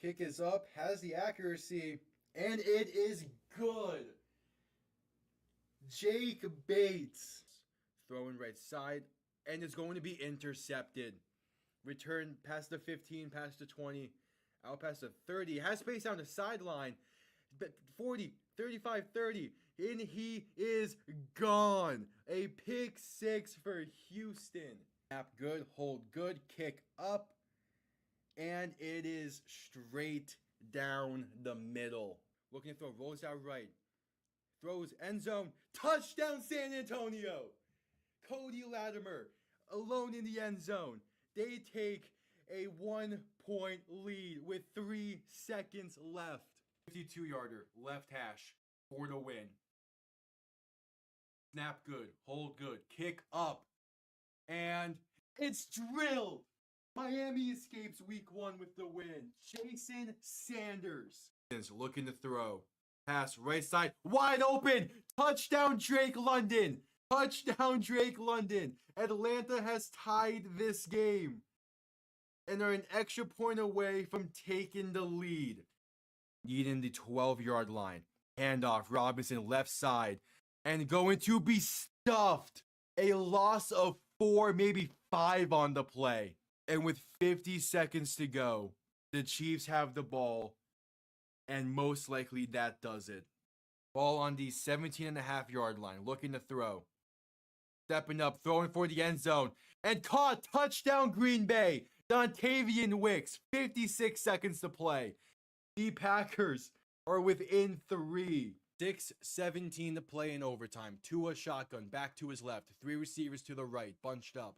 Kick is up, has the accuracy, and it is good. Jake Bates throwing right side, and it's going to be intercepted. Return past the 15, past the 20, out past the 30. Has space down the sideline. 40, 35, 30. And he is gone. A pick six for Houston. Snap good, hold good, kick up. And it is straight down the middle. Looking to throw, rolls out right. Throws end zone. Touchdown San Antonio. Cody Latimer alone in the end zone. They take a 1-point lead with 3 seconds left. 52-yarder, left hash for the win. Snap good, hold good, kick up, and it's drilled. Miami escapes week 1 with the win. Jason Sanders is looking to throw. Pass right side, wide open. Touchdown Drake London. Touchdown Drake London. Atlanta has tied this game and are an extra point away from taking the lead. Needing the 12-yard line. Handoff, Robinson left side. And going to be stuffed. A loss of 4, maybe 5 on the play. And with 50 seconds to go, the Chiefs have the ball. And most likely that does it. Ball on the 17.5-yard line. Looking to throw. Stepping up, throwing for the end zone. And caught. Touchdown Green Bay. Dontavian Wicks. 56 seconds to play. The Packers are within 3. 6:17 to play in overtime. Tua shotgun, back to his left. 3 receivers to the right, bunched up.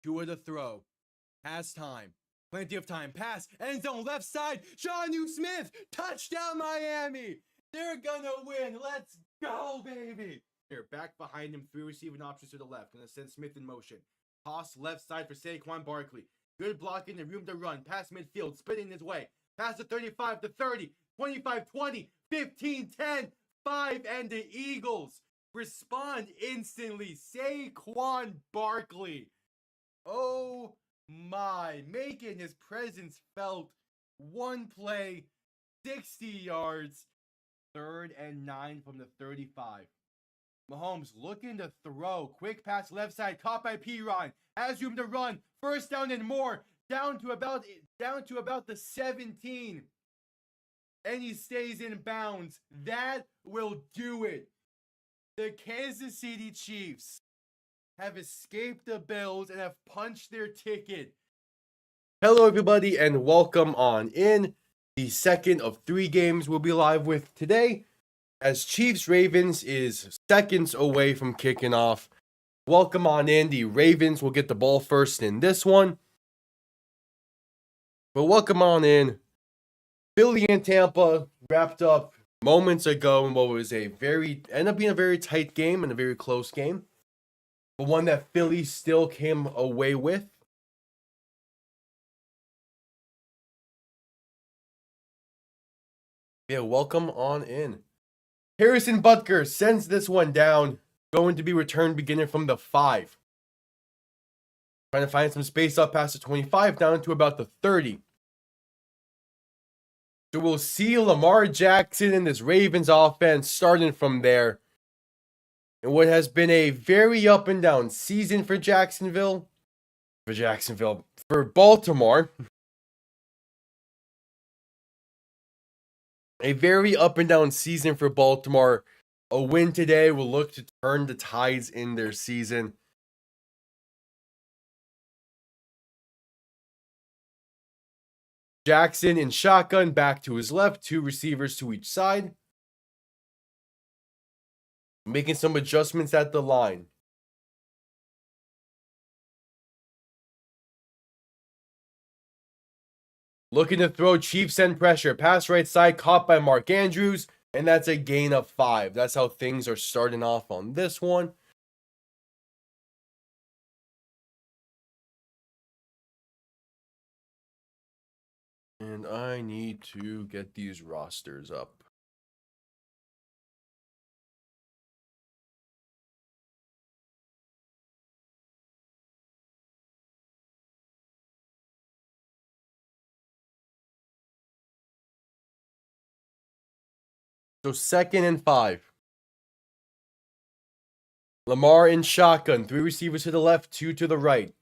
Tua to throw. Has time. Plenty of time. Pass. End zone, left side. Jonnu Smith. Touchdown Miami. They're gonna win. Let's go, baby. Here, back behind him. 3 receiving options to the left. Gonna send Smith in motion. Toss left side for Saquon Barkley. Good blocking and room to run. Pass midfield, spinning his way. Pass to 35 to 30, 25, 20, 15, 10, 5, and the Eagles respond instantly. Saquon Barkley. Oh my, making his presence felt. 1 play, 60 yards, 3rd and 9 from the 35. Mahomes looking to throw. Quick pass left side, caught by Piron. Has room to run. First down and more. Down to about the 17. And he stays in bounds. That will do it. The Kansas City Chiefs have escaped the Bills and have punched their ticket. Hello, everybody, and welcome on in. The second of 3 games we'll be live with today, as Chiefs-Ravens is seconds away from kicking off. Welcome on in. The Ravens will get the ball first in this one. But welcome on in. Philly and Tampa wrapped up moments ago in what was ended up being a very tight game and a very close game. But one that Philly still came away with. Yeah, welcome on in. Harrison Butker sends this one down. Going to be returned beginning from the 5. Trying to find some space up past the 25 down to about the 30. So we'll see Lamar Jackson in this Ravens offense starting from there. And what has been a very up and down season for Baltimore. A very up and down season for Baltimore. A win today will look to turn the tides in their season. Jackson in shotgun, back to his left, 2 receivers to each side. Making some adjustments at the line. Looking to throw, Chiefs send pressure. Pass right side, caught by Mark Andrews, and that's a gain of 5. That's how things are starting off on this one. And I need to get these rosters up. So 2nd and 5. Lamar in shotgun. 3 receivers to the left, 2 to the right.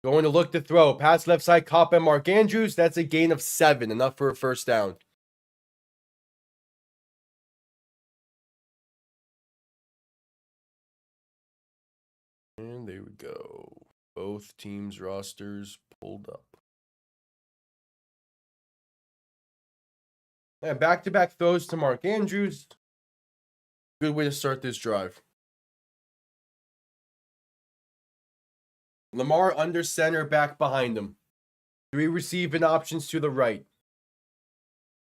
Going to look to throw. Pass left side, caught by Mark Andrews. That's a gain of 7. Enough for a first down. And there we go. Both teams' rosters pulled up. And back-to-back throws to Mark Andrews. Good way to start this drive. Lamar under center, back behind him. 3 receiving options to the right.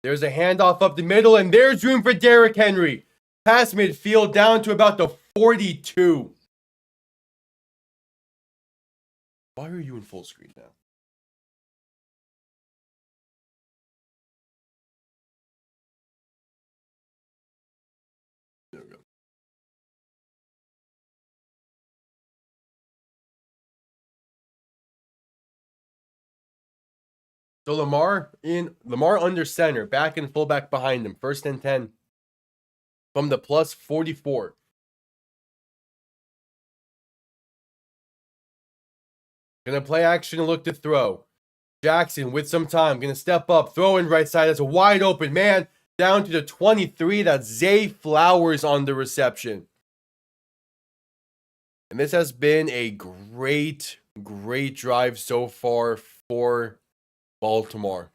There's a handoff up the middle, and there's room for Derrick Henry. Pass midfield down to about the 42. Why are you in full screen now? There we go. So Lamar under center, back and fullback behind him. 1st and 10 from the plus 44. Gonna play action and look to throw. Jackson with some time, gonna step up, throw in right side. That's a wide open man down to the 23. That's Zay Flowers on the reception. And this has been a great drive so far for Baltimore.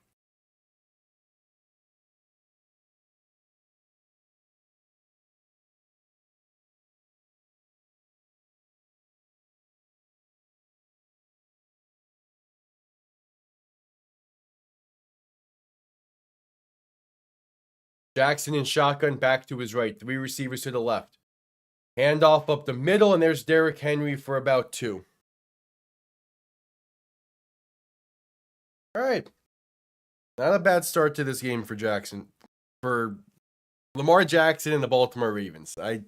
Jackson in shotgun, back to his right. 3 receivers to the left. Handoff up the middle, and there's Derrick Henry for about 2. All right. Not a bad start to this game for Jackson. For Lamar Jackson and the Baltimore Ravens. I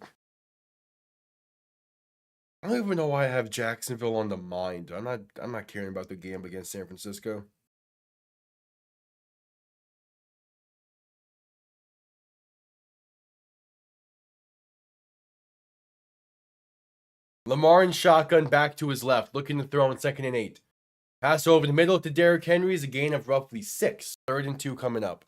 don't even know why I have Jacksonville on the mind. I'm not caring about the game against San Francisco. Lamar in shotgun, back to his left, looking to throw on 2nd and 8. Pass over the middle to Derrick Henry is a gain of roughly 6. 3rd and 2 coming up.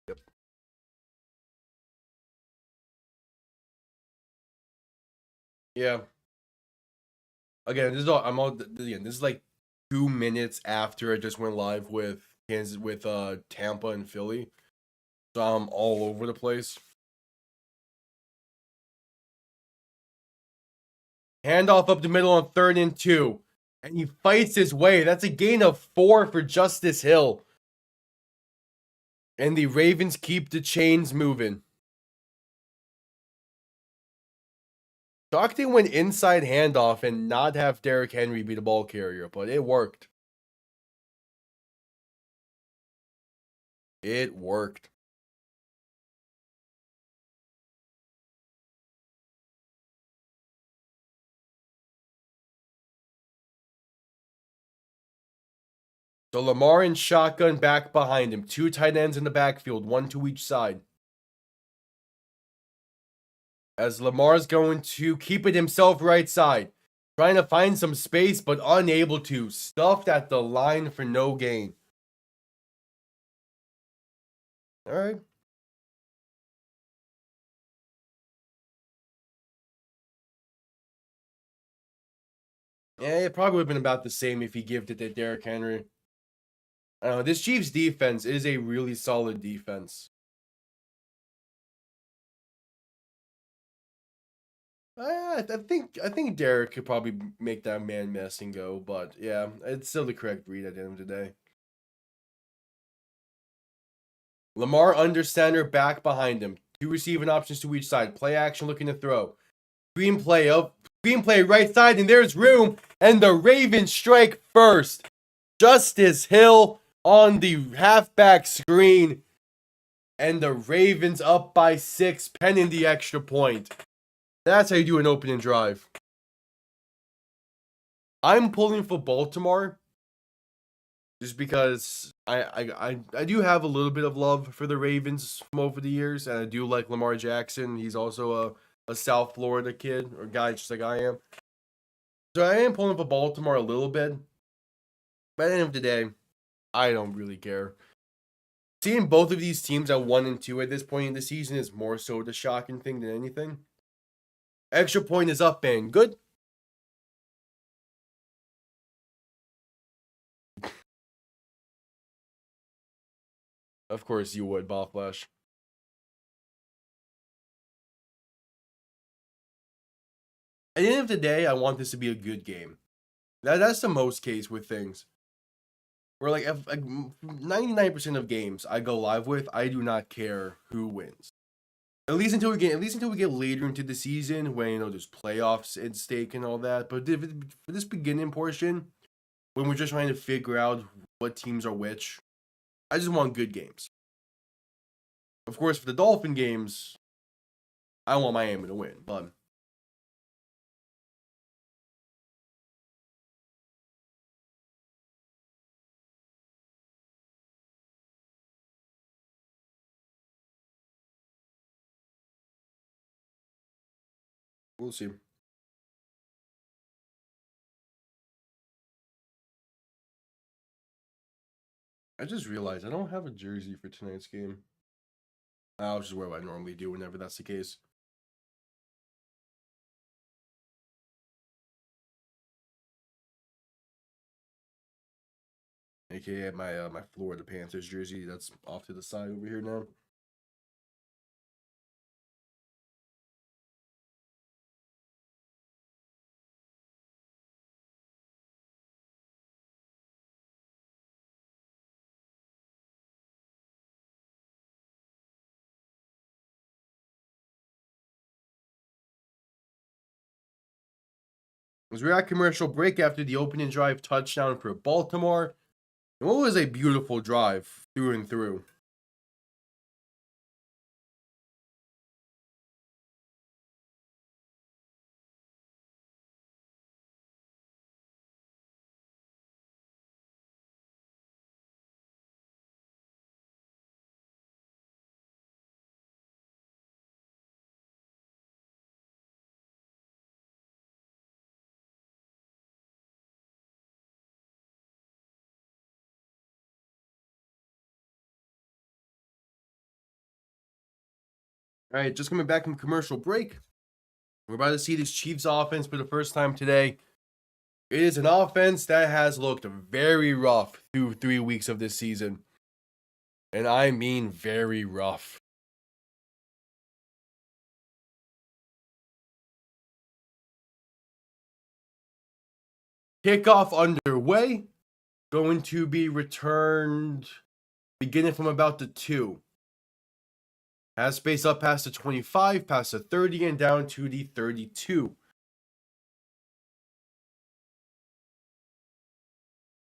Yep. Yeah. Again, this is like 2 minutes after I just went live with Tampa and Philly. So I'm all over the place. Handoff up the middle on 3rd and 2. And he fights his way. That's a gain of 4 for Justice Hill. And the Ravens keep the chains moving. Stockton went inside handoff and not have Derrick Henry be the ball carrier, but it worked. It worked. So Lamar in shotgun, back behind him. 2 tight ends in the backfield, 1 to each side. As Lamar's going to keep it himself right side. Trying to find some space, but unable to. Stuffed at the line for no gain. All right. Yeah, it probably would have been about the same if he gifted it to Derrick Henry. I don't know. This Chiefs defense is a really solid defense. I think Derrick could probably make that man miss and go, but yeah, it's still the correct read at the end of the day. Lamar under center, back behind him. 2 receiving options to each side. Play action, looking to throw. Screenplay right side, and there's room. And the Ravens strike first. Justice Hill on the halfback screen. And the Ravens up by 6, penning the extra point. That's how you do an opening drive. I'm pulling for Baltimore just because I do have a little bit of love for the Ravens from over the years, and I do like Lamar Jackson. He's also a South Florida kid or guy just like I am. So I am pulling for Baltimore a little bit. But at the end of the day, I don't really care. Seeing both of these teams at 1-2 at this point in the season is more so the shocking thing than anything. Extra point is up, and good. Of course you would, Ball Flash. At the end of the day, I want this to be a good game. That's the most case with things. Where like if 99% of games I go live with, I do not care who wins. At least until we get later into the season when there's playoffs at stake and all that. But for this beginning portion, when we're just trying to figure out what teams are which, I just want good games. Of course, for the Dolphin games, I want Miami to win, but we'll see. I just realized I don't have a jersey for tonight's game. I'll just wear what I normally do whenever that's the case. AKA my Florida Panthers jersey that's off to the side over here now. As we're at commercial break after the opening drive touchdown for Baltimore. And what was a beautiful drive through and through. All right, just coming back from commercial break. We're about to see this Chiefs offense for the first time today. It is an offense that has looked very rough through 3 weeks of this season. And I mean very rough. Kickoff underway. Going to be returned beginning from about the 2. Has space up past the 25, past the 30, and down to the 32.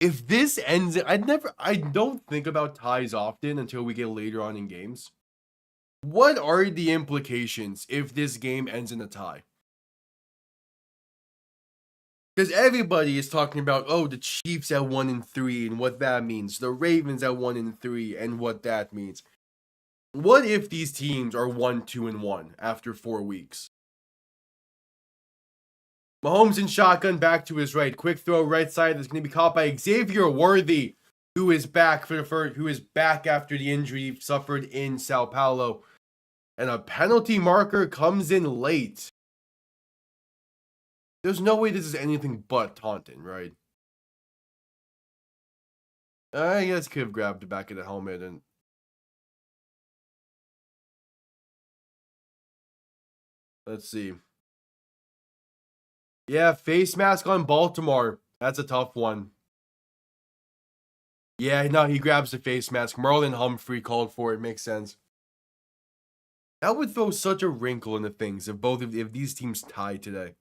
If this ends, I don't think about ties often until we get later on in games. What are the implications if this game ends in a tie? Because everybody is talking about, the Chiefs at 1-3 and what that means. The Ravens at 1-3 and what that means. What if these teams are 1-2-1 after 4 weeks? Mahomes in shotgun back to his right. Quick throw right side that's going to be caught by Xavier Worthy, who is back after the injury suffered in Sao Paulo. And a penalty marker comes in late. There's no way this is anything but taunting, right? I guess could have grabbed the back of the helmet and let's see. Yeah, face mask on Baltimore. That's a tough one. Yeah, no, he grabs the face mask. Marlon Humphrey called for it. Makes sense. That would throw such a wrinkle into things if these teams tie today.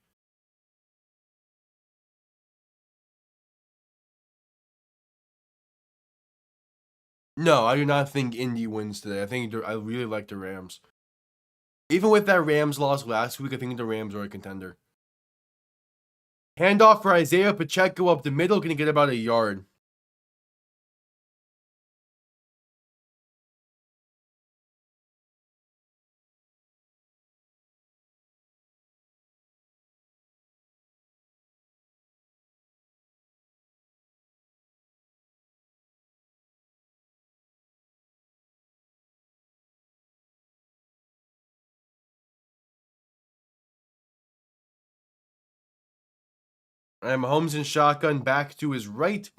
No, I do not think Indy wins today. I really like the Rams. Even with that Rams loss last week, I think the Rams are a contender. Handoff for Isaiah Pacheco up the middle, going to get about a yard. And Mahomes in shotgun, back to his right.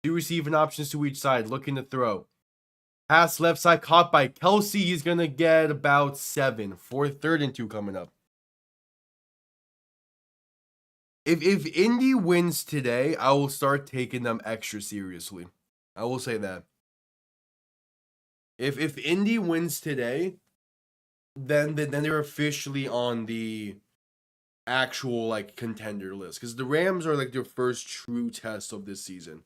2 receiving options to each side, looking to throw. Pass left side, caught by Kelsey. He's going to get about 7 for 3rd and 2 coming up. If Indy wins today, I will start taking them extra seriously. I will say that. If Indy wins today, then they're officially on the actual like contender list, because the Rams are like their first true test of this season.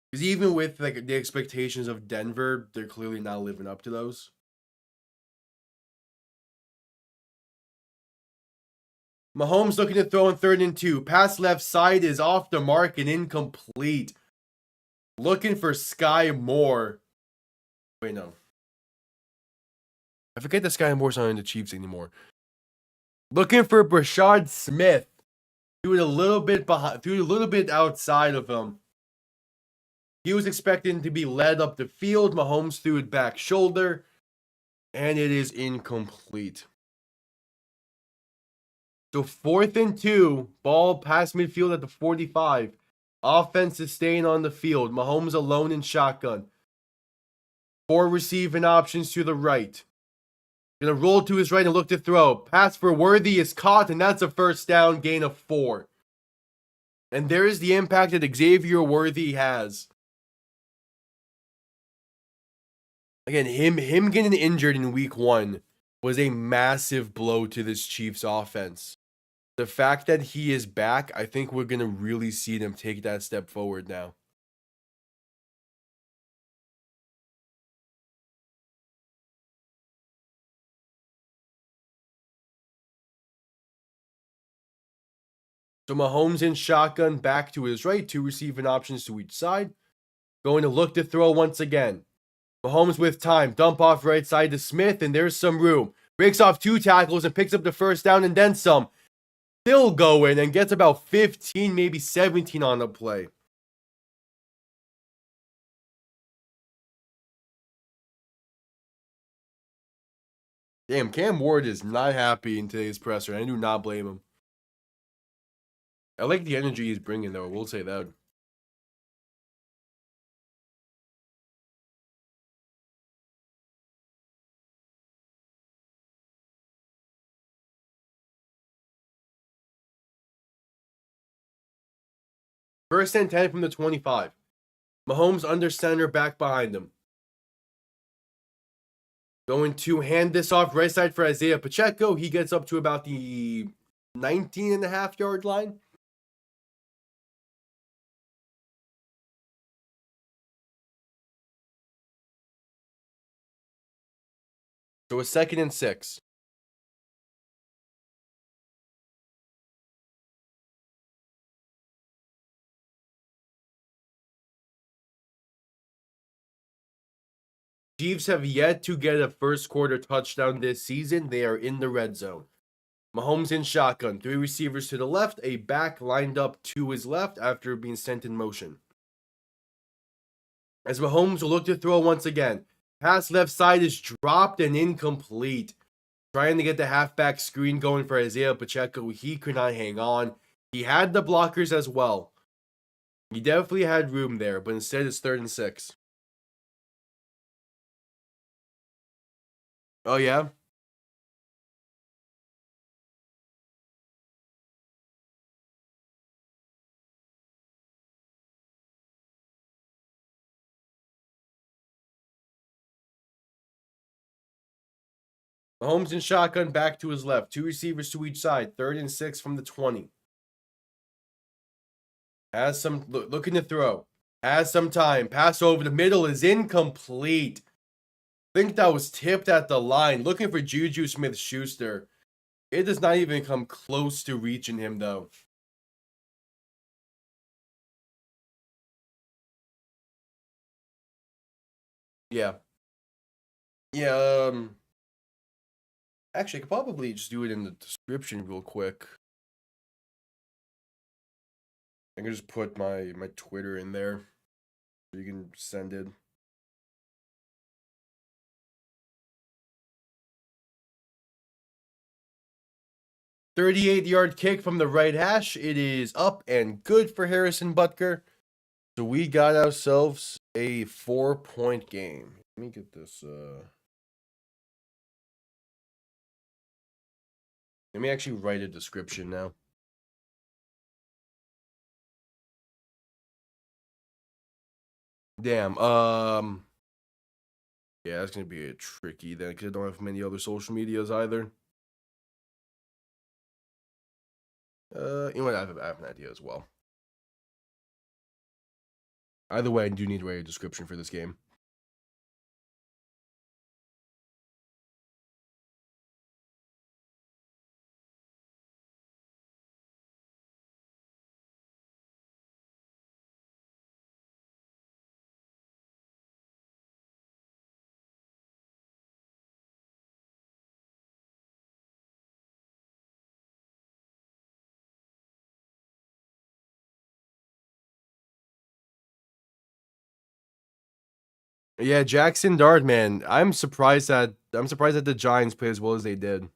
Because even with like the expectations of Denver, they're clearly not living up to those. Mahomes looking to throw in 3rd and 2. Pass left side is off the mark and incomplete. Looking for Sky Moore. Wait, no. I forget that Sky Moore's not in the Chiefs anymore. Looking for Brashad Smith. Threw it a little bit behind, threw it a little bit outside of him. He was expecting to be led up the field. Mahomes threw it back shoulder, and it is incomplete. So 4th and 2, ball past midfield at the 45. Offense is staying on the field. Mahomes alone in shotgun. 4 receiving options to the right. Gonna roll to his right and look to throw. Pass for Worthy is caught, and that's a 1st down, gain of 4. And there is the impact that Xavier Worthy has. Again, him getting injured in week 1 was a massive blow to this Chiefs offense. The fact that he is back, I think we're going to really see them take that step forward now. So Mahomes in shotgun, back to his right, 2 receiving options to each side. Going to look to throw once again. Mahomes with time, dump off right side to Smith, and there's some room. Breaks off 2 tackles and picks up the 1st down and then some. Still going and gets about 15, maybe 17 on the play. Damn, Cam Ward is not happy in today's presser. I do not blame him. I like the energy he's bringing, though. We'll say that. First and 10 from the 25. Mahomes under center, back behind him. Going to hand this off right side for Isaiah Pacheco. He gets up to about the 19.5-yard line. So a 2nd and 6. Chiefs have yet to get a 1st quarter touchdown this season. They are in the red zone. Mahomes in shotgun. 3 receivers to the left. A back lined up to his left after being sent in motion. As Mahomes will look to throw once again. Pass left side is dropped and incomplete. Trying to get the halfback screen going for Isaiah Pacheco. He could not hang on. He had the blockers as well. He definitely had room there, but instead it's 3rd and 6. Oh, yeah? Mahomes in shotgun, back to his left. 2 receivers to each side. 3rd and 6 from the 20. Has some, looking to throw. Has some time. Pass over the middle is incomplete. I think that was tipped at the line. Looking for Juju Smith-Schuster. It does not even come close to reaching him, though. Yeah. Yeah, actually, I could probably just do it in the description real quick. I can just put my Twitter in there. So you can send it. "38-yard kick from the right hash. It is up and good for Harrison Butker. So we got ourselves a 4-point game. Let me get this. Let me actually write a description now. Damn. Yeah, that's gonna be a tricky then, because I don't have many other social medias either. You know what? I have an idea as well. Either way, I do need to write a description for this game. Yeah, Jackson Dart, man. I'm surprised that the Giants played as well as they did.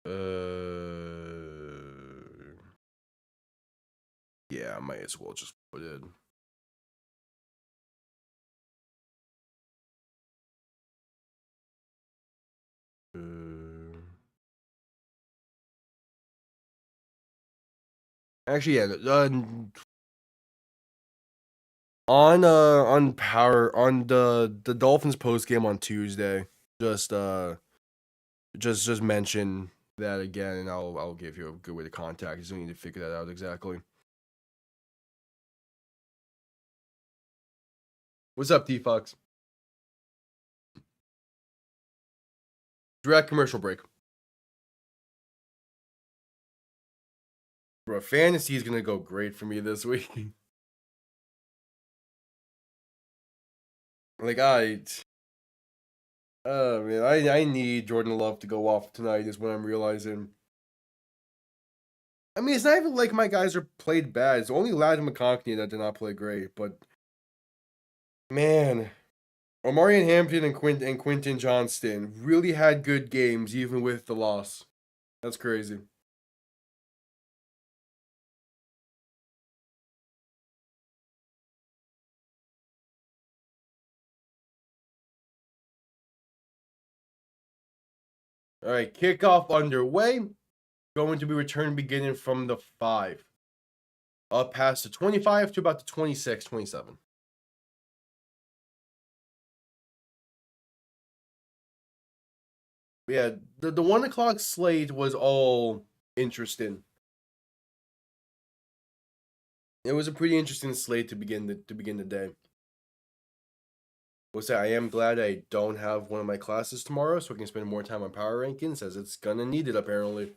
Uh, yeah, I might as well just put it. Actually, yeah. On power on the Dolphins post game on Tuesday, just mention that again, and I'll give you a good way to contact. You just need to figure that out exactly. What's up, T Fox? Direct commercial break. Bro, fantasy is gonna go great for me this week. Like man, I need Jordan Love to go off tonight. Is what I'm realizing. I mean, it's not even like my guys are played bad. It's only Ladd McConkey that did not play great. But man, Omarion Hampton and Quentin Johnston really had good games, even with the loss. That's crazy. All right, kickoff underway. Going to be returned beginning from the 5. Up past the 25 to about the 26, 27. Yeah, the 1 o'clock slate was all interesting. It was a pretty interesting slate to begin the day. What's that? I am glad I don't have one of my classes tomorrow, so I can spend more time on power rankings, as it's gonna need it apparently.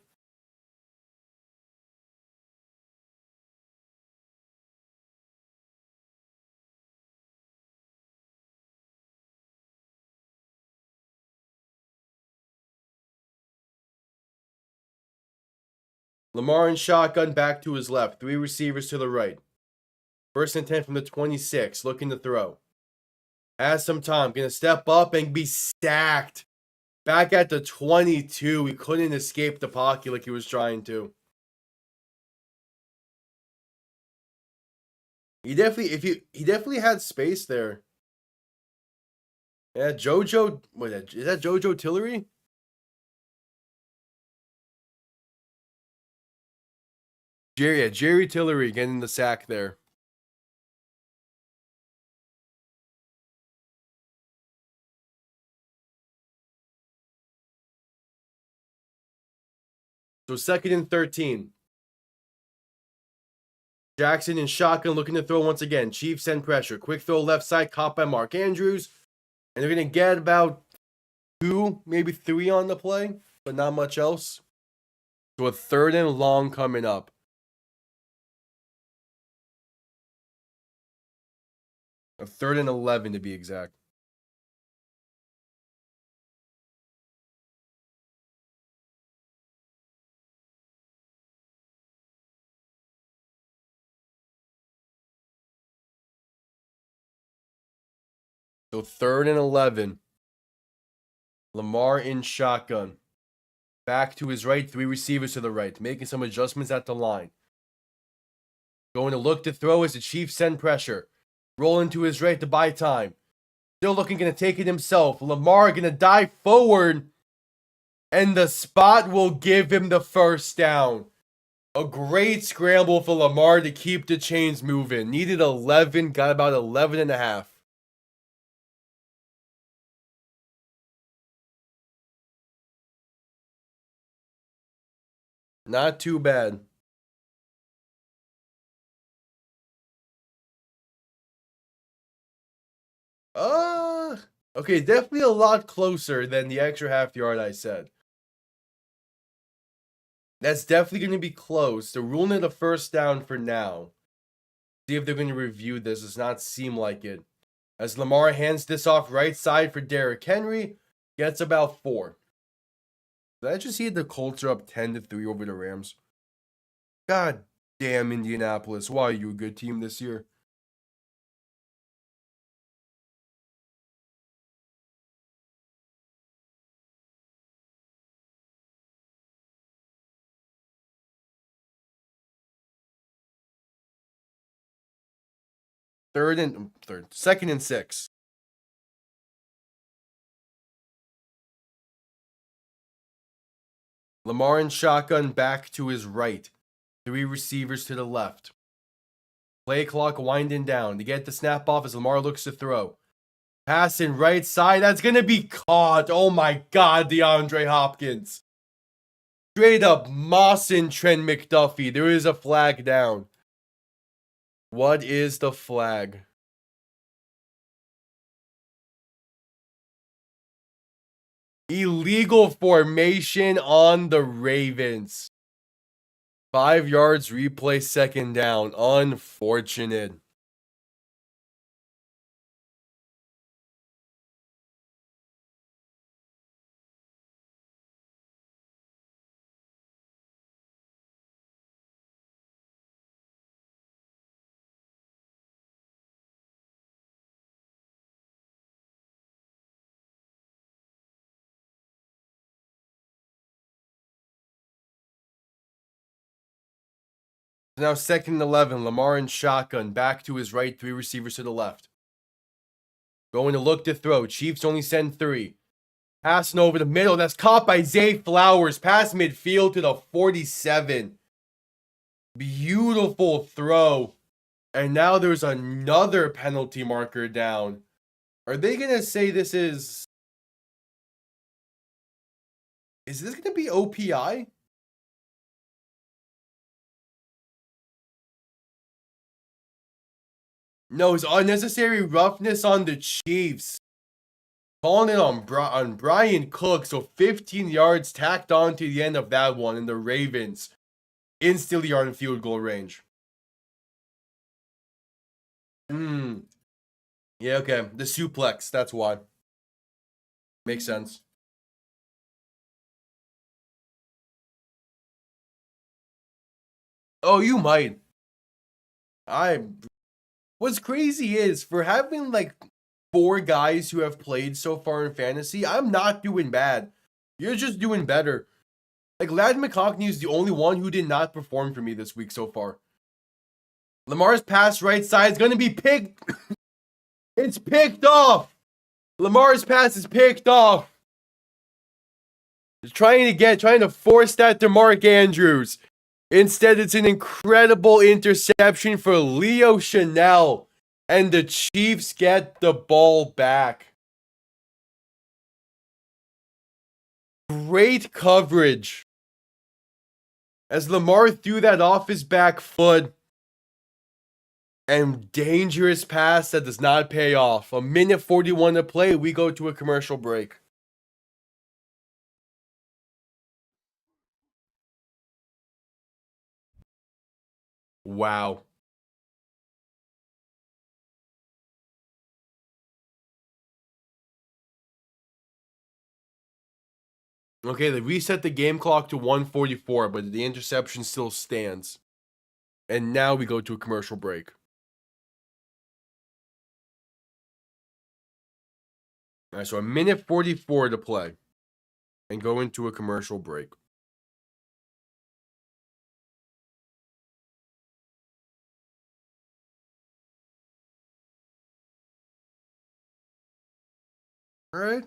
Lamar in shotgun, back to his left. 3 receivers to the right. First and 10 from the 26, looking to throw. Has some time, gonna step up and be stacked. Back at the 22, he couldn't escape the pocket like he was trying to. He definitely had space there. Yeah, JoJo. Wait, is that JoJo Tillery? Jerry Tillery getting the sack there. So 2nd and 13. Jackson in shotgun looking to throw once again. Chiefs send pressure. Quick throw left side, caught by Mark Andrews. And they're going to get about 2, maybe 3 on the play, but not much else. So a 3rd and long coming up. A 3rd and 11 to be exact. So 3rd and 11. Lamar in shotgun. Back to his right, 3 receivers to the right. Making some adjustments at the line. Going to look to throw as the Chiefs send pressure. Rolling to his right to buy time. Still looking, going to take it himself. Lamar going to dive forward. And the spot will give him the first down. A great scramble for Lamar to keep the chains moving. Needed 11, got about 11 and a half. Not too bad. Okay, definitely a lot closer than the extra half yard I said. That's definitely going to be close. They're ruling it a first down for now. See if they're going to review this. Does not seem like it. As Lamar hands this off right side for Derrick Henry, gets about 4. Did I just see the Colts are up 10-3 over the Rams? God damn, Indianapolis. Why are you a good team this year? Second and 6. Lamar in shotgun back to his right. 3 receivers to the left. Play clock winding down. To get the snap off as Lamar looks to throw. Passing right side. That's going to be caught. Oh my God, DeAndre Hopkins. Straight up mossing Trent McDuffie. There is a flag down. What is the flag? Illegal formation on the Ravens. 5 yards replay, second down. Unfortunate. Now 2nd and 11. Lamar in shotgun. Back to his right. 3 receivers to the left. Going to look to throw. Chiefs only send 3. Passing over the middle. That's caught by Zay Flowers. Past midfield to the 47. Beautiful throw. And now there's another penalty marker down. Are they going to say this is... Is this going to be OPI? No, it's unnecessary roughness on the Chiefs. Calling it on Brian Cook. So 15 yards tacked on to the end of that one. And the Ravens instantly are in field goal range. Yeah, okay. The suplex. That's why. Makes sense. Oh, you might. What's crazy is for having like 4 guys who have played so far in fantasy, I'm not doing bad. You're just doing better. Like, Ladd McConkey is the only one who did not perform for me this week so far. Lamar's pass right side is going to be picked. It's picked off. Lamar's pass is picked off. Trying to force that to Mark Andrews. Instead, it's an incredible interception for Leo Chanel. And the Chiefs get the ball back. Great coverage As Lamar threw that off his back foot and dangerous pass that does not pay off. 1:41 to play. We go to a commercial break. Wow. Okay, they reset the game clock to 1:44, but the interception still stands. And now we go to a commercial break. All right, so 1:44 to play. And go into a commercial break. All right.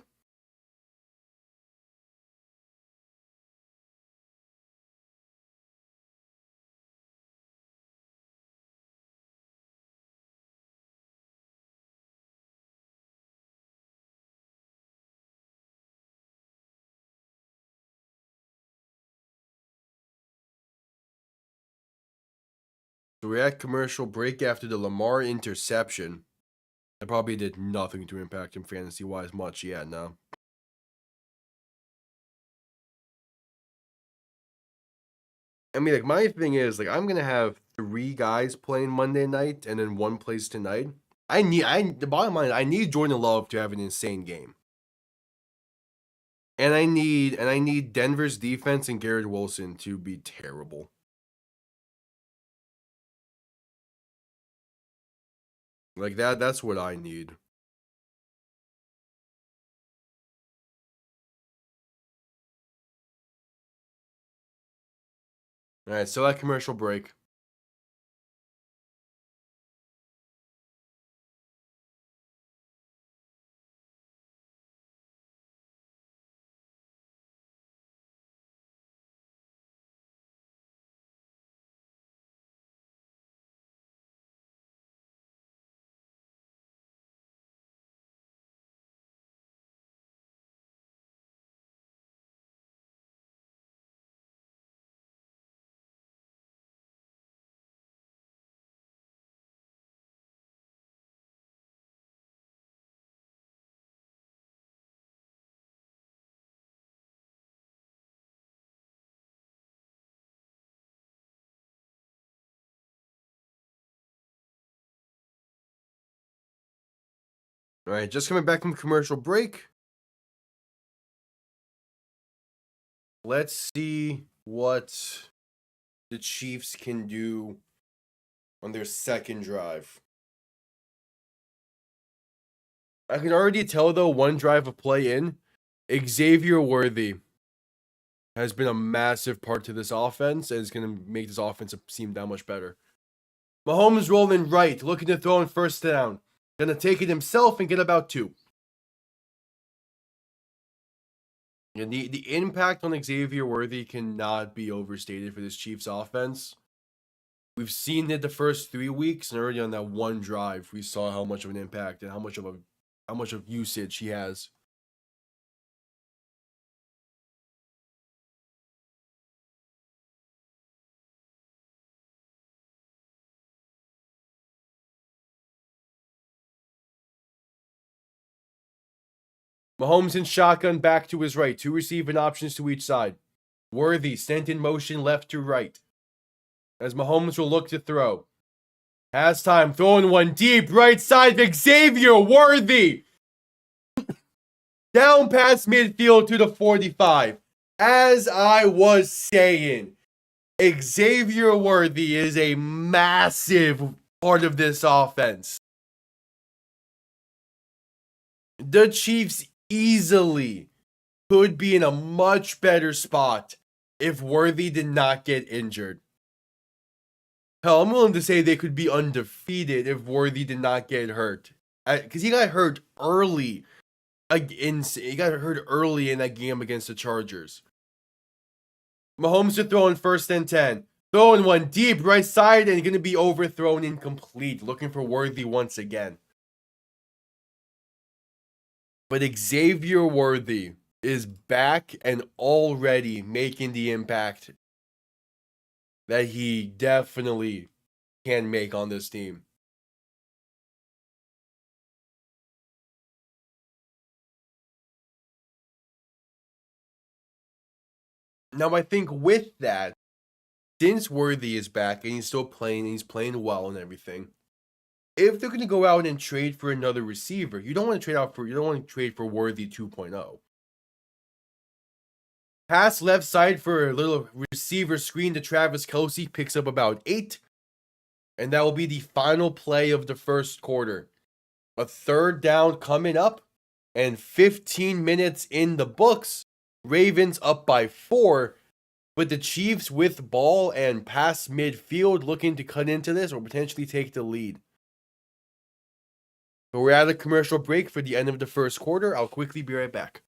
So we're at commercial break after the Lamar interception. That probably did nothing to impact him fantasy-wise much. Yeah, no. I mean, like, my thing is, like, I'm gonna have 3 guys playing Monday night, and then 1 plays tonight. The bottom line, I need Jordan Love to have an insane game. And I need Denver's defense and Garrett Wilson to be terrible. Like, that's what I need. All right, so that commercial break. All right, just coming back from commercial break. Let's see what the Chiefs can do on their second drive. I can already tell, though, one drive of play in, Xavier Worthy has been a massive part to this offense and is going to make this offense seem that much better. Mahomes rolling right, looking to throw in first down. Going to take it himself and get about 2. And the impact on Xavier Worthy cannot be overstated for this Chiefs offense. We've seen it the first 3 weeks, and already on that one drive, we saw how much of an impact and how much of usage he has. Mahomes in shotgun back to his right. 2 receiving options to each side. Worthy sent in motion left to right. As Mahomes will look to throw. Has time, throwing one deep right side of Xavier Worthy. Down past midfield to the 45. As I was saying, Xavier Worthy is a massive part of this offense. The Chiefs easily could be in a much better spot if Worthy did not get injured. Hell, I'm willing to say they could be undefeated if Worthy did not get hurt. Because he got hurt early. He got hurt early in that game against the Chargers. Mahomes to throw in first and 10. Throwing one deep right side and going to be overthrown incomplete. Looking for Worthy once again. But Xavier Worthy is back and already making the impact that he definitely can make on this team. Now, I think with that, since Worthy is back and he's still playing, he's playing well and everything, if they're going to go out and trade for another receiver, you don't want to trade for Worthy 2.0. Pass left side for a little receiver screen to Travis Kelce, picks up about 8. And that will be the final play of the first quarter. A third down coming up, and 15 minutes in the books. Ravens up by 4, but the Chiefs with ball and past midfield looking to cut into this or potentially take the lead. So we're at a commercial break for the end of the first quarter. I'll quickly be right back.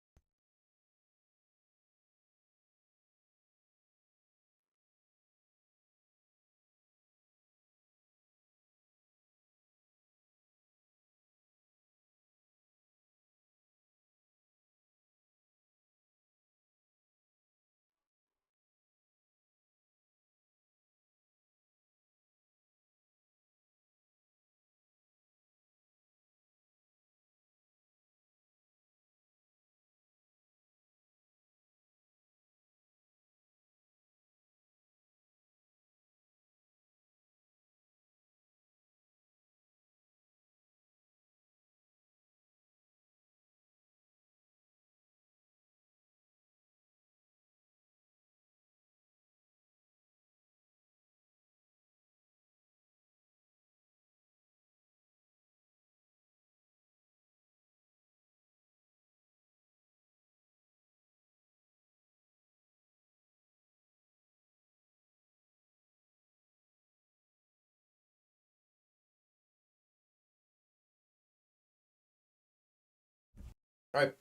All right,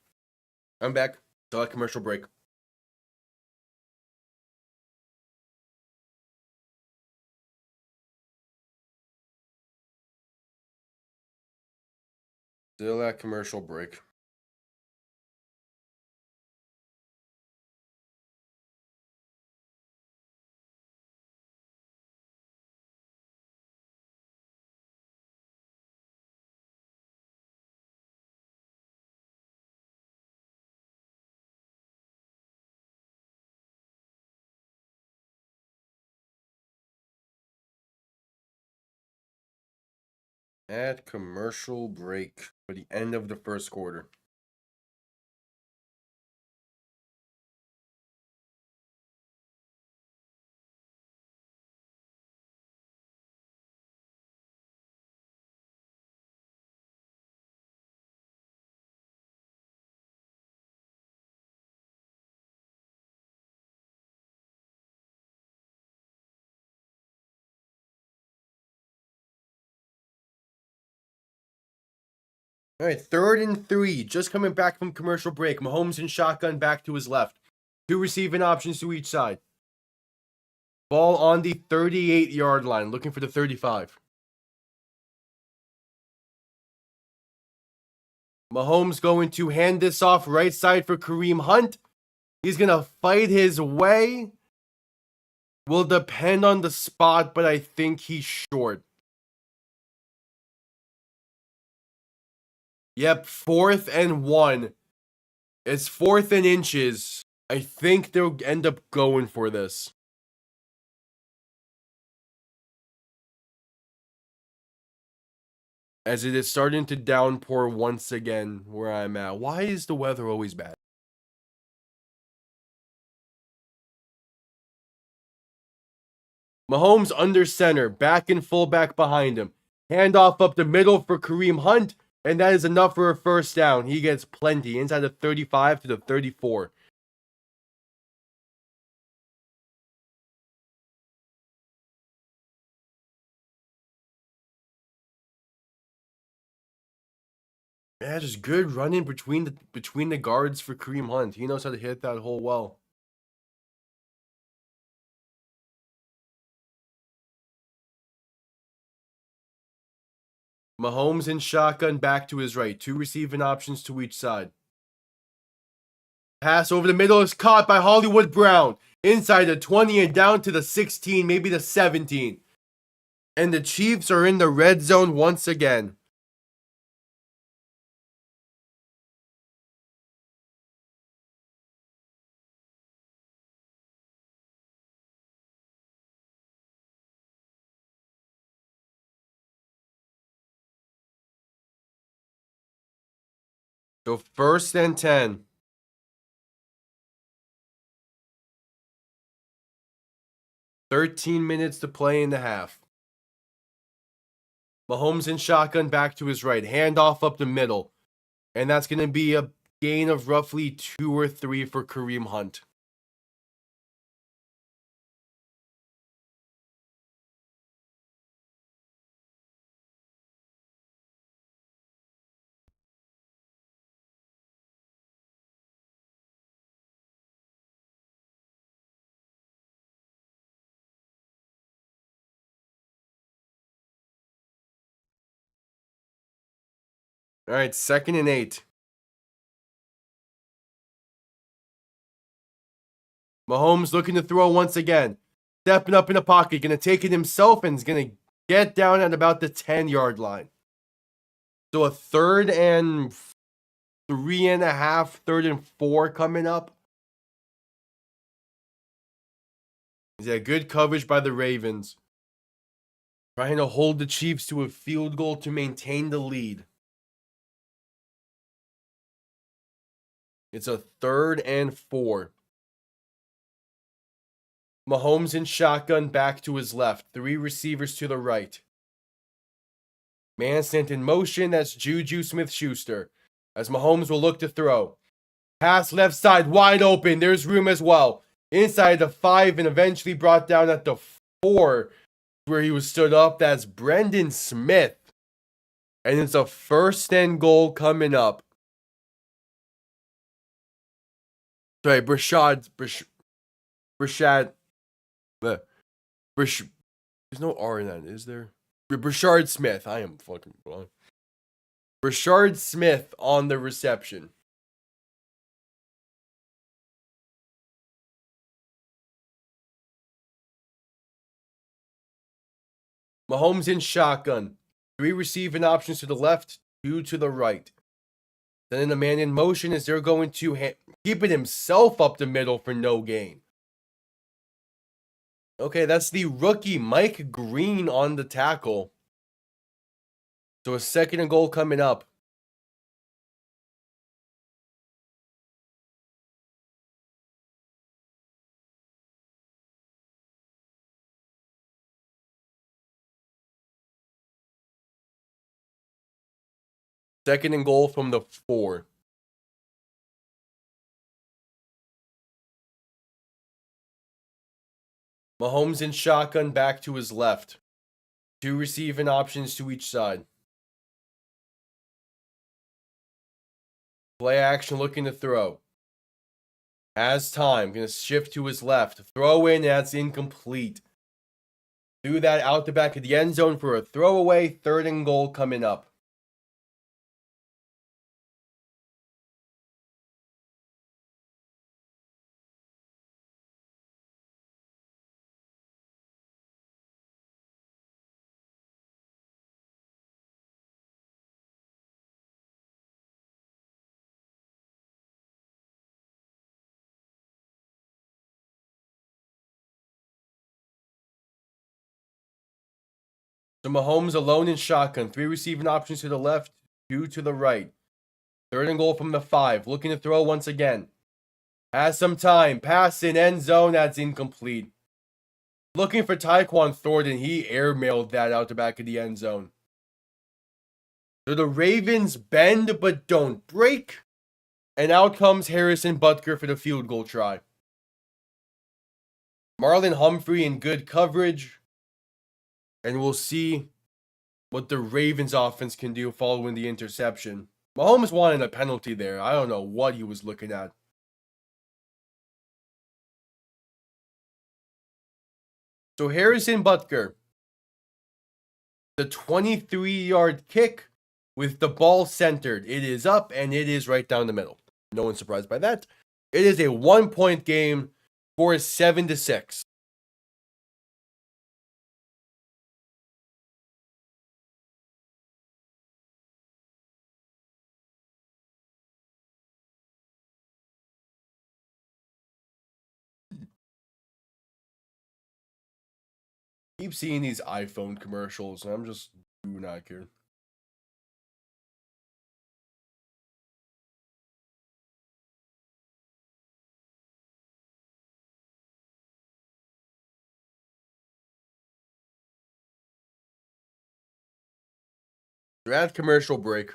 I'm back. Still at commercial break. Still at commercial break. At commercial break for the end of the first quarter. All right, 3rd and 3. Just coming back from commercial break. Mahomes in shotgun back to his left. 2 receiving options to each side. Ball on the 38-yard line, looking for the 35. Mahomes going to hand this off right side for Kareem Hunt. He's going to fight his way. Will depend on the spot, but I think he's short. Yep, 4th and 1. It's 4th and inches. I think they'll end up going for this. As it is starting to downpour once again where I'm at. Why is the weather always bad? Mahomes under center, back and fullback behind him. Handoff up the middle for Kareem Hunt, and that is enough for a first down. He gets plenty, inside the 35 to the 34. Yeah, just good running between the guards for Kareem Hunt. He knows how to hit that hole well. Mahomes in shotgun back to his right. 2 receiving options to each side. Pass over the middle is caught by Hollywood Brown. inside the 20 and down to the 16, maybe the 17. And the Chiefs are in the red zone once again. So 1st and 10. "13 minutes to play in the half. Mahomes in shotgun back to his right. Handoff up the middle. And that's going to be a gain of roughly 2 or 3 for Kareem Hunt. All right, 2nd and 8. Mahomes looking to throw once again. Stepping up in the pocket. Going to take it himself and is going to get down at about the 10-yard line. So a 3rd and 3.5, 3rd and 4 coming up. Yeah, good coverage by the Ravens. Trying to hold the Chiefs to a field goal to maintain the lead. It's a 3rd and 4. Mahomes in shotgun back to his left. 3 receivers to the right. Man sent in motion. That's Juju Smith-Schuster. As Mahomes will look to throw. Pass left side wide open. There's room as well. Inside the 5 and eventually brought down at the 4 where he was stood up. That's Brendan Smith. And it's a 1st and goal coming up. Sorry, Brashad. There's no R in that, is there? Brashard Smith. I am fucking wrong. Brashard Smith on the reception. Mahomes in shotgun. 3 receiving options to the left, 2 to the right. Then the man in motion as they're going to keep it himself up the middle for no gain. Okay, that's the rookie Mike Green on the tackle. So a 2nd and goal coming up. Second and goal from the 4. Mahomes in shotgun back to his left. 2 receiving options to each side. Play action looking to throw. Has time. Going to shift to his left. Throw in. That's incomplete. Threw that out the back of the end zone for a throwaway. 3rd and goal coming up. So Mahomes alone in shotgun. 3 receiving options to the left, 2 to the right. 3rd and goal from the 5. Looking to throw once again. Has some time. Pass in end zone. That's incomplete. Looking for Tyquan Thornton. He airmailed that out the back of the end zone. So the Ravens bend but don't break. And out comes Harrison Butker for the field goal try. Marlon Humphrey in good coverage. And we'll see what the Ravens offense can do following the interception. Mahomes wanted a penalty there. I don't know what he was looking at. So Harrison Butker. The 23-yard kick with the ball centered. It is up and it is right down the middle. No one's surprised by that. It is a 1-point game. Score is 7-6. Keep seeing these iPhone commercials, and I'm just do not care. At commercial break.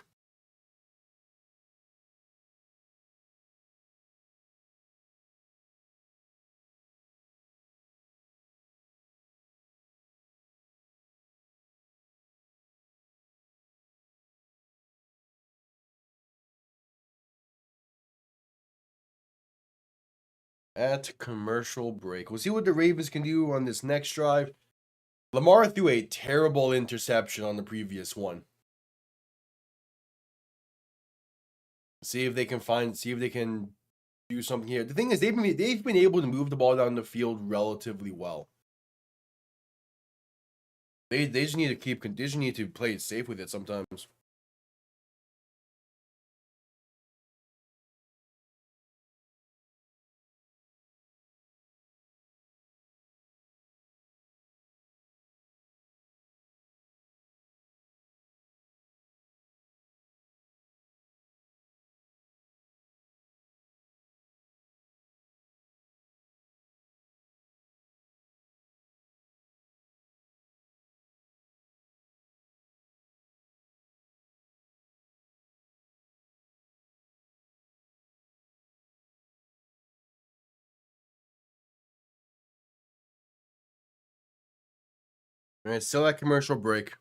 At commercial break. We'll see what the Ravens can do on this next drive. Lamar threw a terrible interception on the previous one. See if they can do something here. The thing is, they've been able to move the ball down the field relatively well. They just need to play it safe with it sometimes. All right, still at commercial break.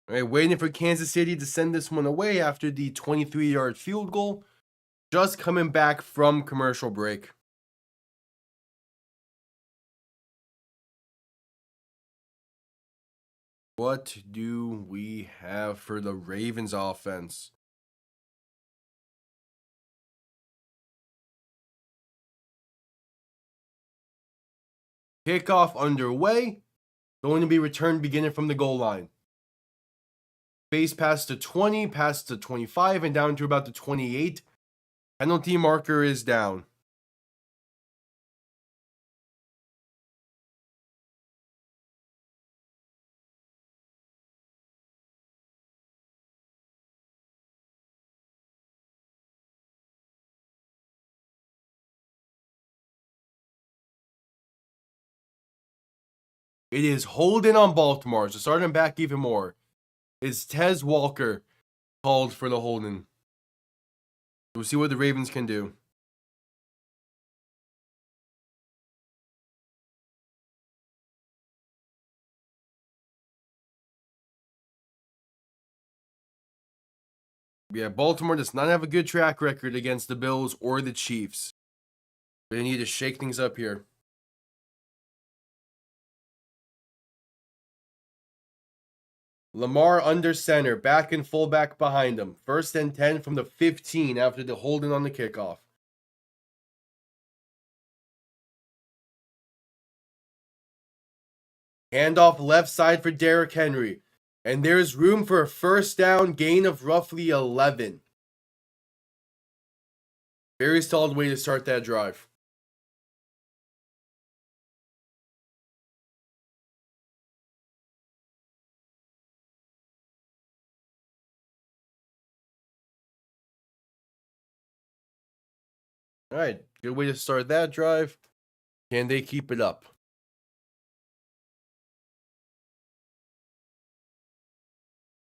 All right, waiting for Kansas City to send this one away after the 23-yard field goal. Just coming back from commercial break. What do we have for the Ravens offense? Kickoff underway. Going to be returned beginning from the goal line. Base pass to 20, pass to 25, and down to about the 28. Penalty marker is down. It is holding on Baltimore, so starting back even more. Is Tez Walker called for the holding? We'll see what the Ravens can do. Yeah, Baltimore does not have a good track record against the Bills or the Chiefs. They need to shake things up here. Lamar under center, back and fullback behind him. 1st and 10 from the 15 after the holding on the kickoff. Handoff left side for Derrick Henry. And there's room for a first down, gain of roughly 11. Very solid way to start that drive. All right, good way to start that drive. Can they keep it up?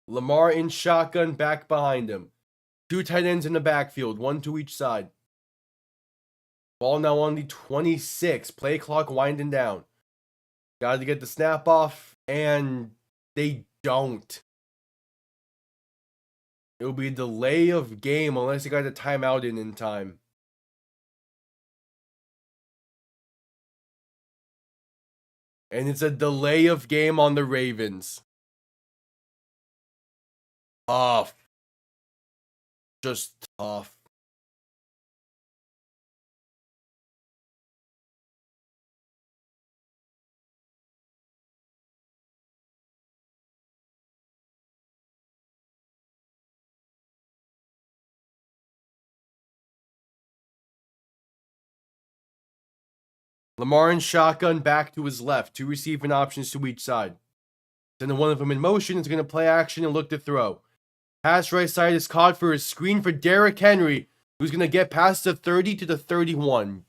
Lamar in shotgun, back behind him. 2 tight ends in the backfield, 1 to each side. Ball now on the 26. Play clock winding down. Got to get the snap off, and they don't. It will be a delay of game unless they got the timeout in time. And it's a delay of game on the Ravens. Tough. Just tough. Lamar in shotgun back to his left. 2 receiving options to each side. Sending one of them in motion is going to play action and look to throw. Pass right side is caught for a screen for Derrick Henry, who's going to get past the 30 to the 31.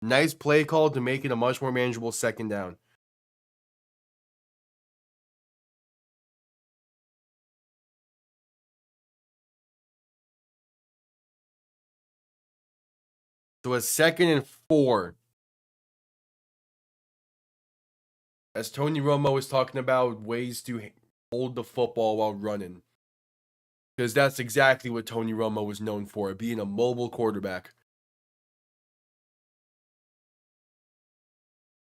Nice play call to make it a much more manageable second down. So a 2nd and 4. As Tony Romo was talking about ways to hold the football while running. Because that's exactly what Tony Romo was known for, being a mobile quarterback.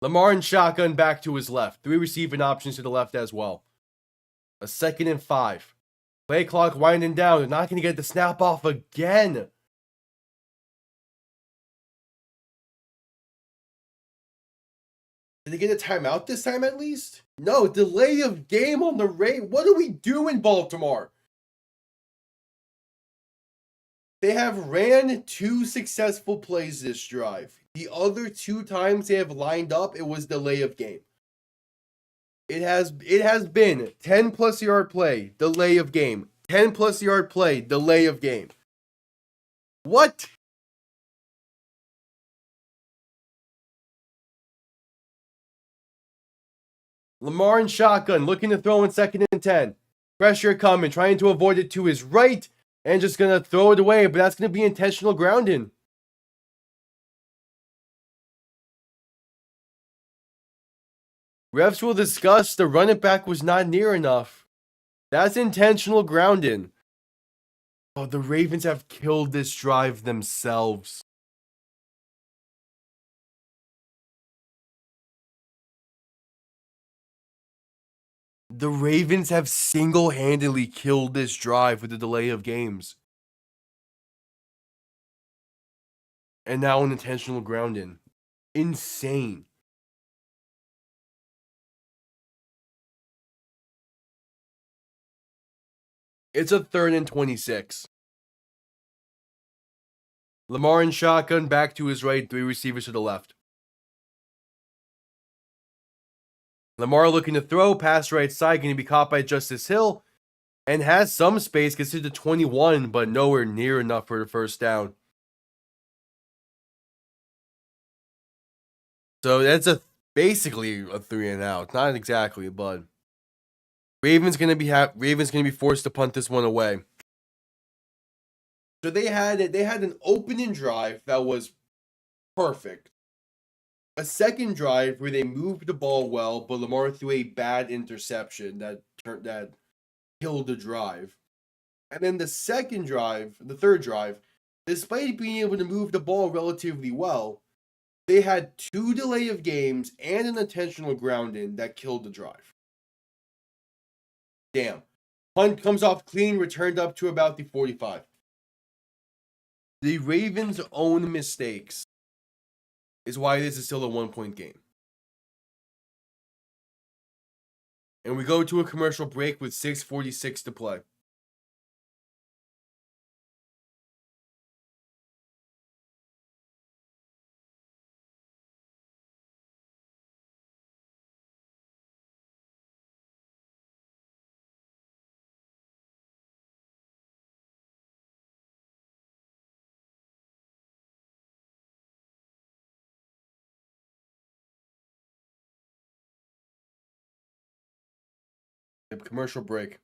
Lamar in shotgun back to his left. 3 receiving options to the left as well. A 2nd and 5. Play clock winding down. They're not going to get the snap off again. Did they get a timeout this time at least? No, delay of game on the rate. What are we doing, Baltimore? They have ran 2 successful plays this drive. The other 2 times they have lined up, it was delay of game. It has been 10 plus yard play, delay of game. 10 plus yard play, delay of game. What? Lamar in shotgun, looking to throw in 2nd and 10. Pressure coming, trying to avoid it to his right, and just going to throw it away, but that's going to be intentional grounding. Refs will discuss the running back was not near enough. That's intentional grounding. Oh, the Ravens have killed this drive themselves. The Ravens have single-handedly killed this drive with the delay of games. And now an intentional grounding. Insane. It's a 3rd and 26. Lamar in shotgun, back to his right, 3 receivers to the left. Lamar looking to throw, pass right side, going to be caught by Justice Hill, and has some space, gets to the 21, but nowhere near enough for the first down. So that's basically a 3 and out. Not exactly, but Ravens gonna be forced to punt this one away. So they had an opening drive that was perfect. A second drive where they moved the ball well, but Lamar threw a bad interception that killed the drive. And then the third drive, despite being able to move the ball relatively well, they had 2 delay of games and an intentional grounding that killed the drive. Damn. Punt comes off clean, returned up to about the 45. The Ravens' own mistakes is why this is still a 1-point game. And we go to a commercial break with 6:46 to play. Commercial break.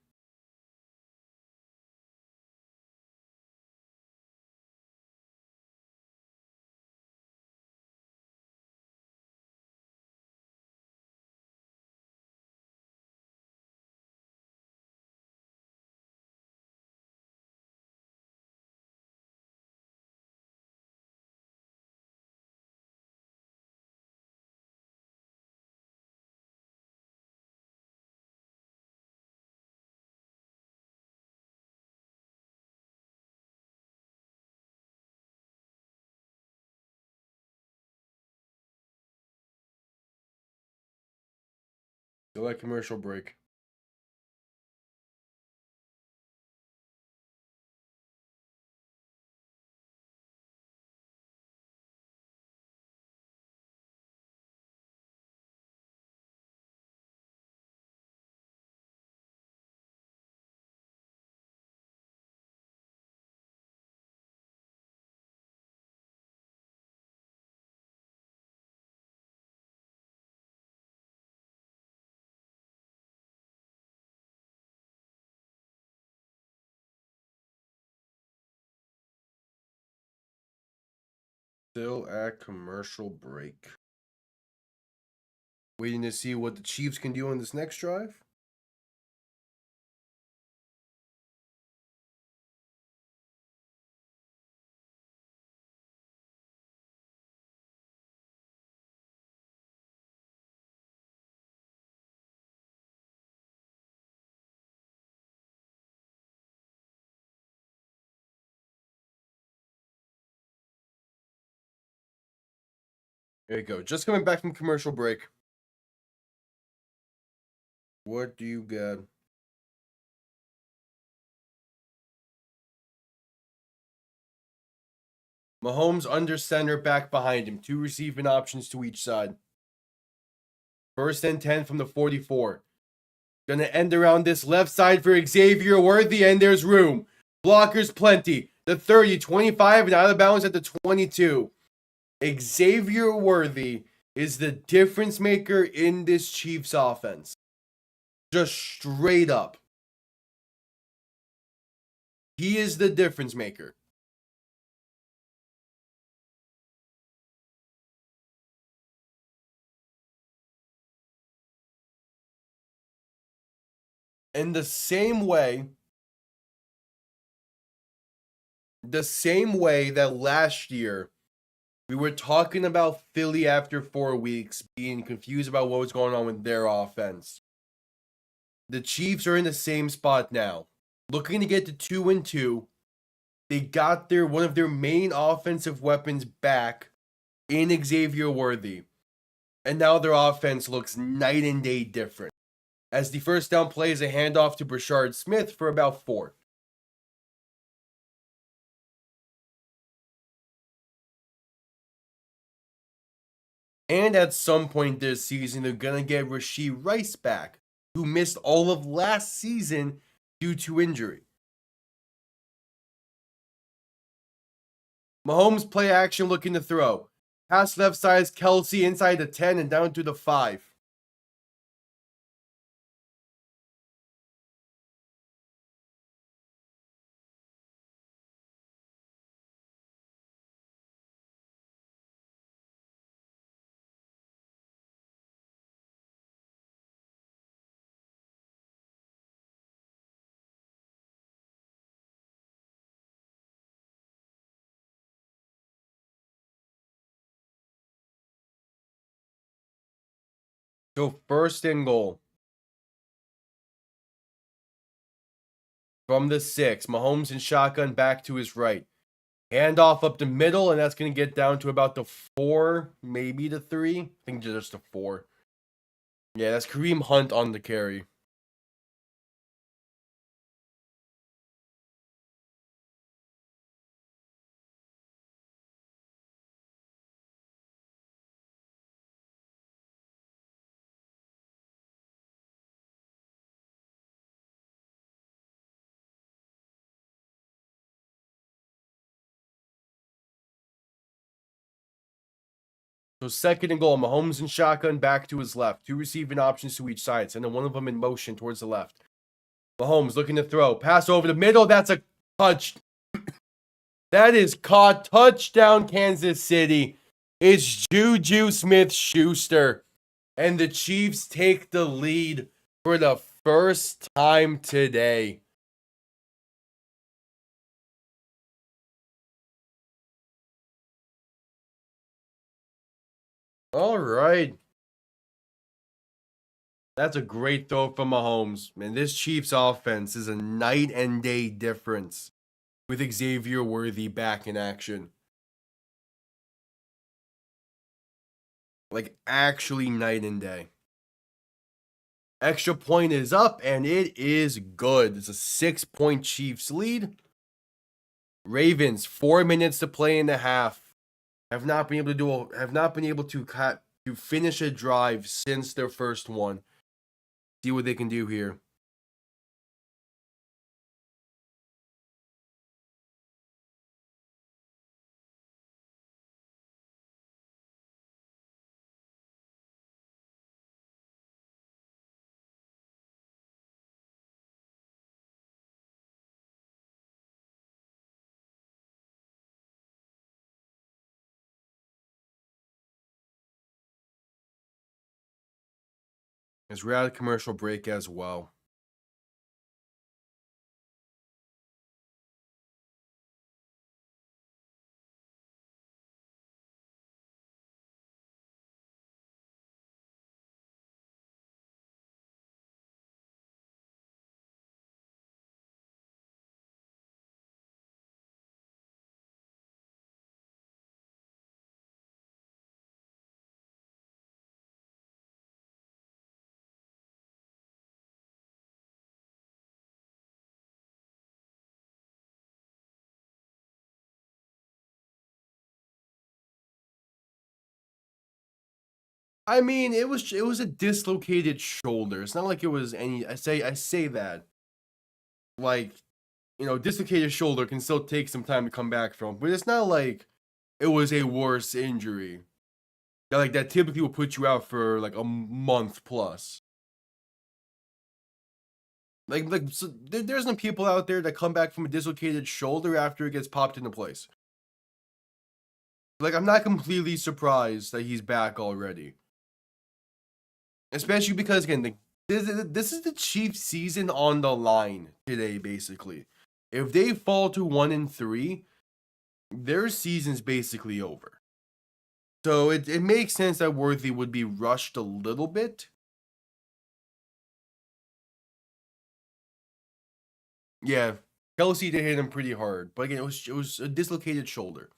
Still at commercial break. Still at commercial break. Waiting to see what the Chiefs can do on this next drive. There you go. Just coming back from commercial break. What do you got? Mahomes under center, back behind him. 2 receiving options to each side. 1st and 10 from the 44. Gonna end around this left side for Xavier Worthy, and there's room. Blockers plenty. The 30, 25, and out of bounds at the 22. Xavier Worthy is the difference maker in this Chiefs offense. Just straight up. He is the difference maker. In the same way that last year we were talking about Philly after 4 weeks being confused about what was going on with their offense. The Chiefs are in the same spot now, looking to get to 2-2. They got one of their main offensive weapons back in Xavier Worthy, and now their offense looks night and day different, as the first down play is a handoff to Brashard Smith for about 4. And at some point this season, they're going to get Rashee Rice back, who missed all of last season due to injury. Mahomes play action looking to throw. Pass left side is Kelsey inside the 10 and down to the 5. So 1st and goal. From the 6, Mahomes in shotgun back to his right. Handoff up the middle, and that's going to get down to about the 4, maybe the 3. I think just the 4. Yeah, that's Kareem Hunt on the carry. So 2nd and goal, Mahomes in shotgun back to his left. 2 receiving options to each side, and then one of them in motion towards the left. Mahomes looking to throw. Pass over the middle. That's a touch. That is caught. Touchdown, Kansas City. It's Juju Smith-Schuster. And the Chiefs take the lead for the first time today. All right. That's a great throw from Mahomes. Man, this Chiefs offense is a night and day difference with Xavier Worthy back in action. Like, actually night and day. Extra point is up, and it is good. It's a 6-point Chiefs lead. Ravens, 4 minutes to play in the half. Have not been able to finish a drive since their first one. See what they can do here. As we're at a commercial break as well. I mean, it was a dislocated shoulder. It's not like it was any. I say that like, dislocated shoulder can still take some time to come back from, but it's not like it was a worse injury. That typically will put you out for like a month plus. So there's no people out there that come back from a dislocated shoulder after it gets popped into place. I'm not completely surprised that he's back already. Especially because, again, this is the Chiefs' season on the line today, basically. If they fall to 1-3, their season's basically over. So it makes sense that Worthy would be rushed a little bit. Yeah, Kelsey did hit him pretty hard, but again, it was a dislocated shoulder.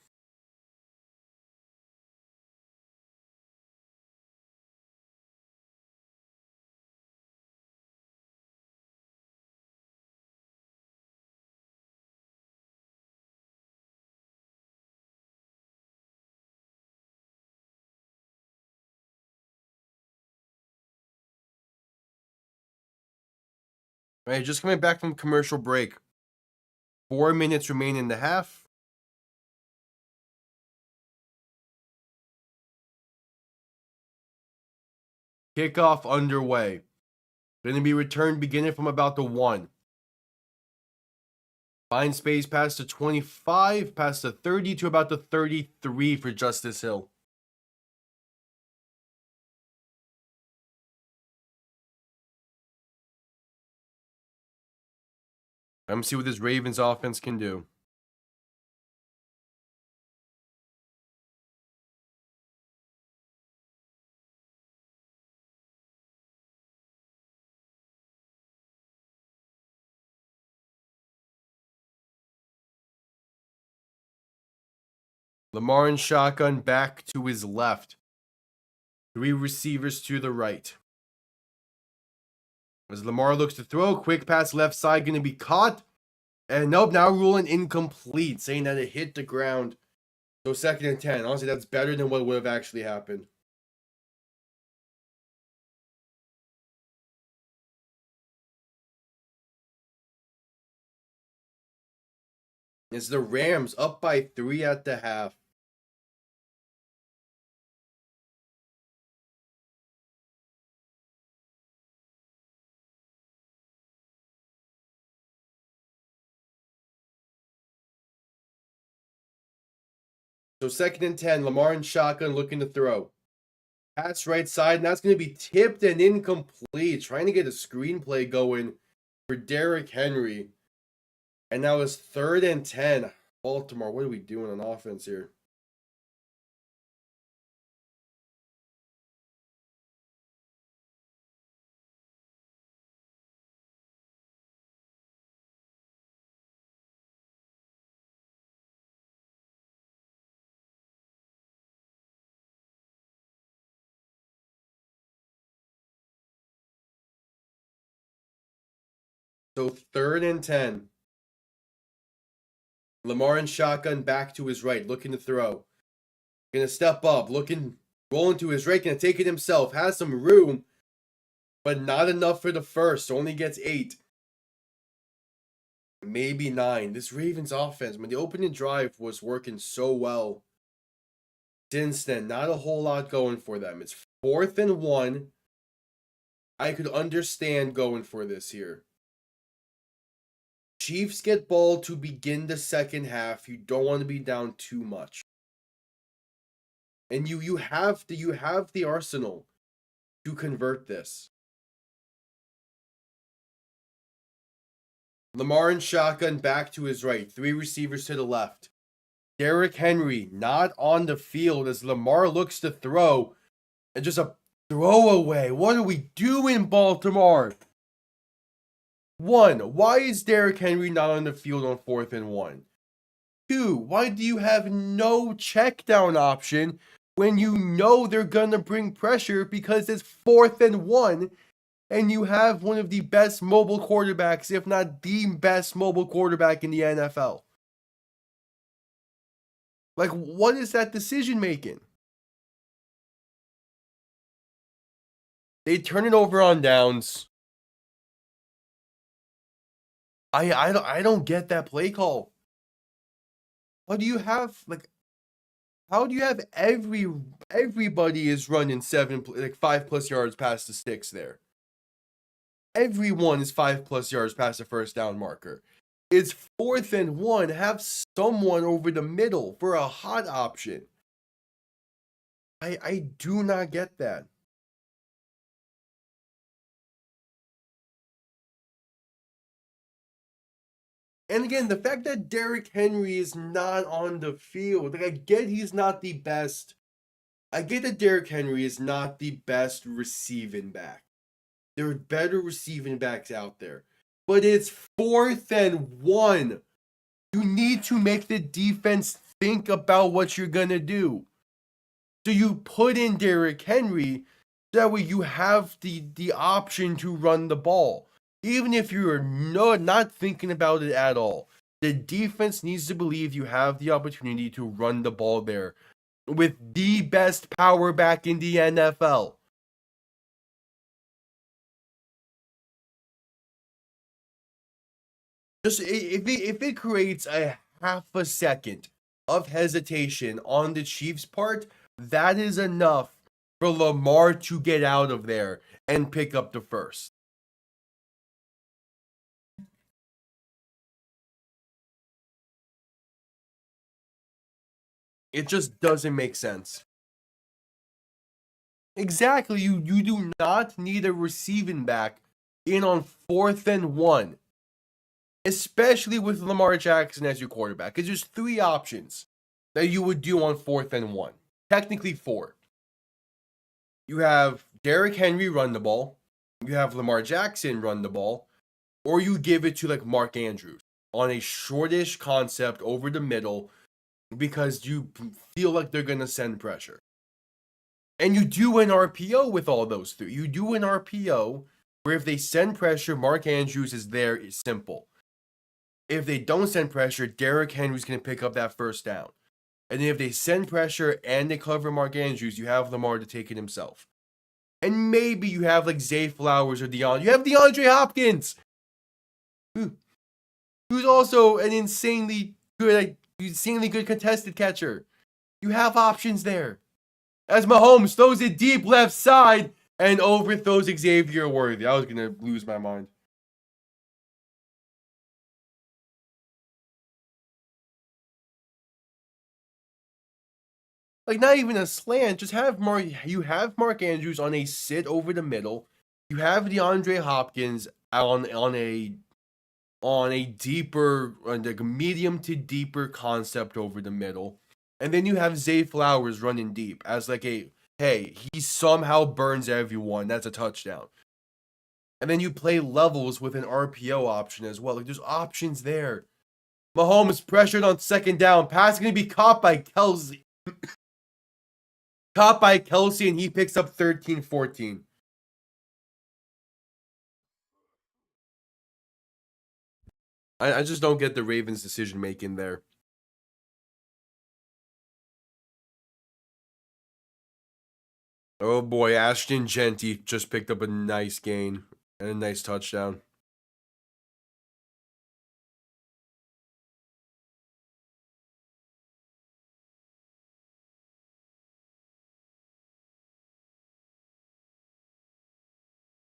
All right, just coming back from commercial break. 4 minutes remain in the half. Kickoff underway. Going to be returned beginning from about the 1. Find space past the 25, past the 30 to about the 33 for Justice Hill. Let me see what this Ravens offense can do. Lamar in shotgun, back to his left. 3 receivers to the right. As Lamar looks to throw, quick pass left side, going to be caught. And nope, now ruling incomplete, saying that it hit the ground. So 2nd and 10. Honestly, that's better than what would have actually happened. It's the Rams up by 3 at the half. So 2nd and 10, Lamar in shotgun looking to throw. Pass right side, and that's going to be tipped and incomplete. Trying to get a screenplay going for Derrick Henry. And now it's 3rd and 10. Baltimore, what are we doing on offense here? So 3rd and 10. Lamar in shotgun, back to his right, looking to throw. Gonna step up, rolling to his right, gonna take it himself. Has some room, but not enough for the first. Only gets 8. Maybe 9. This Ravens offense, man, the opening drive was working so well. Since then, not a whole lot going for them. It's 4th and 1. I could understand going for this here. Chiefs get ball to begin the second half. You don't want to be down too much. And you have the arsenal to convert this. Lamar in shotgun, back to his right. 3 receivers to the left. Derrick Henry not on the field as Lamar looks to throw. And just a throwaway. What are we doing, Baltimore? 1, why is Derrick Henry not on the field on 4th and 1? 2, why do you have no check down option when you know they're going to bring pressure because it's 4th and 1 and you have one of the best mobile quarterbacks, if not the best mobile quarterback in the NFL? Like, what is that decision making? They turn it over on downs. I don't get that play call. How do you have everybody is running 5+ yards past the sticks there? Everyone is 5+ yards past the first down marker. It's 4th and 1. Have someone over the middle for a hot option. I do not get that. And again, the fact that Derrick Henry is not on the field, like, I get he's not the best. I get that Derrick Henry is not the best receiving back. There are better receiving backs out there. But it's 4th and 1. You need to make the defense think about what you're going to do. So you put in Derrick Henry, that way you have the option to run the ball. Even if you're not thinking about it at all, the defense needs to believe you have the opportunity to run the ball there with the best power back in the NFL. Just if it creates a half a second of hesitation on the Chiefs' part, that is enough for Lamar to get out of there and pick up the first. It just doesn't make sense. Exactly. You do not need a receiving back in on 4th and 1. Especially with Lamar Jackson as your quarterback. Because there's 3 options that you would do on 4th and 1. Technically 4. You have Derrick Henry run the ball. You have Lamar Jackson run the ball. Or you give it to like Mark Andrews on a shortish concept over the middle because you feel like they're going to send pressure. And you do an RPO with all those 3. You do an RPO where if they send pressure, Mark Andrews is there. It's simple. If they don't send pressure, Derrick Henry's going to pick up that first down. And then if they send pressure and they cover Mark Andrews, you have Lamar to take it himself. And maybe you have like Zay Flowers or you have DeAndre Hopkins, who's also an insanely good contested catcher. You have options there. As Mahomes throws it deep left side and overthrows Xavier Worthy. I was going to lose my mind. Like, not even a slant, just have Mark Andrews on a sit over the middle. You have DeAndre Hopkins on a deeper, like medium to deeper concept over the middle. And then you have Zay Flowers running deep as like hey, he somehow burns everyone. That's a touchdown. And then you play levels with an RPO option as well. Like, there's options there. Mahomes pressured on 2nd down. Pass going to be caught by Kelsey. And he picks up 13-14. I just don't get the Ravens' decision making there. Oh boy, Ashton Genty just picked up a nice gain and a nice touchdown.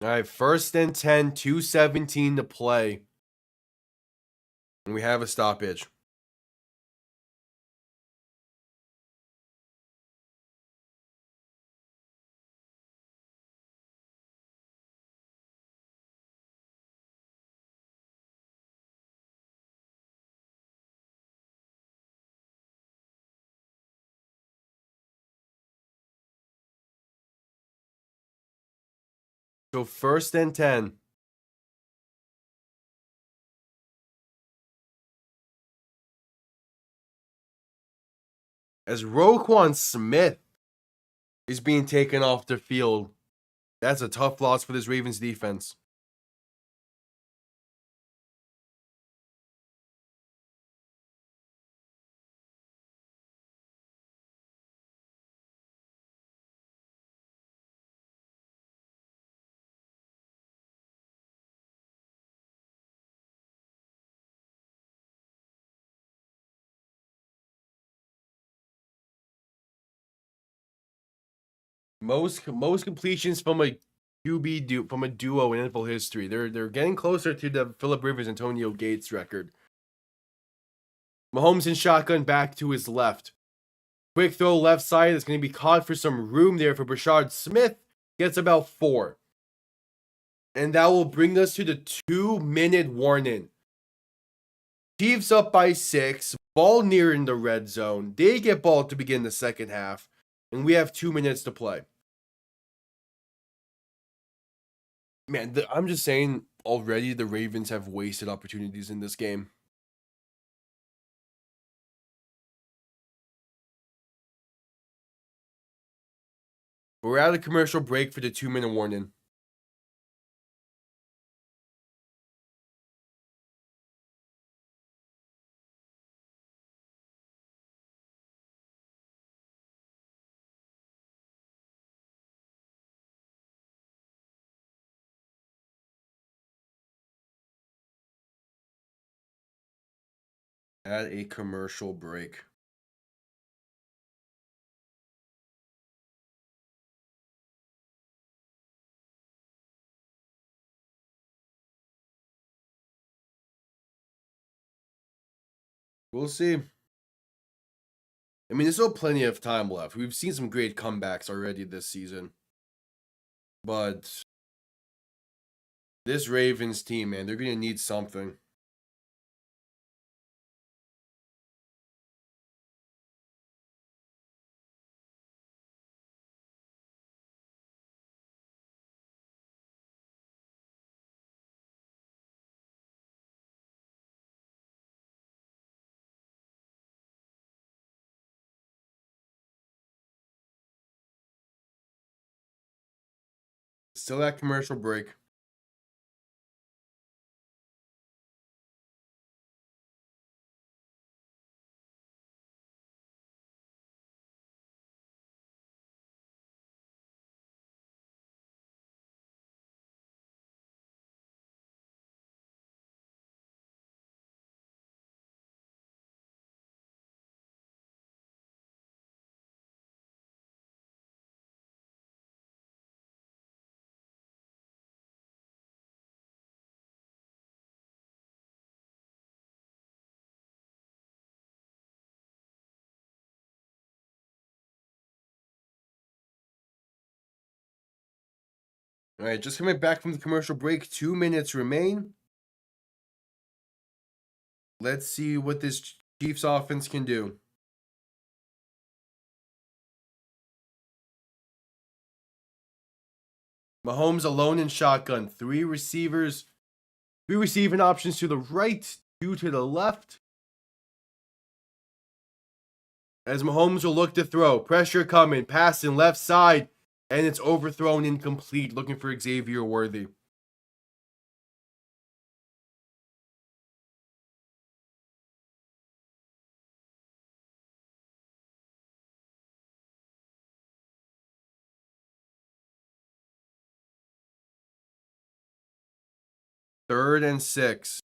All right, 1st and 10, 2:17 to play. And we have a stoppage. So 1st and 10. As Roquan Smith is being taken off the field. That's a tough loss for this Ravens defense. Most completions from a from a duo in NFL history. They're getting closer to the Phillip Rivers Antonio Gates record. Mahomes in shotgun back to his left. Quick throw left side. It's going to be caught for some room there for Brashard Smith. Gets about 4. And that will bring us to the 2-minute warning. Chiefs up by 6. Ball near in the red zone. They get ball to begin the second half. And we have 2 minutes to play. Man, I'm just saying already the Ravens have wasted opportunities in this game. We're at a commercial break for the 2-minute warning. At a commercial break. We'll see. I mean, there's still plenty of time left. We've seen some great comebacks already this season. But this Ravens team, man, they're going to need something. Still at commercial break. All right, just coming back from the commercial break. 2 minutes remain. Let's see what this Chiefs offense can do. Mahomes alone in shotgun. 3 receivers. 3 receiving options to the right, 2 to the left. As Mahomes will look to throw. Pressure coming. Passing left side. And it's overthrown incomplete. Looking for Xavier Worthy. 3rd and 6.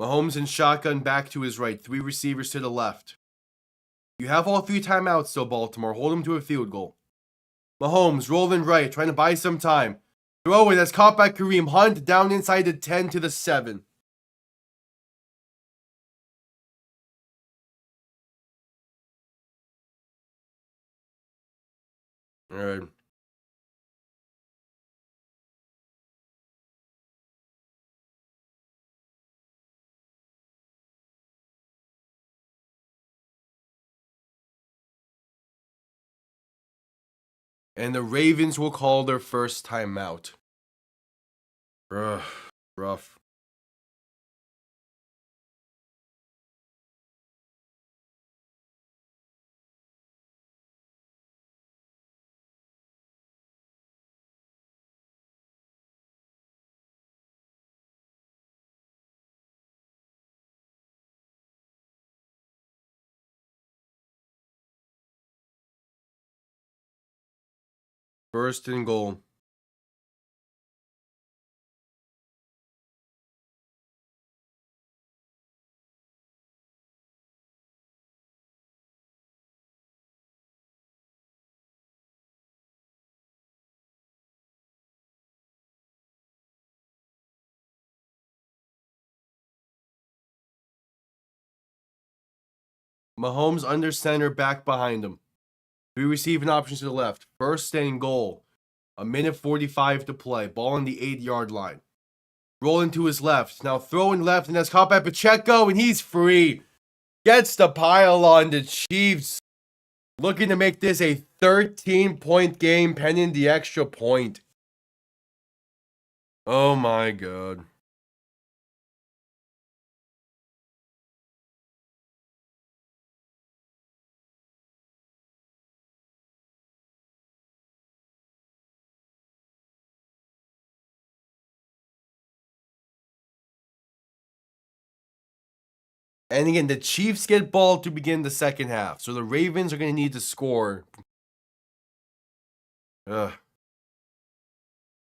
Mahomes in shotgun back to his right. 3 receivers to the left. You have all 3 timeouts still, Baltimore. Hold them to a field goal. Mahomes rolling right, trying to buy some time. Throw it. That's caught by Kareem Hunt down inside the 10 to the 7. All right. And the Ravens will call their first timeout. Ugh, rough. First and goal. Mahomes under center, back behind him. 3 receiving options to the left. First and goal. 1:45 to play. Ball on the 8-yard line. Rolling to his left. Now throwing left, and that's caught by Pacheco, and he's free. Gets the pile on the Chiefs. Looking to make this a 13-point game pending the extra point. Oh my God. And again, the Chiefs get ball to begin the second half. So the Ravens are going to need to score. The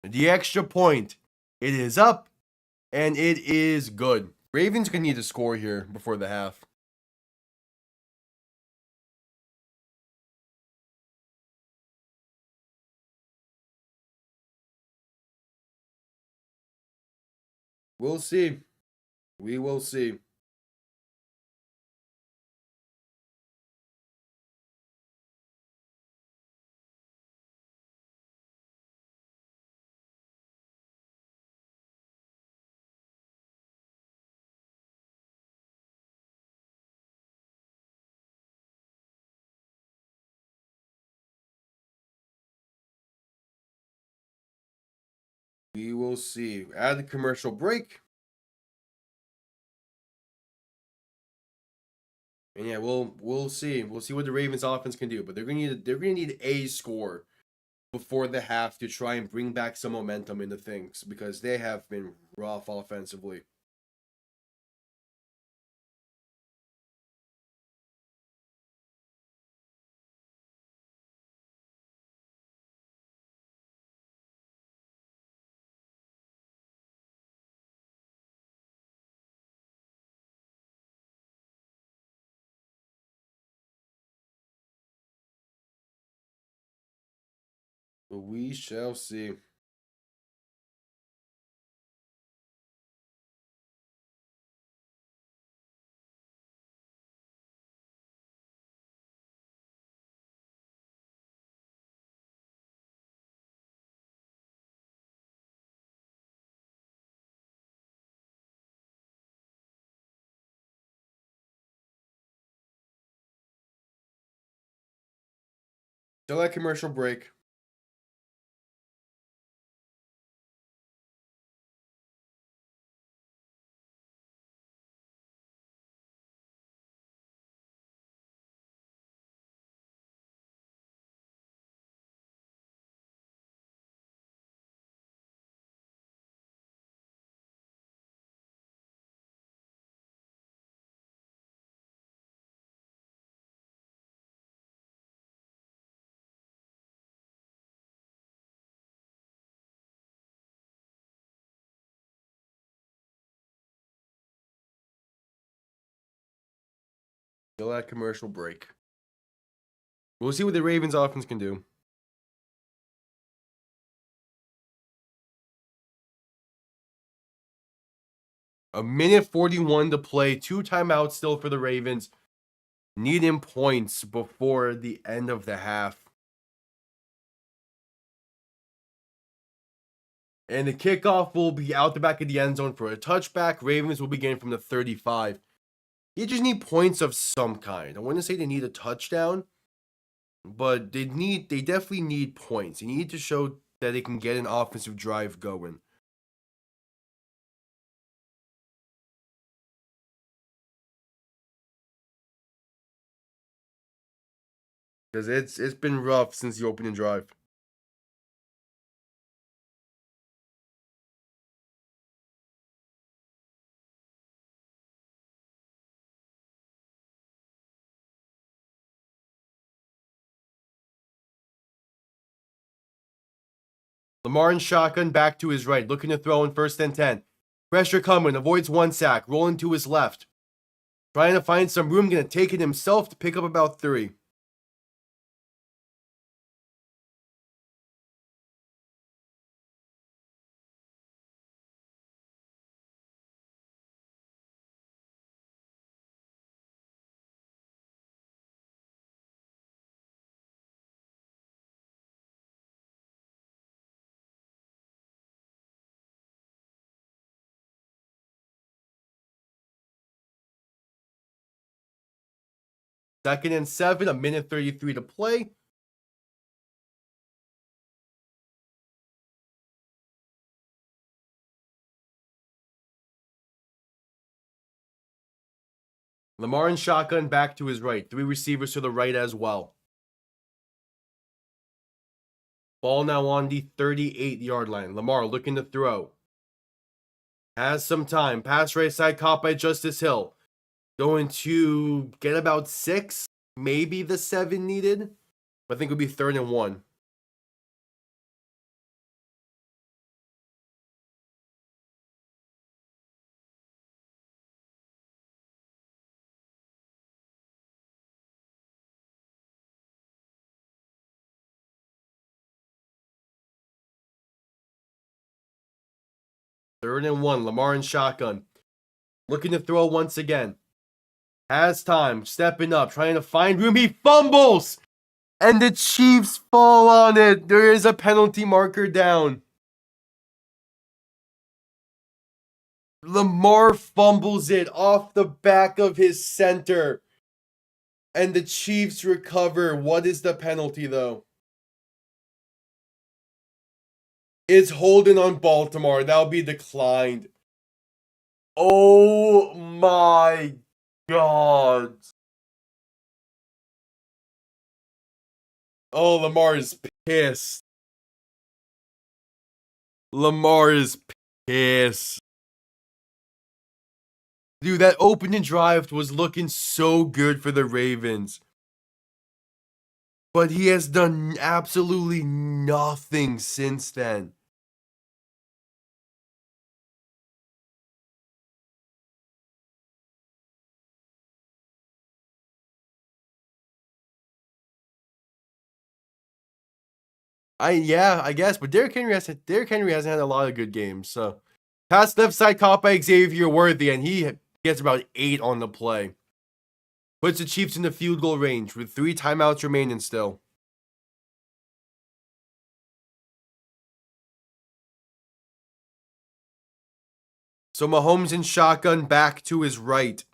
extra point. It is up, and it is good. Ravens going to need to score here before the half. We'll see. We will see. We will see. Add the commercial break. And yeah, we'll see. We'll see what the Ravens offense can do. But they're gonna need a score before the half to try and bring back some momentum into things because they have been rough offensively. But we shall see. Still that commercial break. Still at commercial break. We'll see what the Ravens offense can do. A minute 41 to play. 2 timeouts still for the Ravens. Needing points before the end of the half. And the kickoff will be out the back of the end zone for a touchback. Ravens will begin from the 35. You just need points of some kind. I wouldn't say they need a touchdown, but they definitely need points. You need to show that they can get an offensive drive going. Because it's been rough since the opening drive. Lamar in shotgun, back to his right, looking to throw in 1st and 10. Pressure coming, avoids 1 sack, rolling to his left. Trying to find some room, going to take it himself to pick up about 3. Second and 7, a minute 33 to play. Lamar in shotgun, back to his right. 3 receivers to the right as well. Ball now on the 38-yard line. Lamar looking to throw. Has some time. Pass right side caught by Justice Hill. Going to get about 6, maybe the 7 needed. I think it would be 3rd and 1. Third and 1. Lamar in shotgun. Looking to throw once again. Has time. Stepping up. Trying to find room. He fumbles! And the Chiefs fall on it. There is a penalty marker down. Lamar fumbles it off the back of his center. And the Chiefs recover. What is the penalty, though? It's holding on Baltimore. That'll be declined. Oh my God. Oh, Lamar is pissed. Lamar is pissed. Dude, that opening drive was looking so good for the Ravens. But he has done absolutely nothing since then. I guess, but Derrick Henry hasn't had a lot of good games. So, pass left side caught by Xavier Worthy, and he gets about 8 on the play. Puts the Chiefs in the field goal range with 3 timeouts remaining still. So Mahomes in shotgun, back to his right.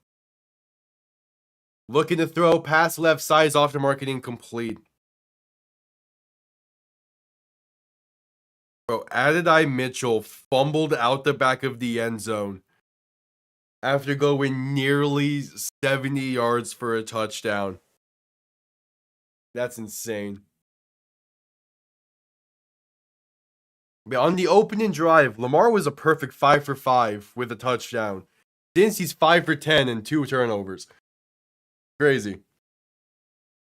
Looking to throw, pass left side, off the market, incomplete. Bro, Adonai Mitchell fumbled out the back of the end zone after going nearly 70 yards for a touchdown. That's insane. But on the opening drive, Lamar was a perfect 5 for 5 with a touchdown. Since he's 5 for 10 and 2 turnovers. Crazy.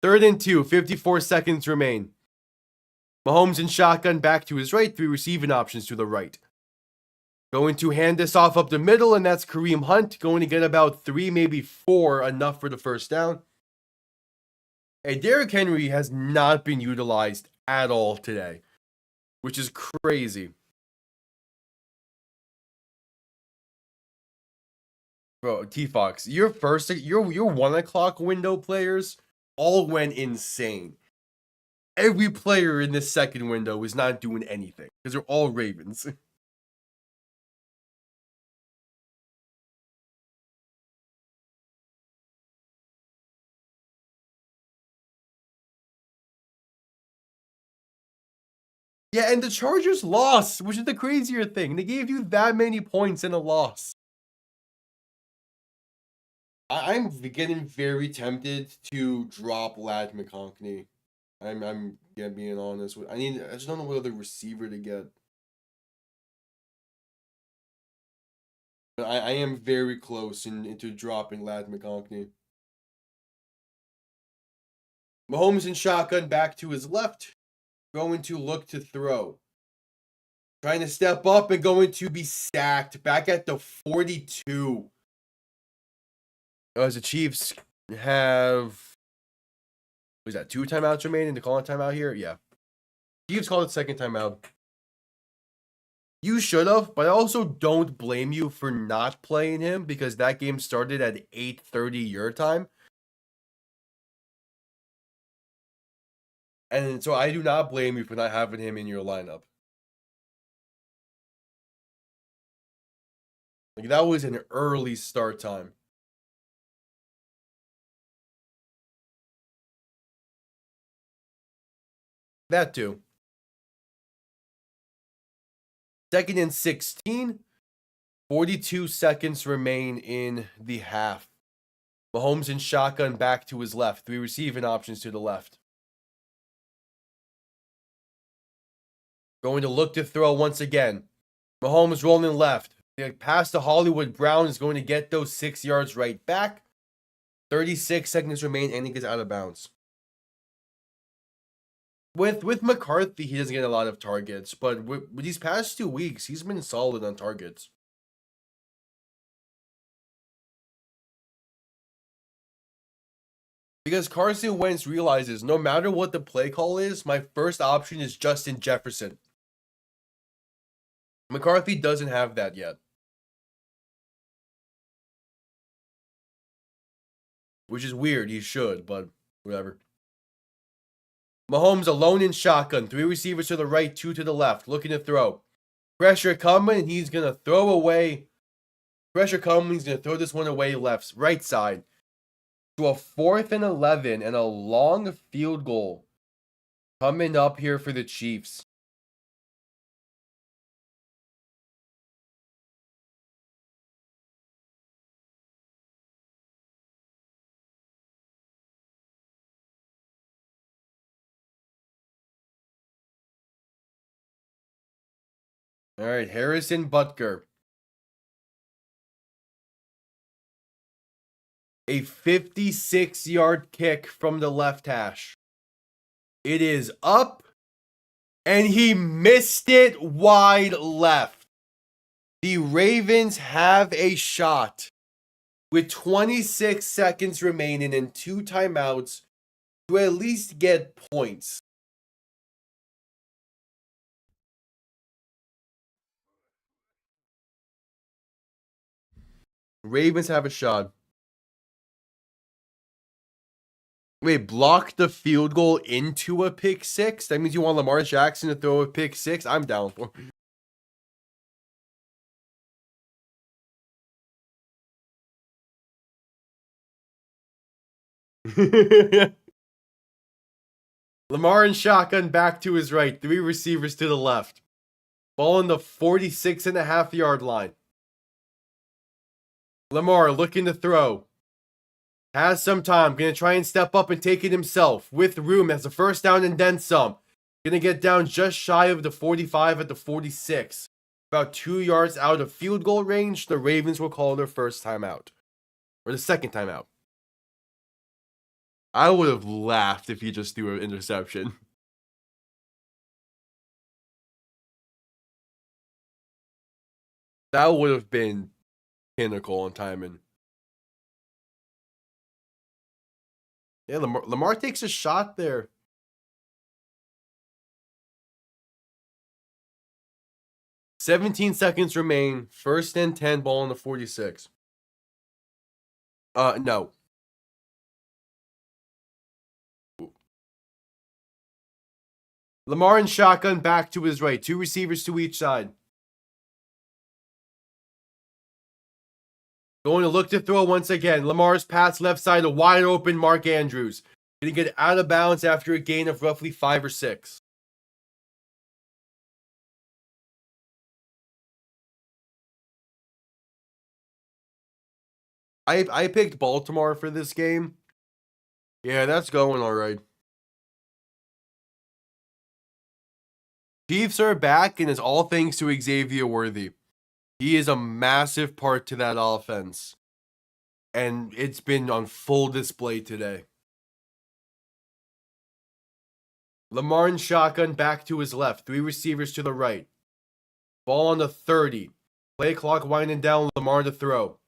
3rd and 2, 54 seconds remain. Mahomes in shotgun, back to his right, 3 receiving options to the right. Going to hand this off up the middle, and that's Kareem Hunt. Going to get about 3, maybe 4, enough for the first down. Hey, Derrick Henry has not been utilized at all today, which is crazy. Bro, T-Fox, your 1 o'clock window players all went insane. Every player in this second window was not doing anything because they're all Ravens. Yeah, and the Chargers lost, which is the crazier thing. They gave you that many points in a loss. I'm getting very tempted to drop Lad McConkey. I'm being honest with. I just don't know what other receiver to get. But I am very close into dropping Lad McConkey. Mahomes in shotgun back to his left. Going to look to throw. Trying to step up and going to be sacked back at the 42. As the Chiefs have, what is that, 2 timeouts remaining to call a timeout here? Yeah. Chiefs called it second timeout. You should have, but I also don't blame you for not playing him because that game started at 8:30 your time. And so I do not blame you for not having him in your lineup. Like, that was an early start time. That too. 2nd and 16. 42 seconds remain in the half. Mahomes in shotgun back to his left. 3 receiving options to the left. Going to look to throw once again. Mahomes rolling left. Pass to Hollywood Brown is going to get those 6 yards right back. 36 seconds remain and he gets out of bounds. With McCarthy, he doesn't get a lot of targets, but with these past 2 weeks, he's been solid on targets. Because Carson Wentz realizes no matter what the play call is, my first option is Justin Jefferson. McCarthy doesn't have that yet. Which is weird. He should, but whatever. Mahomes alone in shotgun. 3 receivers to the right, 2 to the left. Looking to throw. Pressure coming, and he's going to throw away. Pressure coming, he's going to throw this one away right side. To a 4th and 11 and a long field goal coming up here for the Chiefs. All right, Harrison Butker. A 56-yard kick from the left hash. It is up, and he missed it wide left. The Ravens have a shot with 26 seconds remaining and 2 timeouts to at least get points. Ravens have a shot. Wait, block the field goal into a pick 6? That means you want Lamar Jackson to throw a pick 6? I'm down for it. Lamar in shotgun back to his right. 3 receivers to the left. Ball on the 46.5-yard line. Lamar looking to throw. Has some time. Going to try and step up and take it himself. With room. Has a first down and then some. Going to get down just shy of the 45 at the 46. About 2 yards out of field goal range. The Ravens will call their first timeout. Or the second timeout. I would have laughed if he just threw an interception. That would have been pinnacle on timing. Yeah, Lamar takes a shot there. "17 seconds remain. 1st and 10, ball on the 46. No. Lamar in shotgun, back to his right. 2 receivers to each side. Going to look to throw once again. Lamar's pass left side, a wide open Mark Andrews. Going to get out of bounds after a gain of roughly 5 or 6. I picked Baltimore for this game. Yeah, that's going all right. Chiefs are back, and it's all thanks to Xavier Worthy. He is a massive part to that offense. And it's been on full display today. Lamar in shotgun, back to his left. 3 receivers to the right. Ball on the 30. Play clock winding down. Lamar to throw.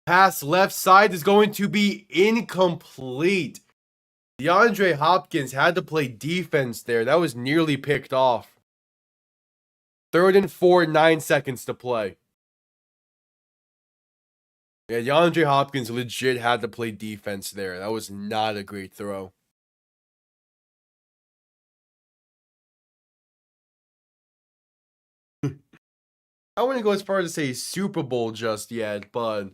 Pass left side is going to be incomplete. DeAndre Hopkins had to play defense there. That was nearly picked off. 3rd and 4, 9 seconds to play. Yeah, DeAndre Hopkins legit had to play defense there. That was not a great throw. I wouldn't go as far as to say Super Bowl just yet, but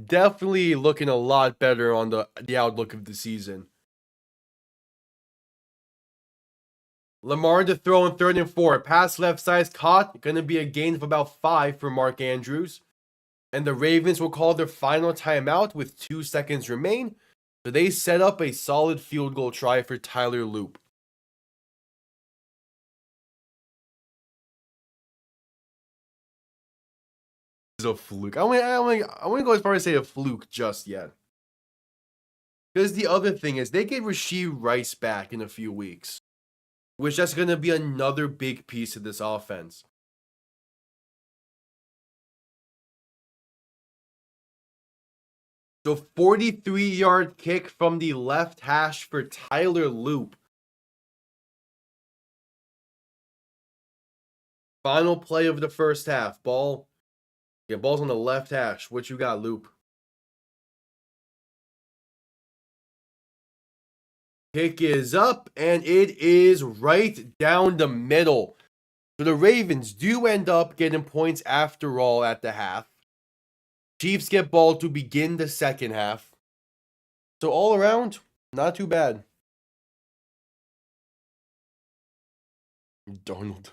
definitely looking a lot better on the outlook of the season. Lamar to throw in 3rd and 4. Pass left side caught. Going to be a gain of about 5 for Mark Andrews. And the Ravens will call their final timeout with 2 seconds remain. So they set up a solid field goal try for Tyler Loop. This is a fluke. I wouldn't go as far as say a fluke just yet. Because the other thing is, they get Rashee Rice back in a few weeks. Which that's going to be another big piece of this offense. So 43-yard kick from the left hash for Tyler Loop. Final play of the first half. Ball's on the left hash. What you got, Loop? Kick is up, and it is right down the middle. So the Ravens do end up getting points after all at the half. Chiefs get ball to begin the second half. So all around, not too bad. Donald.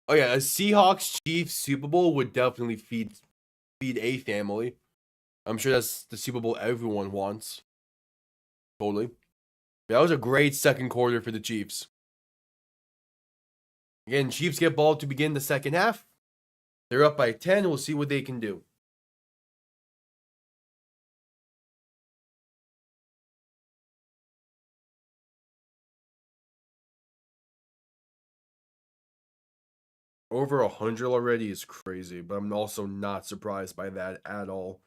Oh yeah, a Seahawks-Chiefs Super Bowl would definitely feed a family. I'm sure that's the Super Bowl everyone wants. Totally. That was a great second quarter for the Chiefs. Again, Chiefs get ball to begin the second half. They're up by 10. We'll see what they can do. Over 100 already is crazy, but I'm also not surprised by that at all.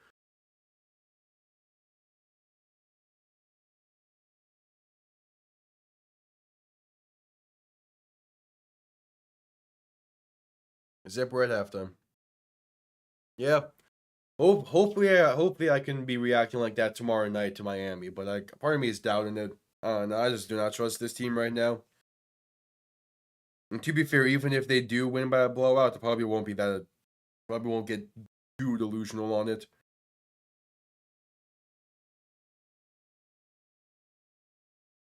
Zipper at halftime. Yeah. Hopefully I can be reacting like that tomorrow night to Miami, but part of me is doubting it. No, I just do not trust this team right now. And to be fair, even if they do win by a blowout, it probably won't get too delusional on it.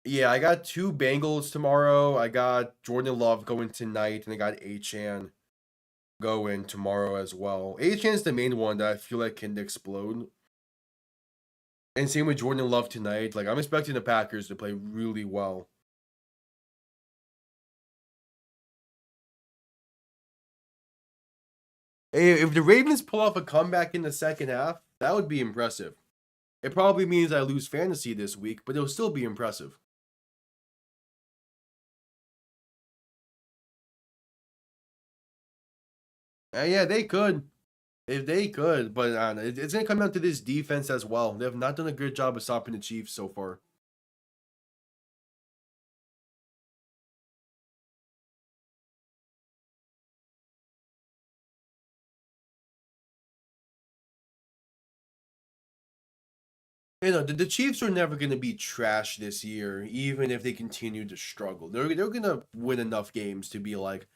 Yeah, I got 2 Bengals tomorrow. I got Jordan Love going tonight, and I got Achane going tomorrow as well. Achane's the main one that I feel like can explode. And same with Jordan Love tonight. Like, I'm expecting the Packers to play really well. Hey, if the Ravens pull off a comeback in the second half, that would be impressive. It probably means I lose fantasy this week, but it'll still be impressive. Yeah, they could. If they could, but it's going to come down to this defense as well. They have not done a good job of stopping the Chiefs so far. The Chiefs are never going to be trash this year, even if they continue to struggle. They're going to win enough games to be like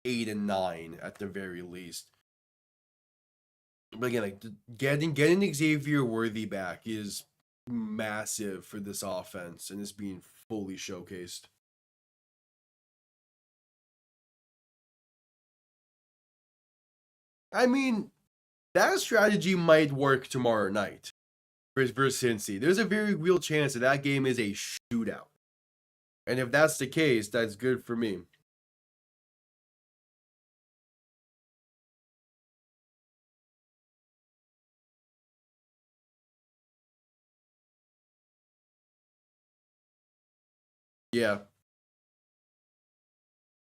8-9 at the very least. But again, like getting Xavier Worthy back is massive for this offense, and it's being fully showcased. I mean, that strategy might work tomorrow night versus Cincy. There's a very real chance that game is a shootout, and if that's the case, that's good for me. Yeah,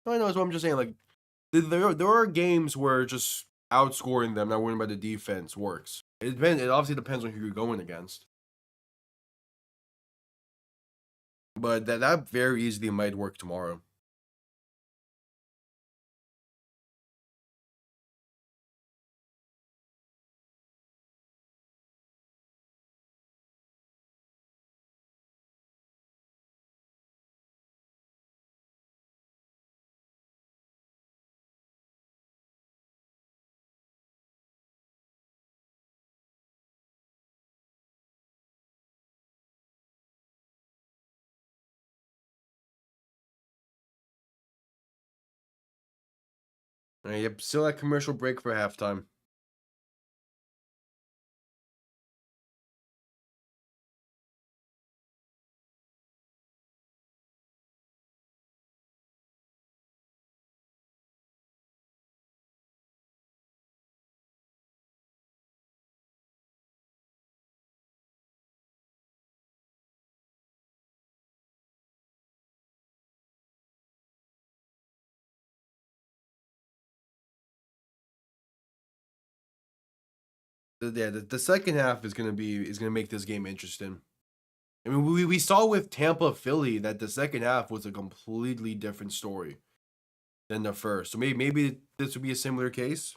I know. That's what I'm just saying. Like, there are games where just outscoring them, not winning by the defense, works. It depends. It obviously depends on who you're going against, but that very easily might work tomorrow. Yep, still that commercial break for halftime. The second half is gonna make this game interesting. I mean, we saw with Tampa Philly that the second half was a completely different story than the first. So maybe this would be a similar case.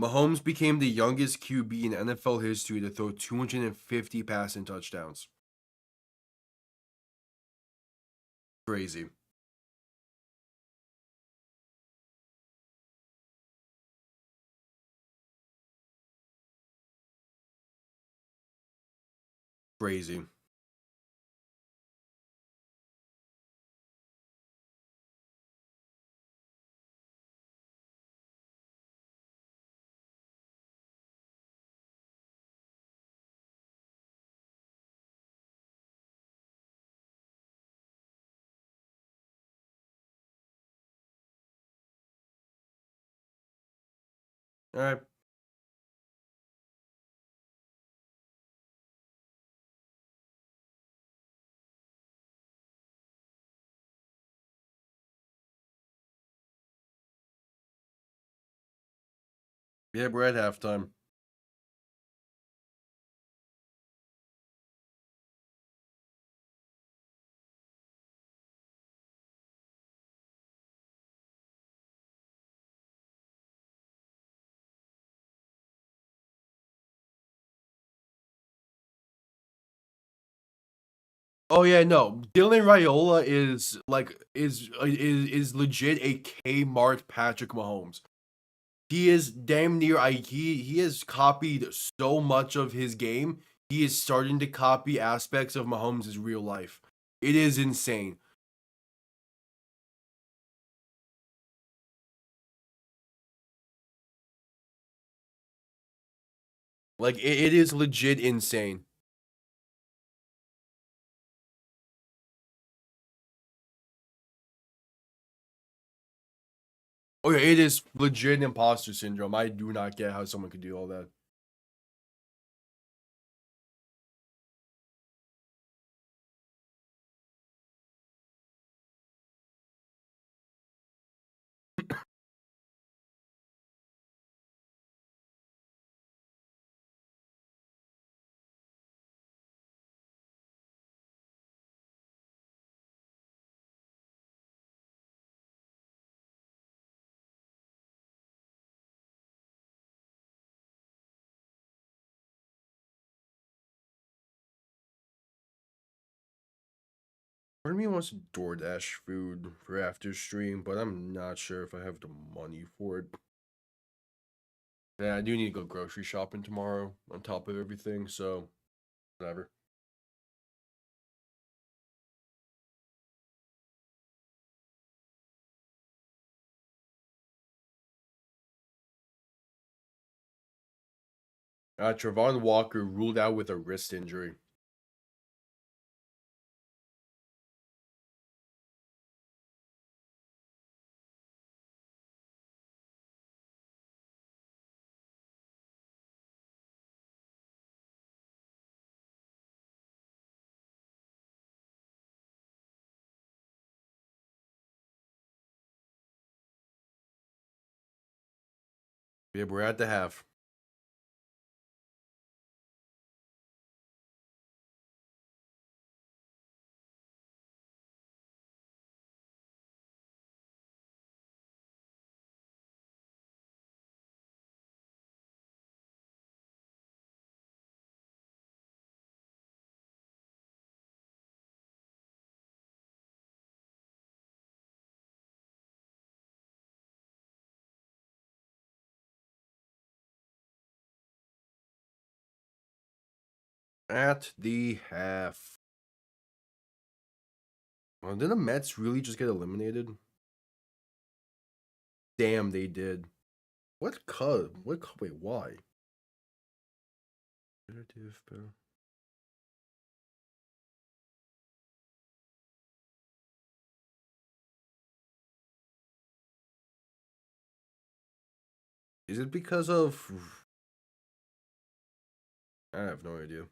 Mahomes became the youngest QB in NFL history to throw 250 passing touchdowns. Crazy. Crazy. All right. Yeah, we're at halftime. Oh yeah, no. Dylan Raiola is legit a Kmart Patrick Mahomes. He is damn near he has copied so much of his game. He is starting to copy aspects of Mahomes' real life. It is insane. Like it is legit insane. Oh yeah, it is legit imposter syndrome. I do not get how someone could do all that. Part of me wants DoorDash food for after stream, but I'm not sure if I have the money for it. Yeah, I do need to go grocery shopping tomorrow on top of everything, so whatever. Trevon Walker ruled out with a wrist injury. Yeah, we're at the half. At the half. Well, did the Mets really just get eliminated? Damn, they did. What cub? Wait, why? Is it because of? I have no idea.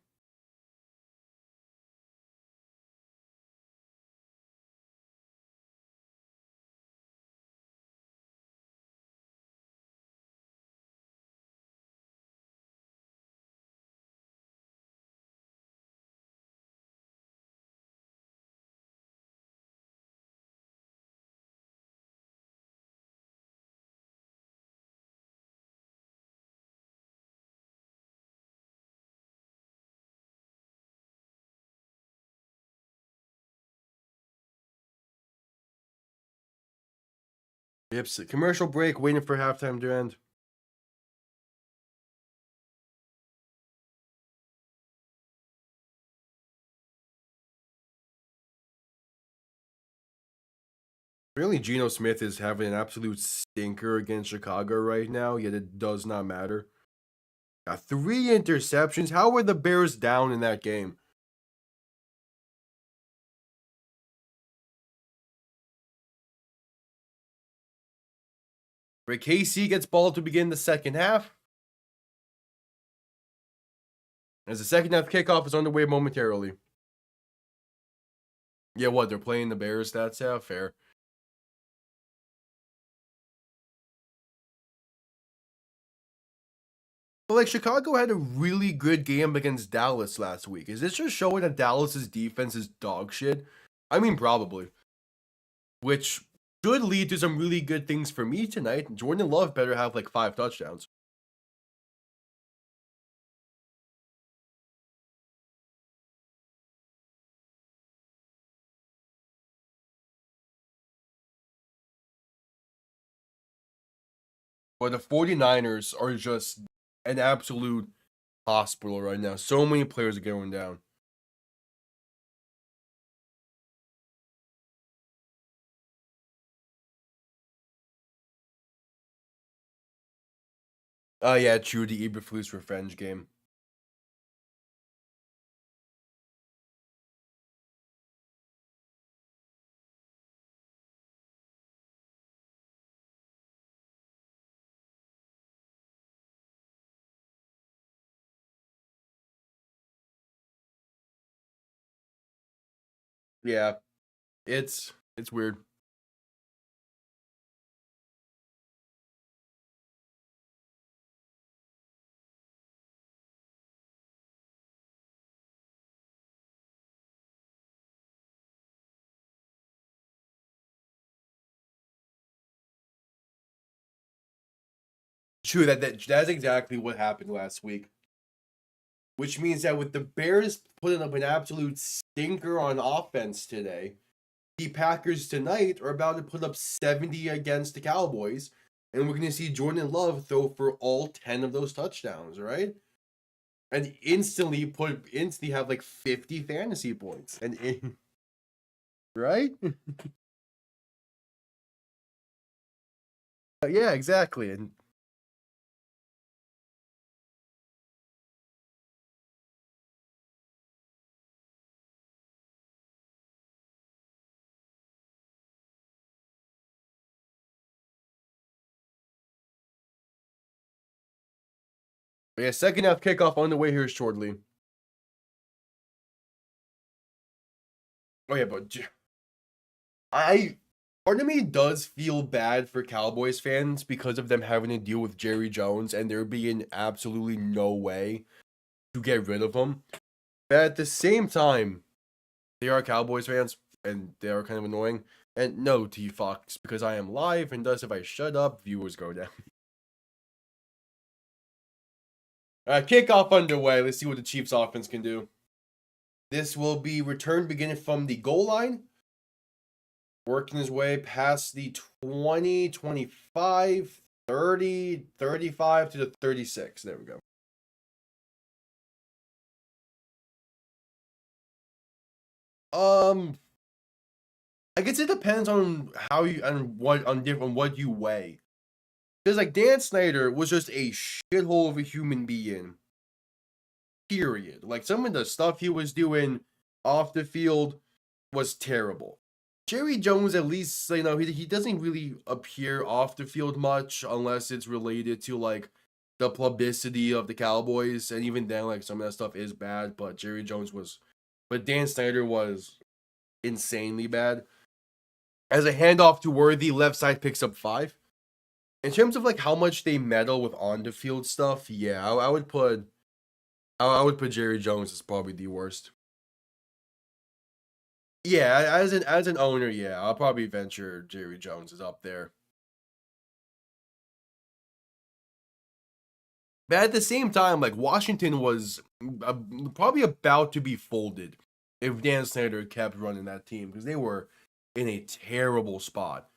Yep, commercial break, waiting for halftime to end. Really, Geno Smith is having an absolute stinker against Chicago right now, yet it does not matter. Got 3 interceptions. How were the Bears down in that game? Right, KC gets ball to begin the second half. As the second half kickoff is underway momentarily. Yeah, what? They're playing the Bears? That's fair. But like Chicago had a really good game against Dallas last week. Is this just showing that Dallas's defense is dog shit? I mean, probably. Which should lead to some really good things for me tonight. Jordan Love better have like 5 touchdowns. But the 49ers are just an absolute hospital right now. So many players are going down. Yeah, true. The Eberflus revenge game. Yeah, it's weird. True, that's exactly what happened last week. which means that with the Bears putting up an absolute stinker on offense today, the Packers tonight are about to put up 70 against the Cowboys, and we're going to see Jordan Love throw for all 10 of those touchdowns, right? And instantly have like 50 fantasy points. And right? Yeah, exactly. And yeah, second half kickoff on the way here shortly. Oh yeah, but part of me does feel bad for Cowboys fans because of them having to deal with Jerry Jones and there being absolutely no way to get rid of him. But at the same time, they are Cowboys fans and they are kind of annoying. And no, T Fox, because I am live, and thus if I shut up, viewers go down. Kickoff underway. Let's see what the Chiefs offense can do. This will be return beginning from the goal line. Working his way past the 20, 25, 30, 35 to the 36. There we go. I guess it depends on how you what you weigh. Because like Dan Snyder was just a shithole of a human being. Period. Like some of the stuff he was doing off the field was terrible. Jerry Jones, at least, he doesn't really appear off the field much unless it's related to like the publicity of the Cowboys, and even then, like some of that stuff is bad. But Dan Snyder was insanely bad. As a handoff to Worthy, left side picks up 5. In terms of like how much they meddle with on the field stuff, yeah, I would put Jerry Jones as probably the worst. Yeah, as an owner, yeah, I'll probably venture Jerry Jones is up there. But at the same time, like Washington was probably about to be folded if Dan Snyder kept running that team because they were in a terrible spot.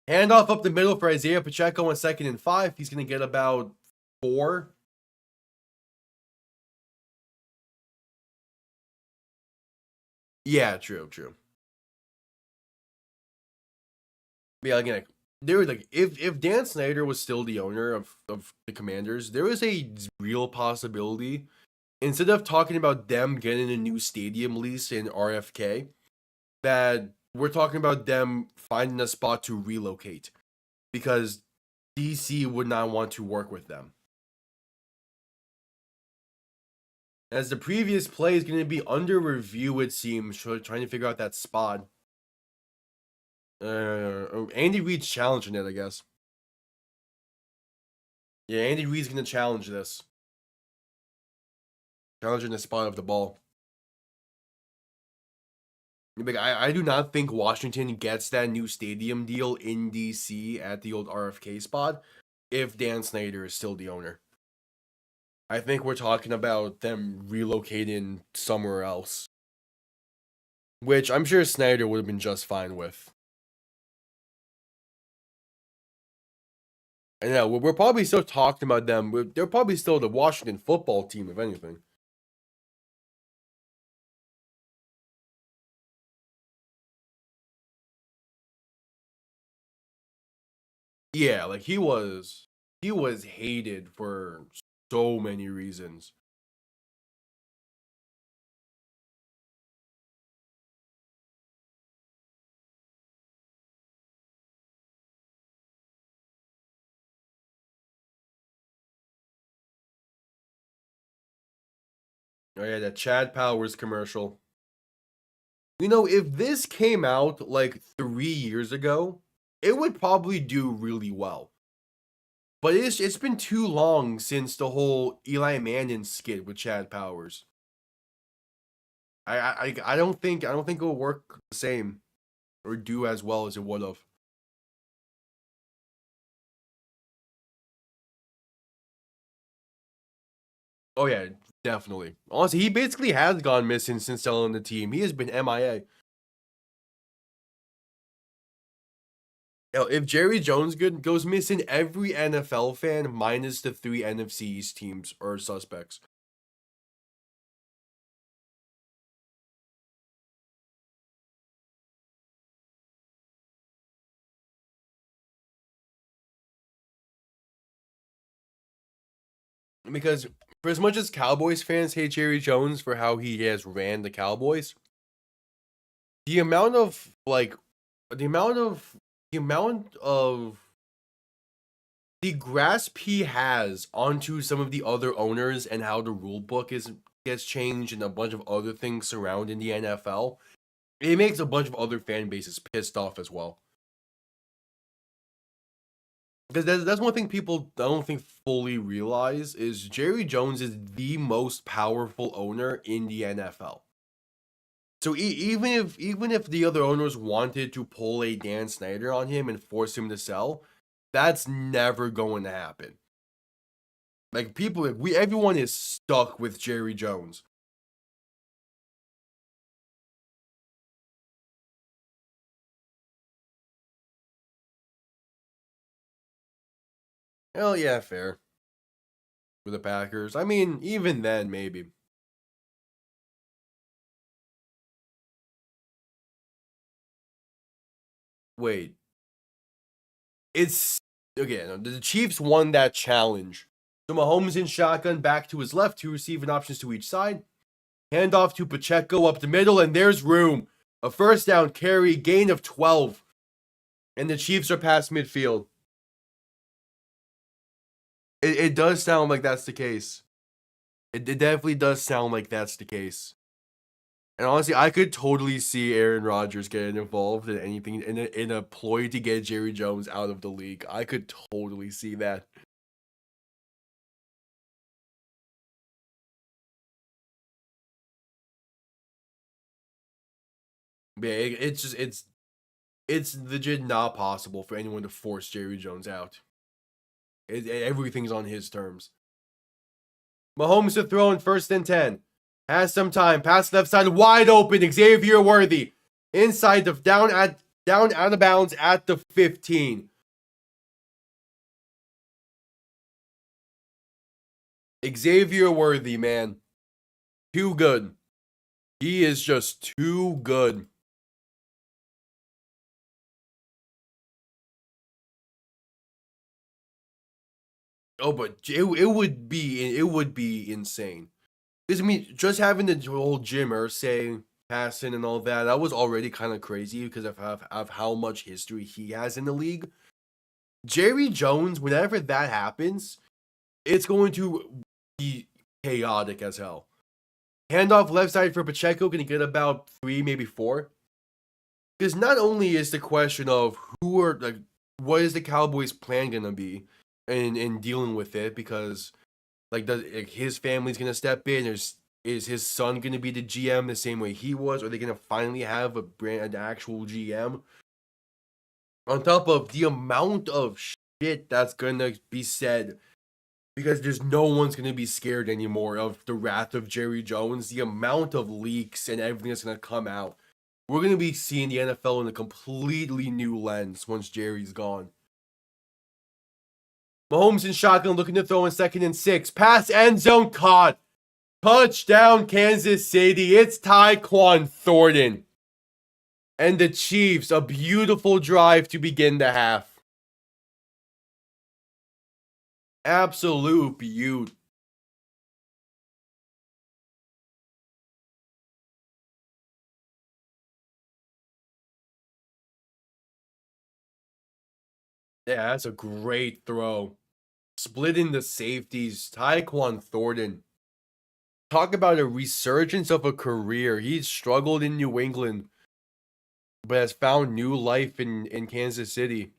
Handoff up the middle for Isaiah Pacheco on 2nd and 5. He's going to get about 4. Yeah, true. But yeah, again, there was like if Dan Snyder was still the owner of the Commanders, there was a real possibility instead of talking about them getting a new stadium lease in RFK, that we're talking about them finding a spot to relocate because DC would not want to work with them. As the previous play is going to be under review, it seems, trying to figure out that spot. Andy Reid's challenging it, I guess. Yeah, Andy Reid's going to challenge this. Challenging the spot of the ball. I do not think Washington gets that new stadium deal in DC at the old RFK spot if Dan Snyder is still the owner. I think we're talking about them relocating somewhere else, which I'm sure Snyder would have been just fine with. And yeah, we're probably still talking about them. They're probably still the Washington football team, if anything. Yeah, like he was hated for so many reasons. Oh yeah, that Chad Powers commercial. If this came out like 3 years ago, it would probably do really well. But it's been too long since the whole Eli Manning skit with Chad Powers. I don't think it will work the same or do as well as it would have. Oh yeah, definitely. Honestly, he basically has gone missing since selling the team. He has been MIA. If Jerry Jones goes missing, every NFL fan minus the 3 NFC East teams are suspects. Because for as much as Cowboys fans hate Jerry Jones for how he has ran the Cowboys, the amount of the amount of the amount of the grasp he has onto some of the other owners and how the rule book gets changed and a bunch of other things surrounding the NFL, it makes a bunch of other fan bases pissed off as well. Because that's one thing people I don't think fully realize is Jerry Jones is the most powerful owner in the NFL. So even if the other owners wanted to pull a Dan Snyder on him and force him to sell, that's never going to happen. Like everyone is stuck with Jerry Jones. Hell yeah, fair. For the Packers. I mean, even then, maybe. Wait. It's okay. No, the Chiefs won that challenge. So Mahomes in shotgun back to his left, 2 receiving options to each side. Handoff to Pacheco up the middle, and there's room. A first down carry, gain of 12. And the Chiefs are past midfield. It does sound like that's the case. It definitely does sound like that's the case. And honestly, I could totally see Aaron Rodgers getting involved in anything in a ploy to get Jerry Jones out of the league. I could totally see that. Yeah, it's legit not possible for anyone to force Jerry Jones out. Everything's on his terms. Mahomes to throw in 1st and 10. Has some time. Pass left side wide open. Xavier Worthy inside the down out of bounds at the 15. Xavier Worthy, man, too good. He is just too good. Oh, but it would be insane. Because I mean, just having the whole Jim Irsay passing and all that, that was already kind of crazy because of how much history he has in the league. Jerry Jones, whenever that happens, it's going to be chaotic as hell. Handoff left side for Pacheco, going to get about 3, maybe 4. Because not only is the question of what is the Cowboys' plan going to be in dealing with it, because his family's gonna step in, or is his son gonna be the GM the same way he was? Or are they gonna finally have an actual GM? On top of the amount of shit that's gonna be said, because there's no one's gonna be scared anymore of the wrath of Jerry Jones. The amount of leaks and everything that's gonna come out, we're gonna be seeing the NFL in a completely new lens once Jerry's gone. Mahomes in shotgun looking to throw in 2nd and 6. Pass end zone caught. Touchdown Kansas City. It's Tyquan Thornton. And the Chiefs, a beautiful drive to begin the half. Absolute beaut. Yeah, that's a great throw. Splitting the safeties. Tyquan Thornton. Talk about a resurgence of a career. He's struggled in New England, but has found new life in Kansas City.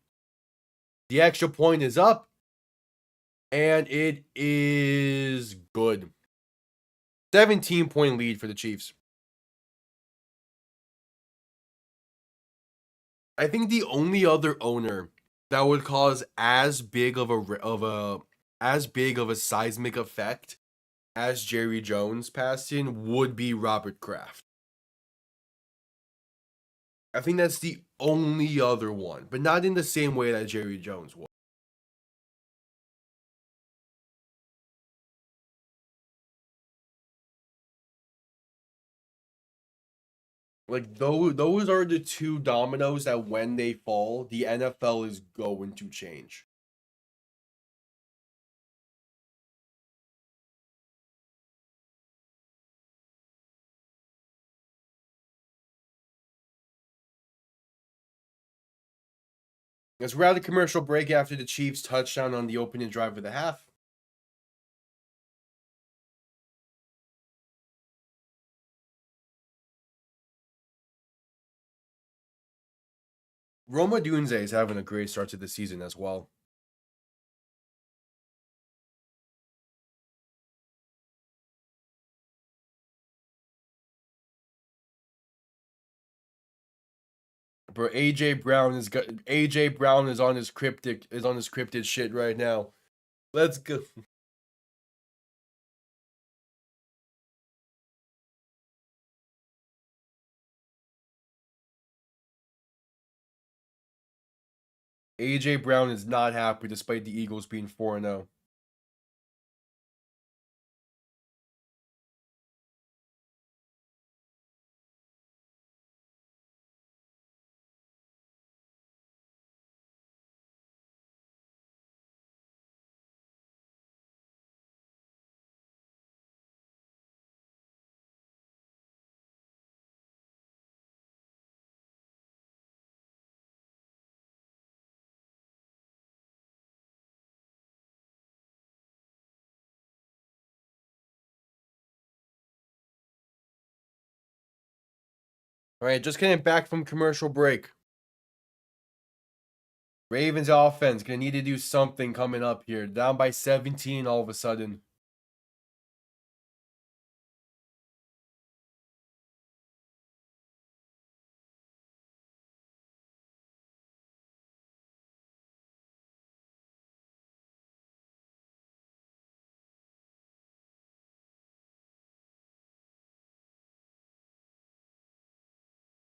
The extra point is up, and it is good. 17-point lead for the Chiefs. I think the only other owner that would cause as big of a seismic effect as Jerry Jones passed in would be Robert Kraft. I think that's the only other one, but not in the same way that Jerry Jones was. Like those are the two dominoes that when they fall, the NFL is going to change. Let's round the commercial break after the Chiefs touchdown on the opening drive of the half. Roma Dunze is having a great start to the season as well. Bro, AJ Brown is on his cryptid shit right now. Let's go. AJ Brown is not happy despite the Eagles being 4-0. All right, just getting back from commercial break. Ravens offense gonna need to do something coming up here. Down by 17 all of a sudden.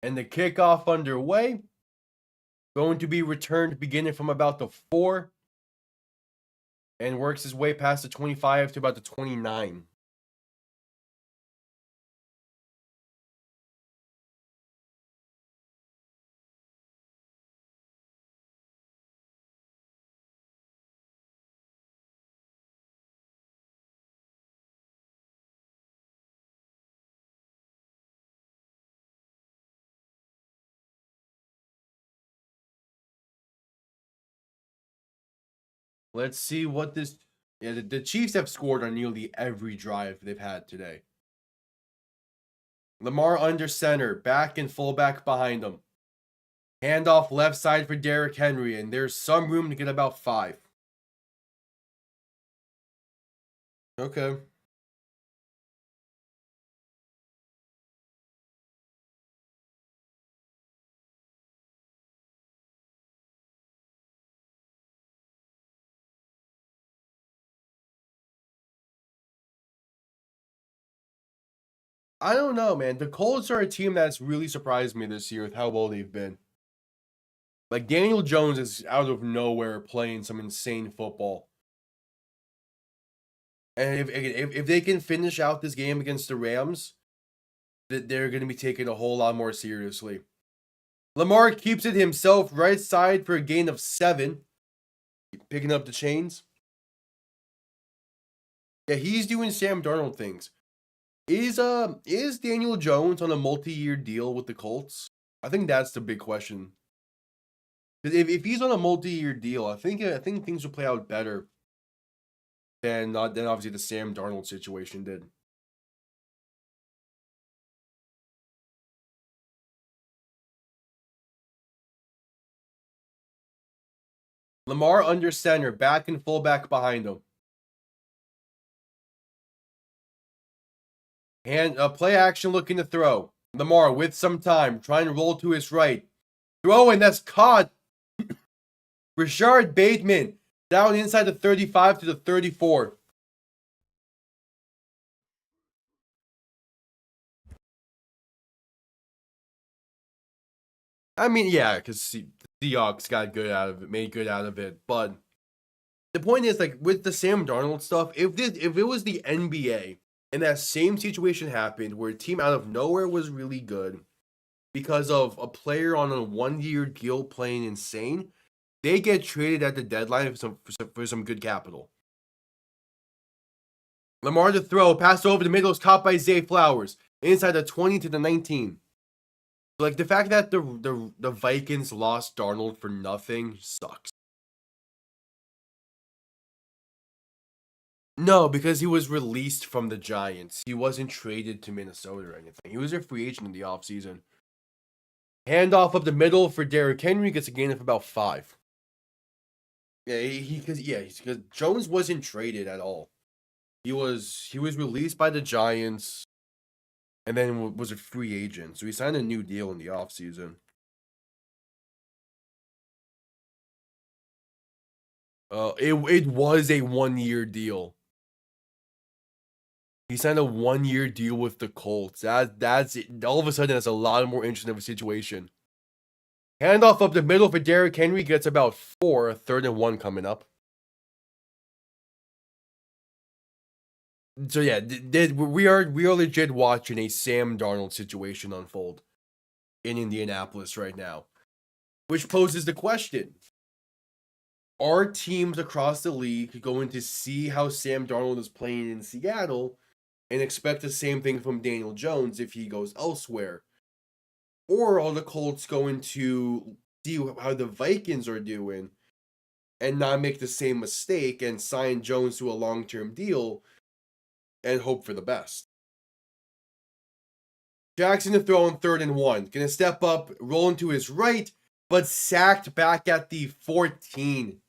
And the kickoff underway. Going to be returned beginning from about the 4. And works his way past the 25 to about the 29. Let's see what this. Yeah, the Chiefs have scored on nearly every drive they've had today. Lamar under center, back and fullback behind him. Handoff left side for Derrick Henry, and there's some room to get about 5. Okay. I don't know, man. The Colts are a team that's really surprised me this year with how well they've been. Like, Daniel Jones is out of nowhere playing some insane football. And if they can finish out this game against the Rams, they're going to be taken a whole lot more seriously. Lamar keeps it himself, right side for a gain of 7. Picking up the chains. Yeah, he's doing Sam Darnold things. Is Daniel Jones on a multi-year deal with the Colts? I think that's the big question. Because if he's on a multi-year deal, I think things will play out better than obviously the Sam Darnold situation did. Lamar under center, back and fullback behind him. And play action looking to throw. Lamar with some time, trying to roll to his right. Throwing, that's caught. Rashard Bateman down inside the 35 to the 34. I mean, yeah, because the Seahawks got good out of it, made good out of it. But the point is, like with the Sam Darnold stuff, if it was the NBA and that same situation happened where a team out of nowhere was really good because of a player on a 1-year deal playing insane, they get traded at the deadline for some good capital. Lamar to throw, pass over the middle, is caught by Zay Flowers inside the 20 to the 19. Like the fact that the Vikings lost Darnold for nothing sucks. No, because he was released from the Giants. He wasn't traded to Minnesota or anything. He was a free agent in the offseason. Handoff up the middle for Derrick Henry, gets a gain of about 5. Yeah, because Jones wasn't traded at all. He was released by the Giants and then was a free agent. So he signed a new deal in the offseason. It was a 1-year deal. He signed a 1-year deal with the Colts. That's it. All of a sudden, that's a lot more interesting of a situation. Handoff up the middle for Derrick Henry, gets about 4, 3rd and 1 coming up. So yeah, we are legit watching a Sam Darnold situation unfold in Indianapolis right now, which poses the question: are teams across the league going to see how Sam Darnold is playing in Seattle and expect the same thing from Daniel Jones if he goes elsewhere? Or are the Colts going to see how the Vikings are doing and not make the same mistake and sign Jones to a long-term deal and hope for the best? Jackson to throw on 3rd and 1. Gonna step up, roll into his right, but sacked back at the 14.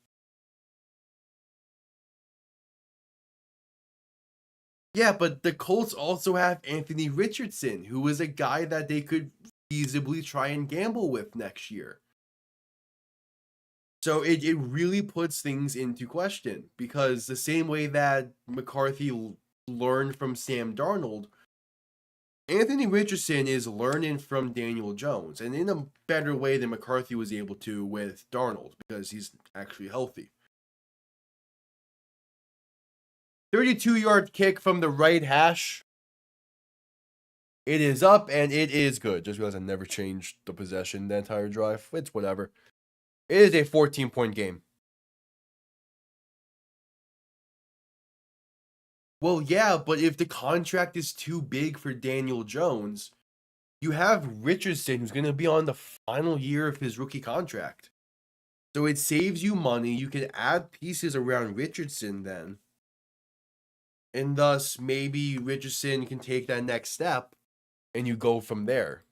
Yeah, but the Colts also have Anthony Richardson, who is a guy that they could feasibly try and gamble with next year. So it really puts things into question, because the same way that McCarthy learned from Sam Darnold, Anthony Richardson is learning from Daniel Jones, and in a better way than McCarthy was able to with Darnold, because he's actually healthy. 32-yard kick from the right hash. It is up, and it is good. Just realized I never changed the possession the entire drive. It's whatever. It is a 14-point game. Well, yeah, but if the contract is too big for Daniel Jones, you have Richardson, who's going to be on the final year of his rookie contract. So it saves you money. You can add pieces around Richardson then. And thus, maybe Richardson can take that next step and you go from there.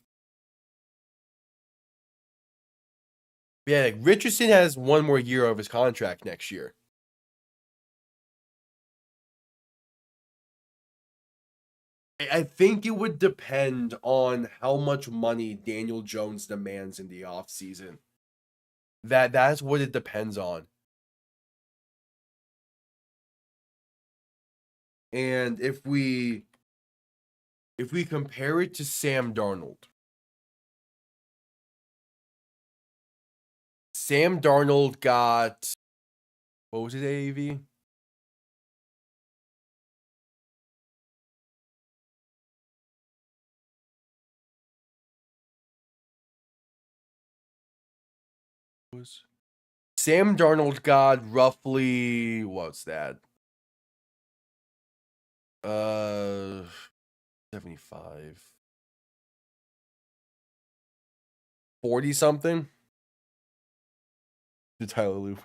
Yeah, like Richardson has 1 more year of his contract next year. I think it would depend on how much money Daniel Jones demands in the offseason. That's what it depends on. And if we compare it to Sam Darnold, Sam Darnold got, what was his AAV? Sam Darnold got roughly, what's that? 75. 40 something? To Tyler Loop.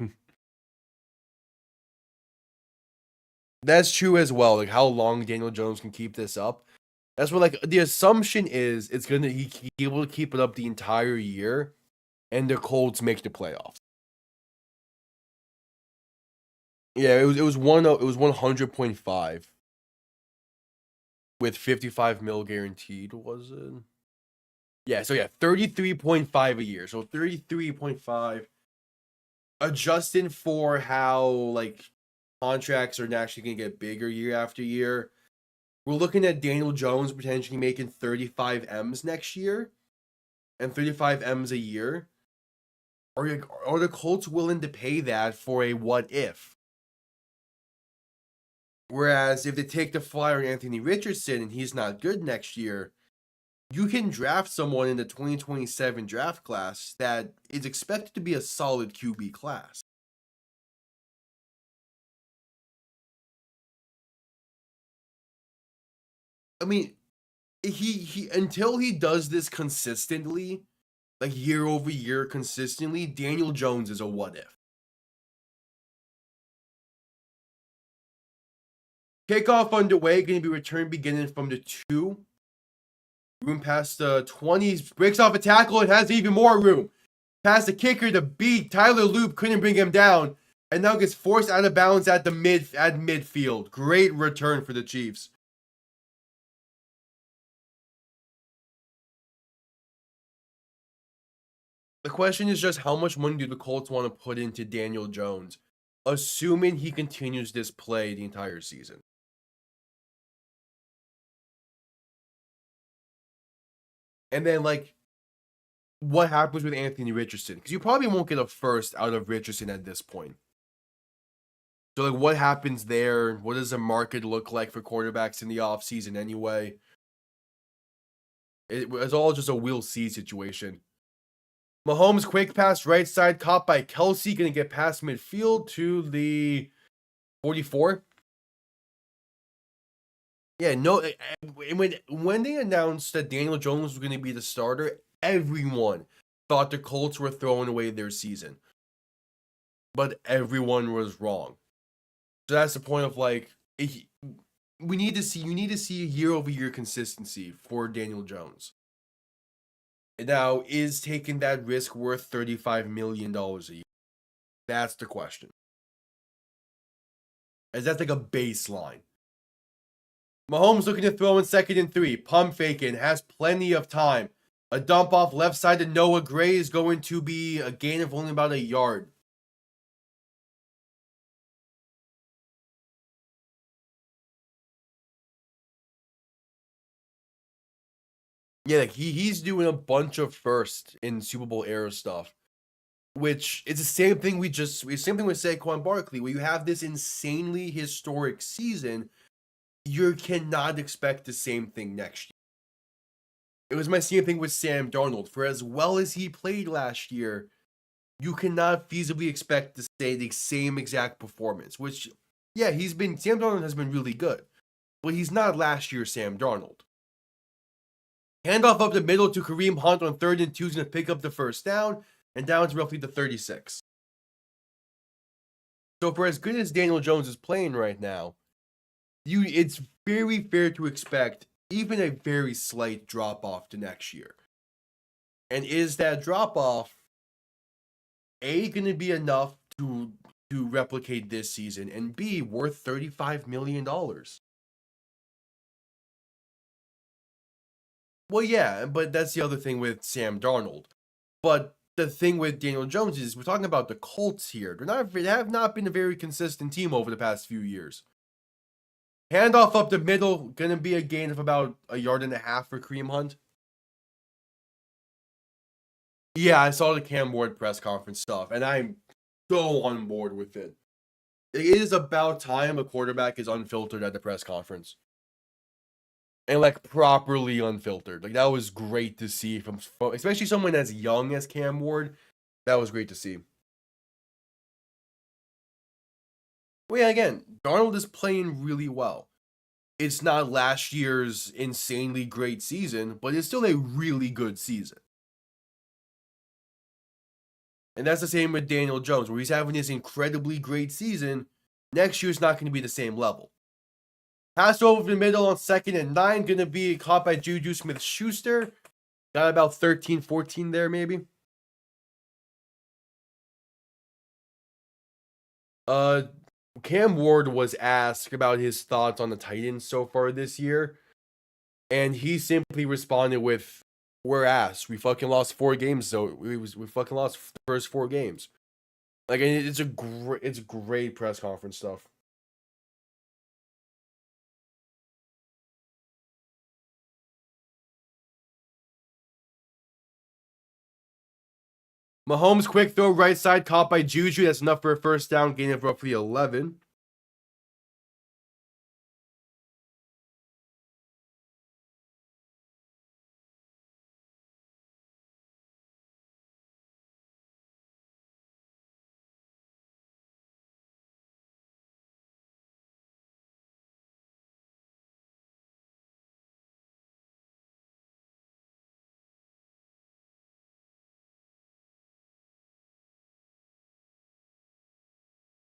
That's true as well. Like how long Daniel Jones can keep this up. That's what, like, the assumption is it's gonna he able to keep it up the entire year, and the Colts make the playoffs. Yeah, it was 100.5 with 55 mil guaranteed, was it? Yeah, so yeah, 33.5 a year. So 33.5 adjusting for how like contracts are naturally going to get bigger year after year. We're looking at Daniel Jones potentially making 35 M's next year. and 35 M's a year, are the Colts willing to pay that for a what if? Whereas if they take the flyer on Anthony Richardson and he's not good next year, you can draft someone in the 2027 draft class that is expected to be a solid QB class. I mean, he until he does this consistently, like year over year consistently, Daniel Jones is a what if. Kickoff underway, going to be returned beginning from the 2. Room past the 20s, breaks off a tackle and has even more room. Past the kicker to beat. Tyler Loop couldn't bring him down, and now gets forced out of bounds at midfield. Great return for the Chiefs. The question is just how much money do the Colts want to put into Daniel Jones, assuming he continues this play the entire season. And then, like, what happens with Anthony Richardson? Because you probably won't get a first out of Richardson at this point. So, like, what happens there? What does the market look like for quarterbacks in the offseason anyway? It's all just a we'll see situation. Mahomes quick pass right side caught by Kelsey. Going to get past midfield to the 44. Yeah, no. When they announced that Daniel Jones was going to be the starter, everyone thought the Colts were throwing away their season. But everyone was wrong. So that's the point of, like, you need to see a year-over-year consistency for Daniel Jones. Now, is taking that risk worth $35 million a year? That's the question. As that's like a baseline. Mahomes looking to throw in 2nd and 3. Pump faking. Has plenty of time. A dump off left side to Noah Gray is going to be a gain of only about a yard. Yeah, like he's doing a bunch of first in Super Bowl era stuff, which is the same thing with Saquon Barkley, where you have this insanely historic season. You cannot expect the same thing next year. It was my same thing with Sam Darnold. For as well as he played last year, you cannot feasibly expect to say the same exact performance. Which, yeah, Sam Darnold has been really good, but he's not last year's Sam Darnold. Handoff up the middle to Kareem Hunt on 3rd and 2 is going to pick up the first down, and down to roughly the 36. So for as good as Daniel Jones is playing right now, it's very fair to expect even a very slight drop-off to next year. And is that drop-off, A, going to be enough to replicate this season, and B, worth $35 million? Well, yeah, but that's the other thing with Sam Darnold. But the thing with Daniel Jones is we're talking about the Colts here. They have not been a very consistent team over the past few years. Handoff up the middle, going to be a gain of about a yard and a half for Kareem Hunt. Yeah, I saw the Cam Ward press conference stuff, and I'm so on board with it. It is about time a quarterback is unfiltered at the press conference. And, like, properly unfiltered. Like, that was great to see from especially someone as young as Cam Ward. That was great to see. Well, yeah, again, Darnold is playing really well. It's not last year's insanely great season, but it's still a really good season. And that's the same with Daniel Jones, where he's having this incredibly great season. Next year's not going to be the same level. Pass over the middle on 2nd and 9. Going to be caught by Juju Smith-Schuster. Got about 13, 14 there, maybe. Cam Ward was asked about his thoughts on the Titans so far this year. And he simply responded with, we're ass. We fucking lost 4 games, so we fucking lost the first 4 games. Like, it's great press conference stuff. Mahomes quick throw right side caught by Juju. That's enough for a first down, gain of roughly 11.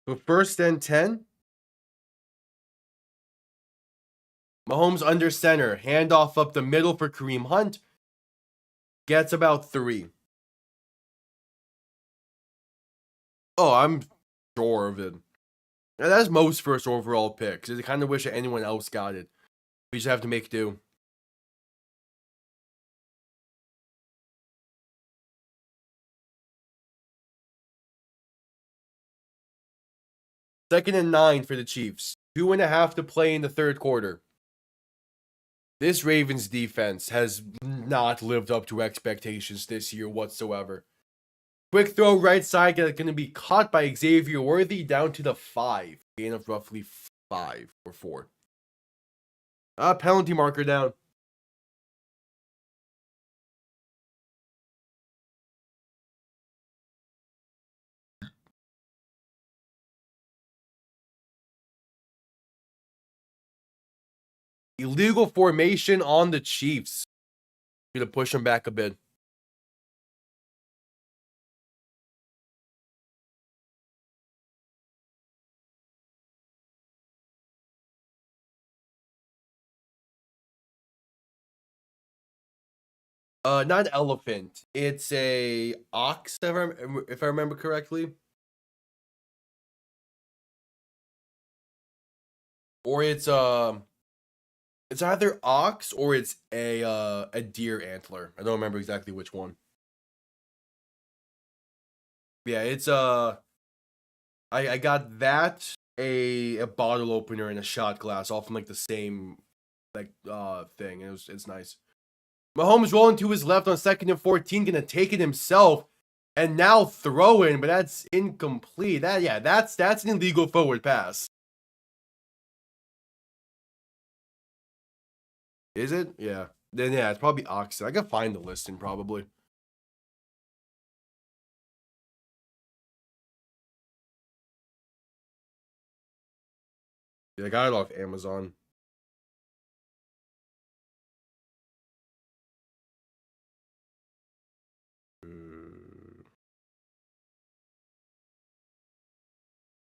So first and 10. Mahomes under center. Handoff up the middle for Kareem Hunt. Gets about 3. Oh, I'm sure of it. That's most first overall picks. I kind of wish that anyone else got it. We just have to make do. Second and 9 for the Chiefs. 2.5 to play in the third quarter. This Ravens defense has not lived up to expectations this year whatsoever. Quick throw right side going to be caught by Xavier Worthy down to the 5. Gain of roughly 5 or 4. Penalty marker down. Illegal formation on the Chiefs. Gonna push them back a bit. Not elephant. It's a ox, if I remember correctly. Or it's either ox or it's a deer antler. I don't remember exactly which one. Yeah, it's I got that, a bottle opener and a shot glass, all from like the same thing. It's nice. Mahomes rolling to his left on 2nd and 14, gonna take it himself, and now throw in, but that's incomplete. That's an illegal forward pass. Is it? Yeah. Then yeah, it's probably Oxen. I can find the listing probably. Yeah, I got it off Amazon.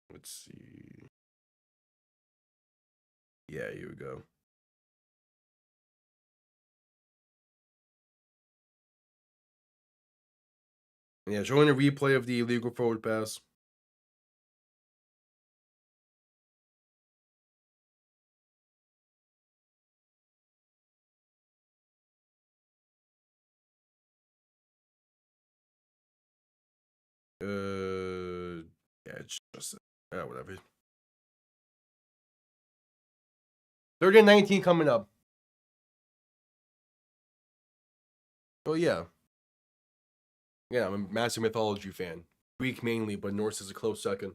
Let's see. Yeah, here we go. Yeah, showing a replay of the illegal forward pass. Yeah, it's just whatever. 3rd and 19 coming up. Oh yeah. Yeah, I'm a massive mythology fan. Greek mainly, but Norse is a close second.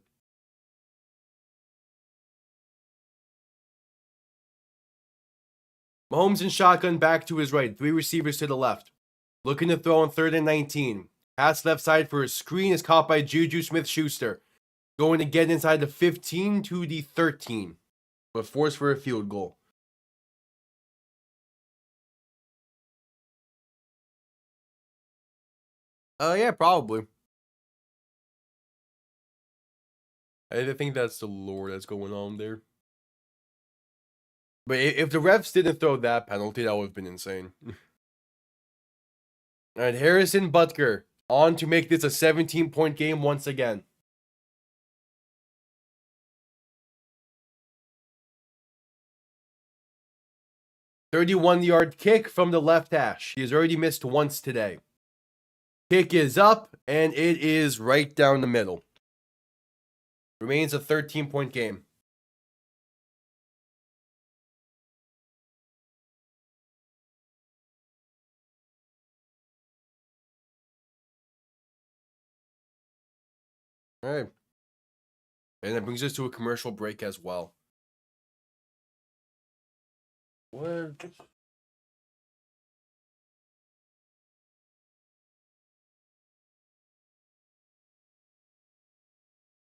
Mahomes in shotgun back to his right. 3 receivers to the left. Looking to throw on 3rd and 19. Pass left side for a screen is caught by Juju Smith-Schuster. Going to get inside the 15 to the 13. But force for a field goal. Yeah, probably. I think that's the lore that's going on there. But if the refs didn't throw that penalty, that would have been insane. All right, Harrison Butker on to make this a 17-point game once again. 31-yard kick from the left hash. He has already missed once today. Kick is up, and it is right down the middle. Remains a 13-point game. All right. And that brings us to a commercial break as well. What?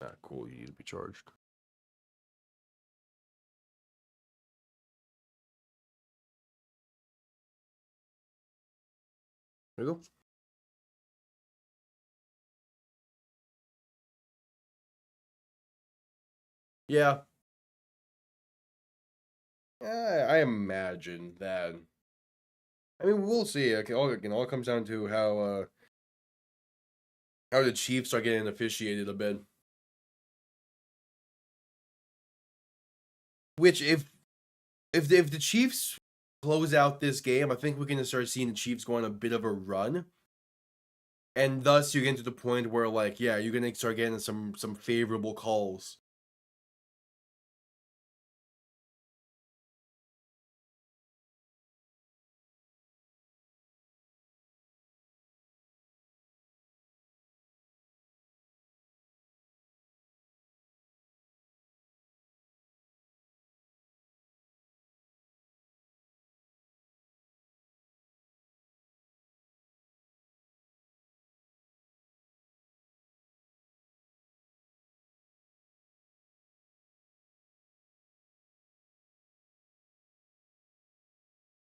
Ah, cool. You need to be charged. There you go. Yeah. I imagine that. I mean, we'll see. All comes down to how the Chiefs are getting officiated a bit. Which, if the Chiefs close out this game, I think we're going to start seeing the Chiefs go on a bit of a run, and thus you get to the point where, like, yeah, you're going to start getting some favorable calls.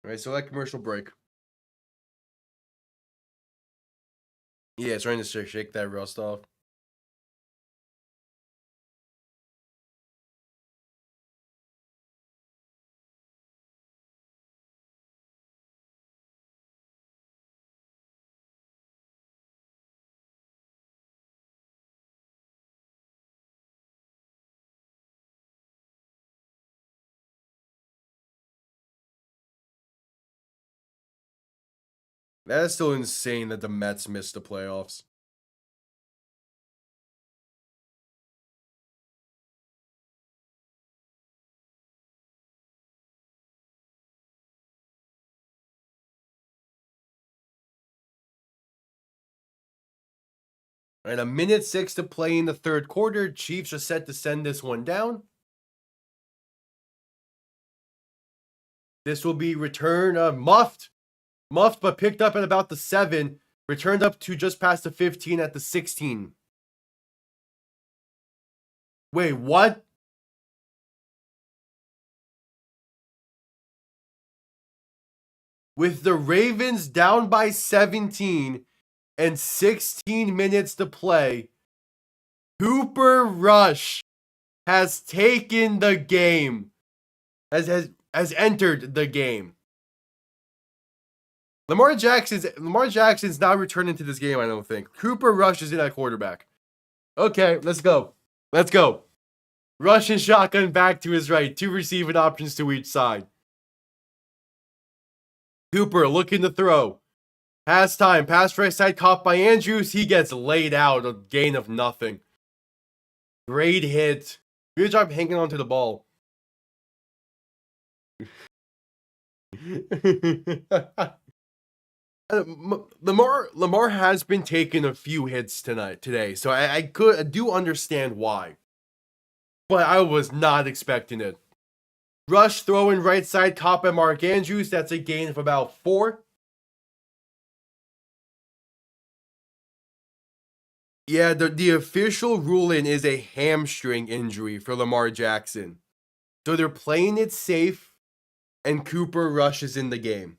All right, so that commercial break. Yeah, it's trying to shake that rust off. That is still insane that the Mets missed the playoffs. All right, 1:06 to play in the third quarter. Chiefs are set to send this one down. This will be returned muffed, but picked up at about the 7. Returned up to just past the 15 at the 16. Wait, what? With the Ravens down by 17 and 16 minutes to play, Cooper Rush has taken the game. Has entered the game. Lamar Jackson's not returning to this game, I don't think. Cooper Rush is in at quarterback. Okay, let's go. Rush and shotgun back to his right. 2 receiving options to each side. Cooper looking to throw. Pass time. Pass right side caught by Andrews. He gets laid out. A gain of nothing. Great hit. Good job hanging on to the ball. Lamar has been taking a few hits today, so I do understand why, but I was not expecting it. Rush throwing right side, caught by Mark Andrews. That's a gain of about 4. Yeah, the official ruling is a hamstring injury for Lamar Jackson, so they're playing it safe, and Cooper Rush is in the game.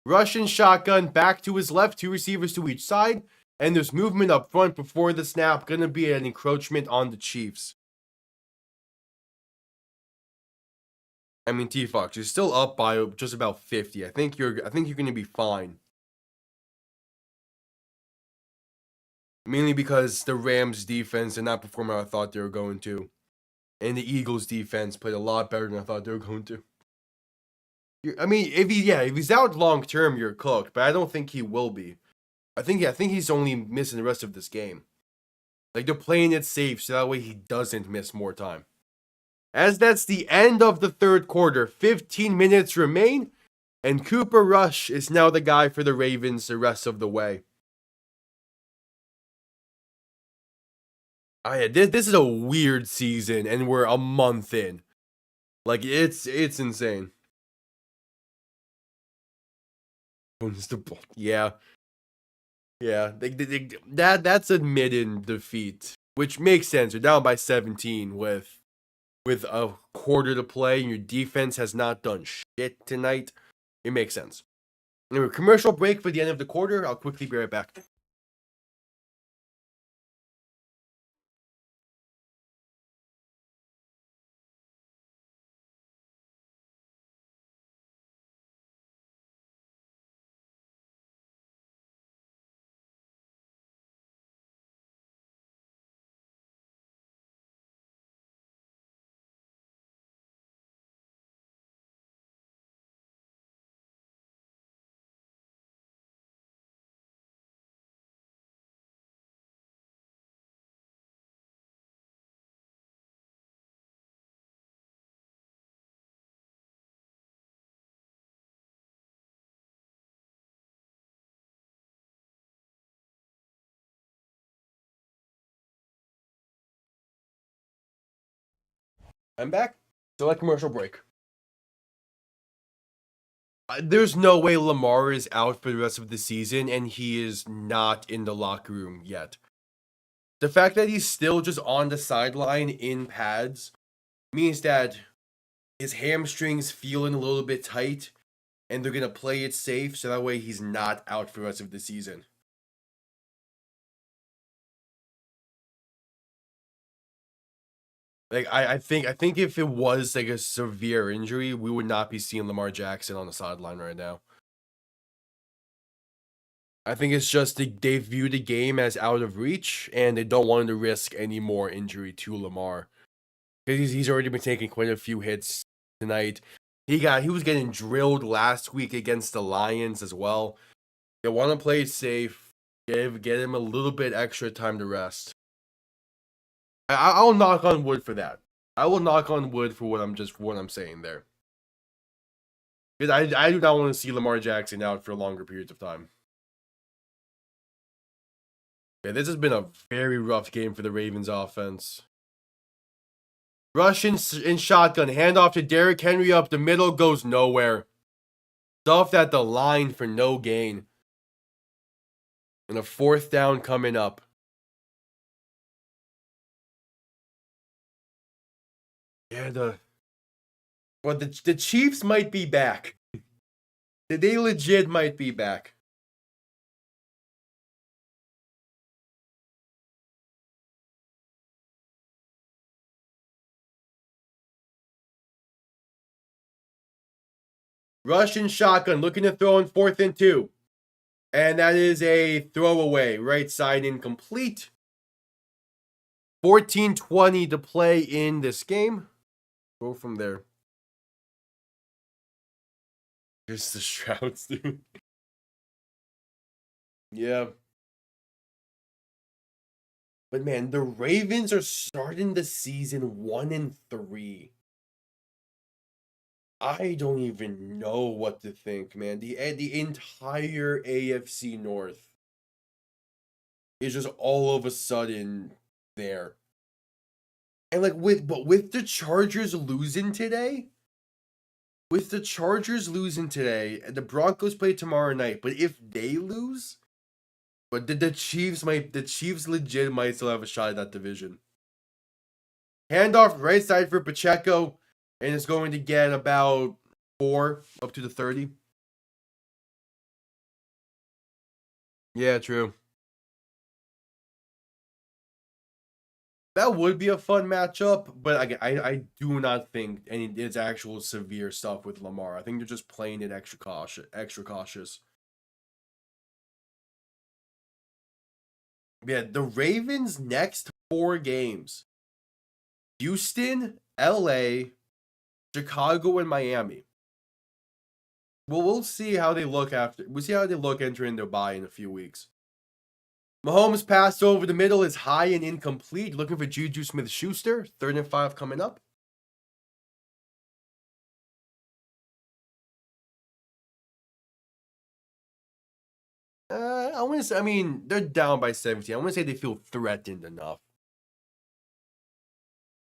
Russian shotgun back to his left, 2 receivers to each side, and there's movement up front before the snap. Going to be an encroachment on the Chiefs. I mean, T-Fox, you're still up by just about 50. I think you're going to be fine. Mainly because the Rams defense did not perform how I thought they were going to, and the Eagles defense played a lot better than I thought they were going to. I mean, if he's out long term, you're cooked. But I don't think he will be. I think he's only missing the rest of this game. Like, they're playing it safe so that way he doesn't miss more time. As that's the end of the third quarter, 15 minutes remain. And Cooper Rush is now the guy for the Ravens the rest of the way. This is a weird season, and we're a month in. Like, it's insane. Yeah. Yeah, that's admitted defeat, which makes sense. You're down by 17 with a quarter to play, and your defense has not done shit tonight. It makes sense. Anyway, commercial break for the end of the quarter. I'll quickly be right back. I'm back. So, like, commercial break. There's no way Lamar is out for the rest of the season, and he is not in the locker room yet. The fact that he's still just on the sideline in pads means that his hamstrings feeling a little bit tight, and they're going to play it safe so that way he's not out for the rest of the season. Like, I think if it was like a severe injury, we would not be seeing Lamar Jackson on the sideline right now. I think it's just they view the game as out of reach, and they don't want to risk any more injury to Lamar. Because he's already been taking quite a few hits tonight. He was getting drilled last week against the Lions as well. They want to play it safe, get him a little bit extra time to rest. I'll knock on wood for that. I will knock on wood for what I'm saying there. Because I do not want to see Lamar Jackson out for longer periods of time. Yeah, this has been a very rough game for the Ravens offense. Rush in shotgun, handoff to Derrick Henry up the middle, goes nowhere. Stuffed at the line for no gain. And a fourth down coming up. Yeah, the Chiefs might be back. They legit might be back. Russian shotgun, looking to throw in 4th and 2. And that is a throwaway. Right side incomplete. 14:20 to play in this game. Go from there. Here's the Shrouds, dude. Yeah. But man, the Ravens are starting the season 1-3. I don't even know what to think, man. The entire AFC North is just all of a sudden there. And like with the Chargers losing today, and the Broncos play tomorrow night, but if they lose, but the Chiefs legit might still have a shot at that division. Handoff right side for Pacheco, and it's going to get about 4 up to the 30. Yeah, true. That would be a fun matchup, but I do not think it's actual severe stuff with Lamar. I think they're just playing it extra cautious. Yeah, the Ravens' next 4 games: Houston, LA, Chicago, and Miami. Well, we'll see how they look entering their bye in a few weeks. Mahomes pass over the middle is high and incomplete. Looking for Juju Smith-Schuster. 3rd and 5 coming up. I want to say, I mean, they're down by 17. I want to say they feel threatened enough.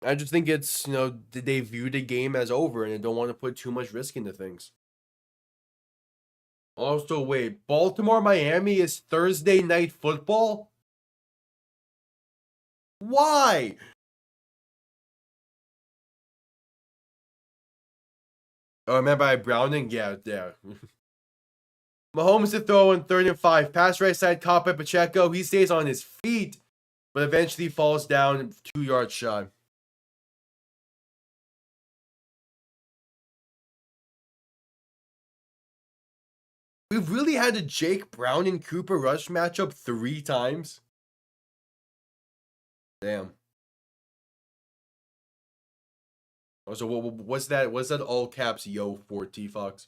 I just think it's, they view the game as over and they don't want to put too much risk into things. Also, wait, Baltimore, Miami is Thursday night football? Why? Oh, remember by Browning? Yeah. Mahomes to throw in 3rd and 5. Pass right side, caught by Pacheco. He stays on his feet, but eventually falls down 2 yards shy. We've really had a Jake Brown and Cooper Rush matchup 3 times. Damn. So what's that? What's that all caps yo for T Fox?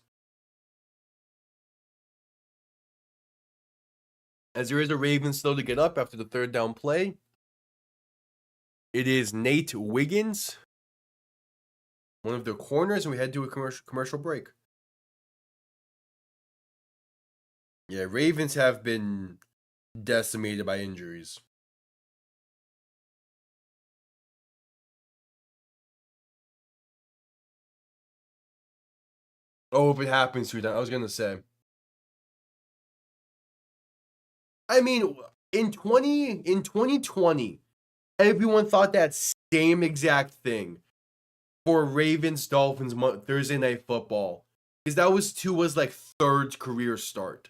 As there is a Ravens still to get up after the 3rd down play. It is Nate Wiggins, one of their corners, and we head to a commercial break. Yeah, Ravens have been decimated by injuries. Oh, if it happens to them, I was gonna say. I mean, in 2020, everyone thought that same exact thing for Ravens Dolphins Thursday night football, because that was Tua's like 3rd career start,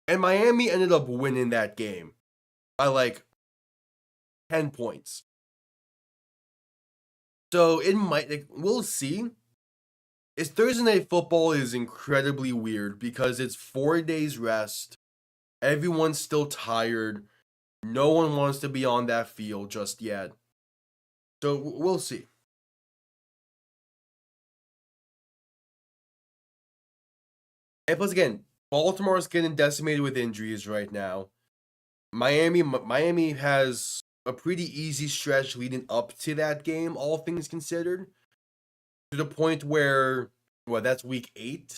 and Miami ended up winning that game by like 10 points. So it might, we'll see. It's Thursday night football is incredibly weird because it's 4 days rest. Everyone's still tired. No one wants to be on that field just yet. So we'll see. And plus, again, Baltimore is getting decimated with injuries right now. Miami has a pretty easy stretch leading up to that game, all things considered. To the point where, well, that's week 8. To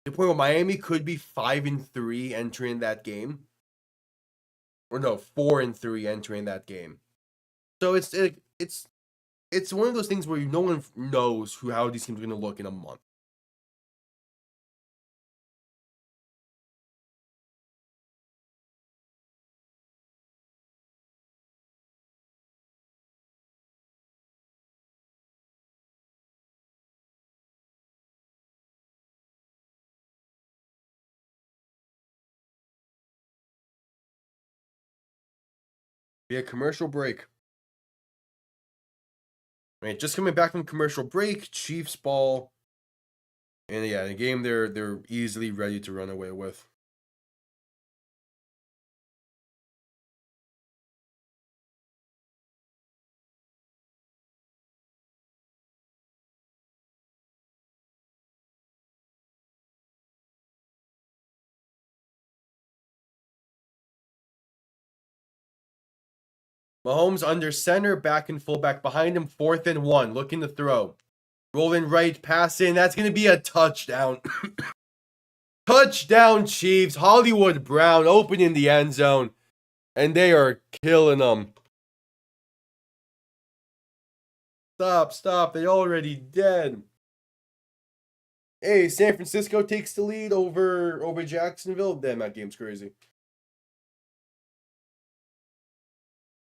the point where Miami could be 5-3 entering that game. Or no, 4-3 entering that game. So it's one of those things where no one knows how these teams are going to look in a month. Be a commercial break. Right, just coming back from commercial break, Chiefs ball, and yeah, the game they're easily ready to run away with. Mahomes under center, back and fullback behind him, 4th and 1, looking to throw. Rolling right, pass in. That's going to be a touchdown. Touchdown, Chiefs. Hollywood Brown opening the end zone. And they are killing them. Stop. They already dead. Hey, San Francisco takes the lead over Jacksonville. Damn, that game's crazy.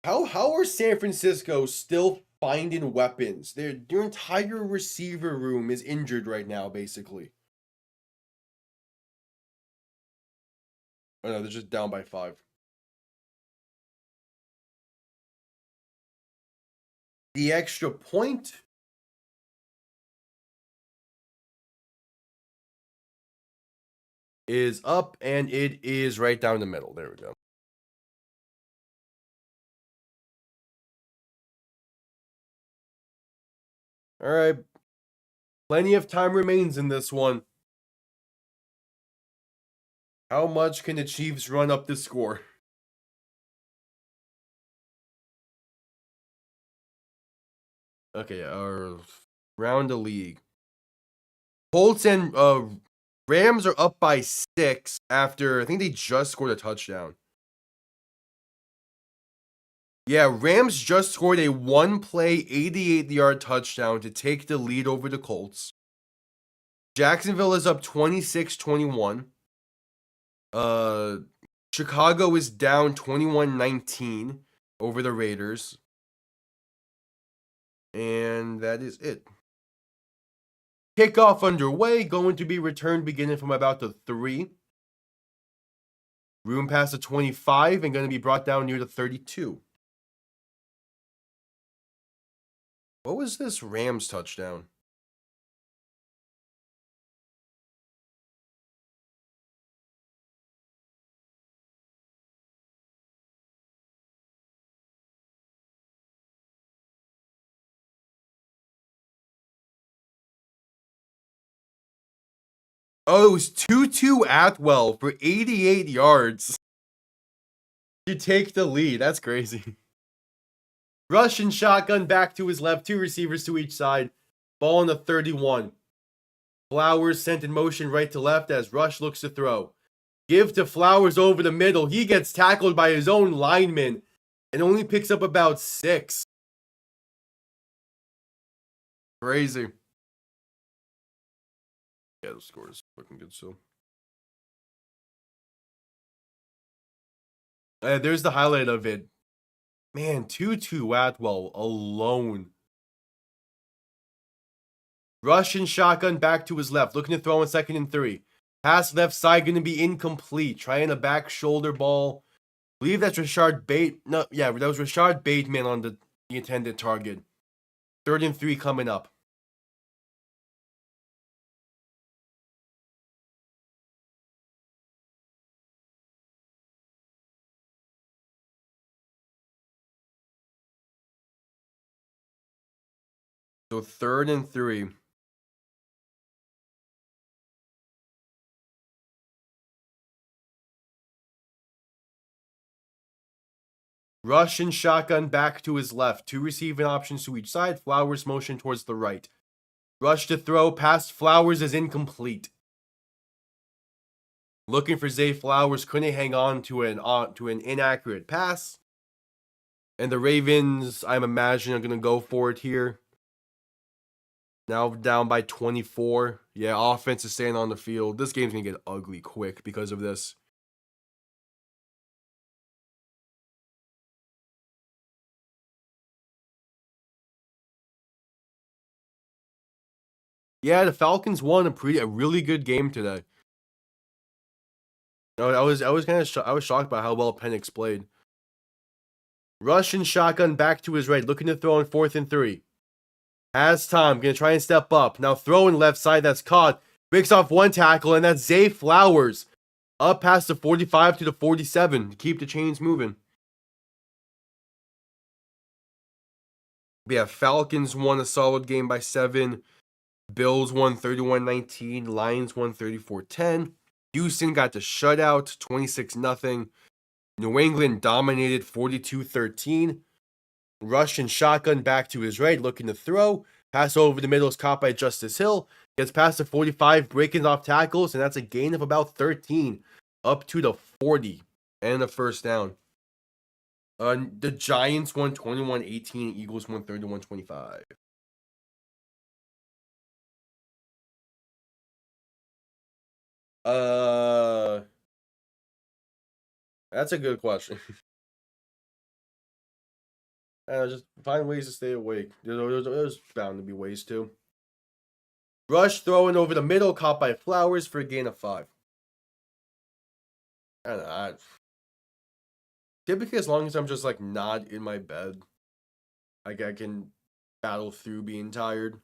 How are San Francisco still finding weapons? Their entire receiver room is injured right now, basically. Oh no, they're just down by 5. The extra point is up, and it is right down the middle. There we go. All right. Plenty of time remains in this one. How much can the Chiefs run up the score? Okay, round the league. Colts and Rams are up by 6 after, I think they just scored a touchdown. Yeah, Rams just scored a one-play, 88-yard touchdown to take the lead over the Colts. Jacksonville is up 26-21. Chicago is down 21-19 over the Raiders. And that is it. Kickoff underway, going to be returned beginning from about the 3. Room past the 25 and going to be brought down near the 32. What was this Rams touchdown? Oh, it was Tutu Atwell for 88 yards. You take the lead. That's crazy. Russian shotgun back to his left. 2 receivers to each side. Ball on the 31. Flowers sent in motion right to left as Rush looks to throw. Give to Flowers over the middle. He gets tackled by his own lineman and only picks up about 6. Crazy. Yeah, the score is looking good still. There's the highlight of it. Man, Tutu Atwell alone. Russian shotgun back to his left. Looking to throw on 2nd and 3. Pass left side going to be incomplete. Trying a back shoulder ball. I believe that's Rashard Bate. No, yeah, that was Rashard Bateman on the intended target. 3rd and 3 coming up. So 3rd and 3. Russian shotgun back to his left. 2 receiving options to each side. Flowers motion towards the right. Rush to throw. Past Flowers is incomplete. Looking for Zay Flowers. Couldn't hang on to an inaccurate pass. And the Ravens, I'm imagining, are going to go for it here. Now down by 24. Yeah, offense is staying on the field. This game's going to get ugly quick because of this. Yeah, the Falcons won a really good game today. I was shocked by how well Penix played. Russian shotgun back to his right, looking to throw on 4th and 3. Has time, gonna try and step up. Now throwing left side, that's caught. Breaks off 1 tackle, and that's Zay Flowers. Up past the 45 to the 47 to keep the chains moving. Yeah, Falcons won a solid game by 7. Bills won 31-19. Lions won 34-10. Houston got the shutout, 26-0. New England dominated 42-13. Russian shotgun back to his right, looking to throw. Pass over the middle is caught by Justice Hill. Gets past the 45, breaking off tackles, and that's a gain of about 13. Up to the 40. And a first down. The Giants won 21-18. Eagles won 31-25. That's a good question. Just find ways to stay awake. There's bound to be ways to. Rush throwing over the middle, caught by Flowers for a gain of 5. I don't know. Typically, as long as I'm just like not in my bed, like I can battle through being tired.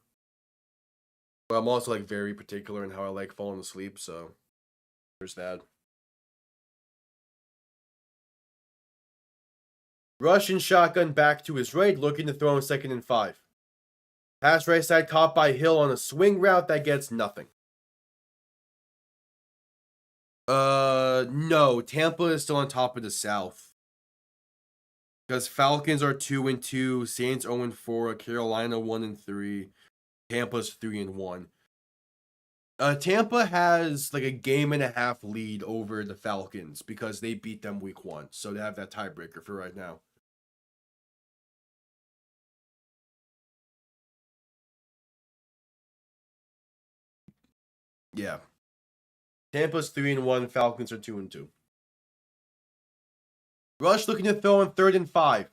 But I'm also like very particular in how I like falling asleep, so there's that. Russian shotgun back to his right, looking to throw on 2nd and 5. Pass right side caught by Hill on a swing route that gets nothing. No, Tampa is still on top of the South. Because Falcons are 2-2, Saints 0-4, Carolina 1-3, Tampa's 3-1. Tampa has like a game and a half lead over the Falcons because they beat them week 1. So they have that tiebreaker for right now. Yeah. Tampa's 3-1, Falcons are 2-2. Rush looking to throw on 3rd and 5.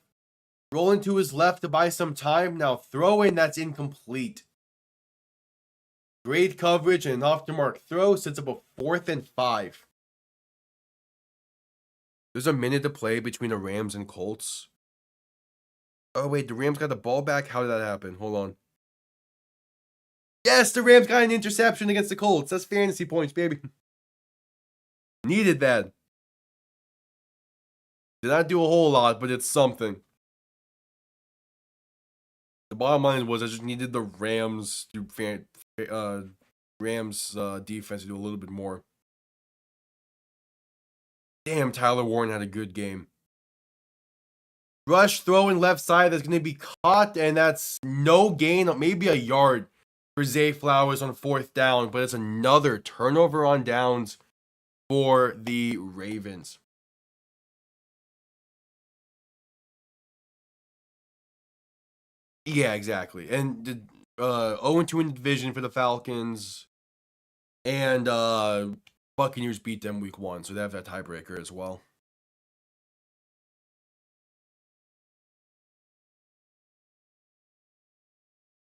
Rolling to his left to buy some time. Now throwing, that's incomplete. Great coverage and an off-the-mark throw sets up a 4th and 5. There's a minute to play between the Rams and Colts. Oh, wait, the Rams got the ball back? How did that happen? Hold on. Yes, the Rams got an interception against the Colts. That's fantasy points, baby. Needed that. Did not do a whole lot, but it's something. The bottom line was I just needed the Rams defense to do a little bit more. Damn, Tyler Warren had a good game. Rush throwing left side that's going to be caught, and that's no gain, maybe a yard for Zay Flowers on 4th down, but it's another turnover on downs for the Ravens. Yeah, exactly. And 0-2 in the division for the Falcons, and Buccaneers beat them week 1, so they have that tiebreaker as well.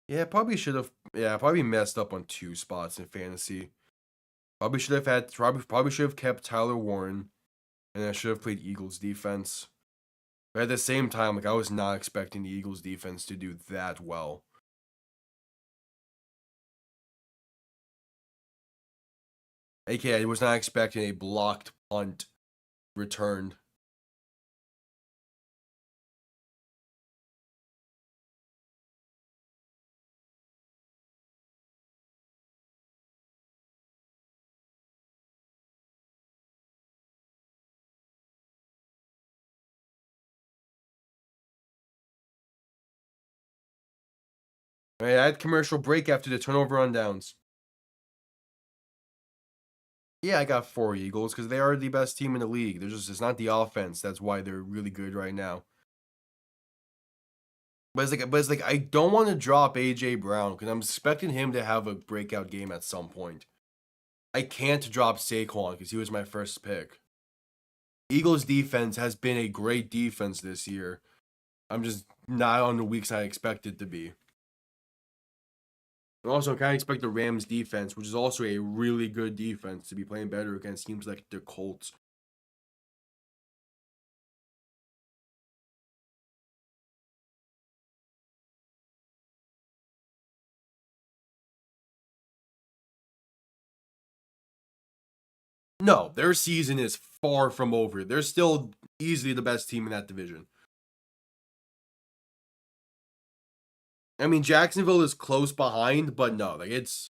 Yeah, probably messed up on 2 spots in fantasy. Probably should have kept Tyler Warren, and I should have played Eagles defense. But at the same time, like I was not expecting the Eagles defense to do that well. AKA, I was not expecting a blocked punt returned. I had commercial break after the turnover on downs. Yeah, I got 4 Eagles because they are the best team in the league. It's not the offense. That's why they're really good right now. But it's like I don't want to drop AJ Brown because I'm expecting him to have a breakout game at some point. I can't drop Saquon because he was my first pick. Eagles defense has been a great defense this year. I'm just not on the weeks I expected to be. And also, I kind of expect the Rams defense, which is also a really good defense, to be playing better against teams like the Colts. No, their season is far from over. They're still easily the best team in that division. I mean, Jacksonville is close behind, but no, like it's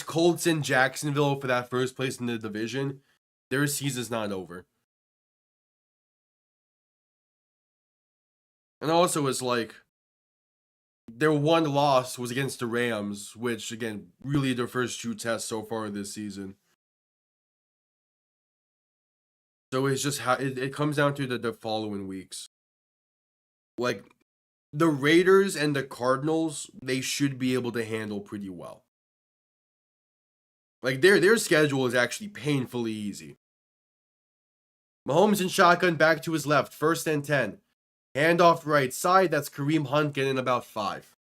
Colts and Jacksonville for that first place in the division. Their season's not over. And also, it's like their one loss was against the Rams, which again, really their first true test so far this season. So it's just how it comes down to the following weeks. Like the Raiders and the Cardinals, they should be able to handle pretty well. Like their schedule is actually painfully easy. Mahomes in shotgun back to his left, 1st and 10. Handoff right side, that's Kareem Hunt getting about 5.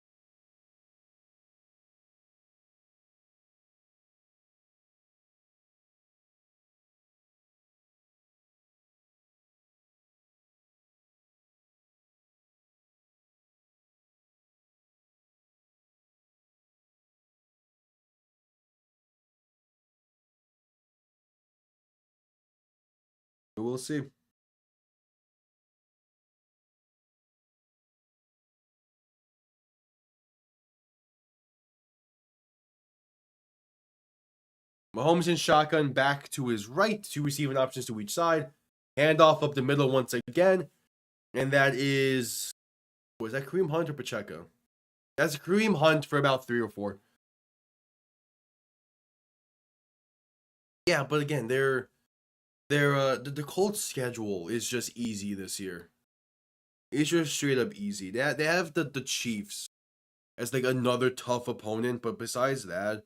We'll see. Mahomes in shotgun back to his right, 2 receiving options to each side. Handoff up the middle once again. And that is, was that Kareem Hunt or Pacheco? That's Kareem Hunt for about 3 or 4. Yeah, but again, the Colts schedule is just easy this year. It's just straight up easy. They have the Chiefs as like another tough opponent, but besides that,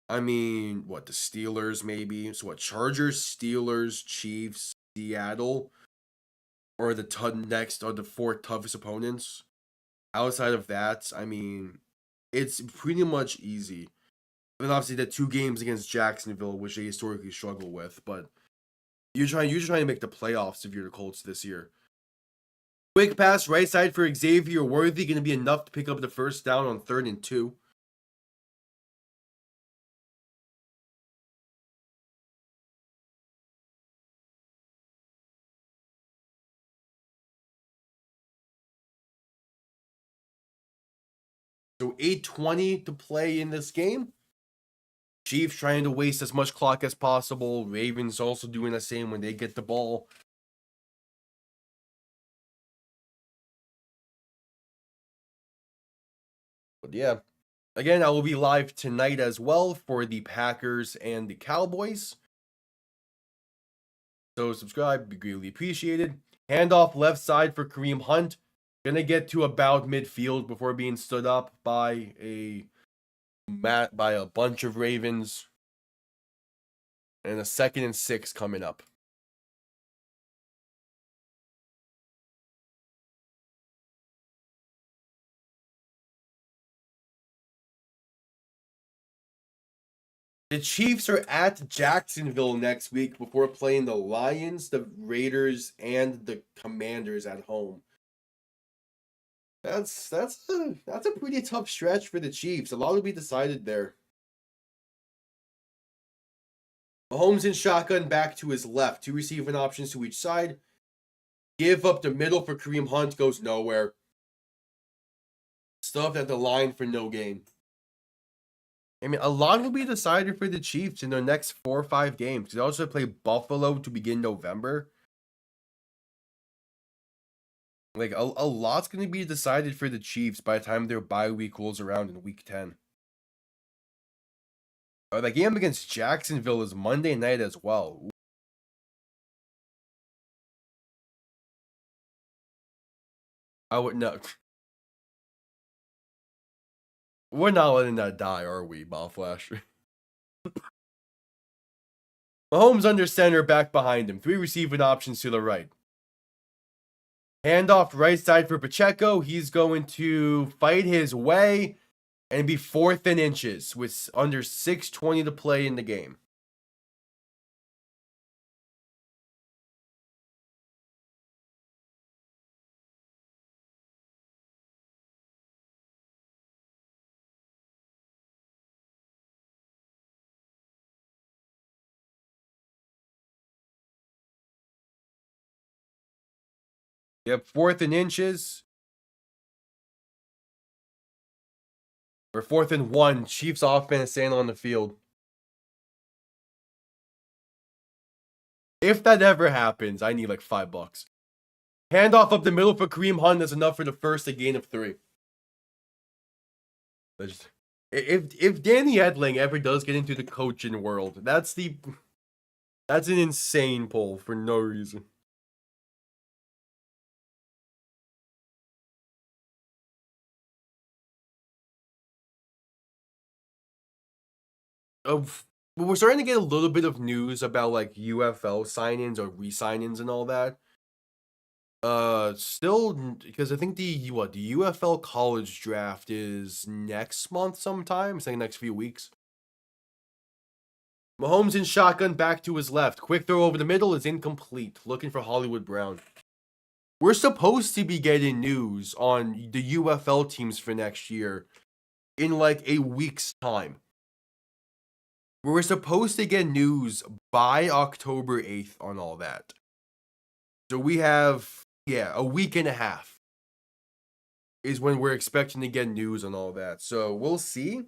I mean, what, the Steelers maybe? So what, Chargers, Steelers, Chiefs, Seattle, or next are the four toughest opponents. Outside of that, I mean, it's pretty much easy. And obviously the two games against Jacksonville, which they historically struggle with, but you're trying to make the playoffs if you're the Colts this year. Quick pass right side for Xavier Worthy, going to be enough to pick up the first down on 3rd and 2. So 8:20 to play in this game. Chiefs trying to waste as much clock as possible. Ravens also doing the same when they get the ball. But yeah, again, I will be live tonight as well for the Packers and the Cowboys. So subscribe, be greatly appreciated. Handoff left side for Kareem Hunt. Gonna get to about midfield before being stood up by a bunch of Ravens. And a 2nd and 6 coming up. The Chiefs are at Jacksonville next week before playing the Lions, the Raiders, and the Commanders at home. That's a pretty tough stretch for the Chiefs. A lot will be decided there. Mahomes in shotgun back to his left. 2 receiving options to each side. Give up the middle for Kareem Hunt, goes nowhere. Stuffed at the line for no gain. I mean, a lot will be decided for the Chiefs in their next 4 or 5 games. They also play Buffalo to begin November. Like, a lot's going to be decided for the Chiefs by the time their bye week rolls around in week 10. The game against Jacksonville is Monday night as well. Ooh. I would not. We're not letting that die, are we, Ball Flash? Mahomes under center, back behind him. 3 receiving options to the right. Handoff right side for Pacheco. He's going to fight his way and be 4th and inches with under 6:20 to play in the game. Yep, 4th and inches. Or 4th and 1. Chiefs offense staying on the field. If that ever happens, I need like $5. Handoff up the middle for Kareem Hunt. That's enough for the first, a gain of 3. If Danny Edling ever does get into the coaching world, that's an insane pull for no reason. We're starting to get a little bit of news about like UFL signings or re-signings and all that. Still, because I think the UFL college draft is next month sometime. It's like next few weeks. Mahomes in shotgun back to his left. Quick throw over the middle is incomplete. Looking for Hollywood Brown. We're supposed to be getting news on the UFL teams for next year in like a week's time. We're supposed to get news by October 8th on all that. So we have, a week and a half is when we're expecting to get news on all that. So we'll see.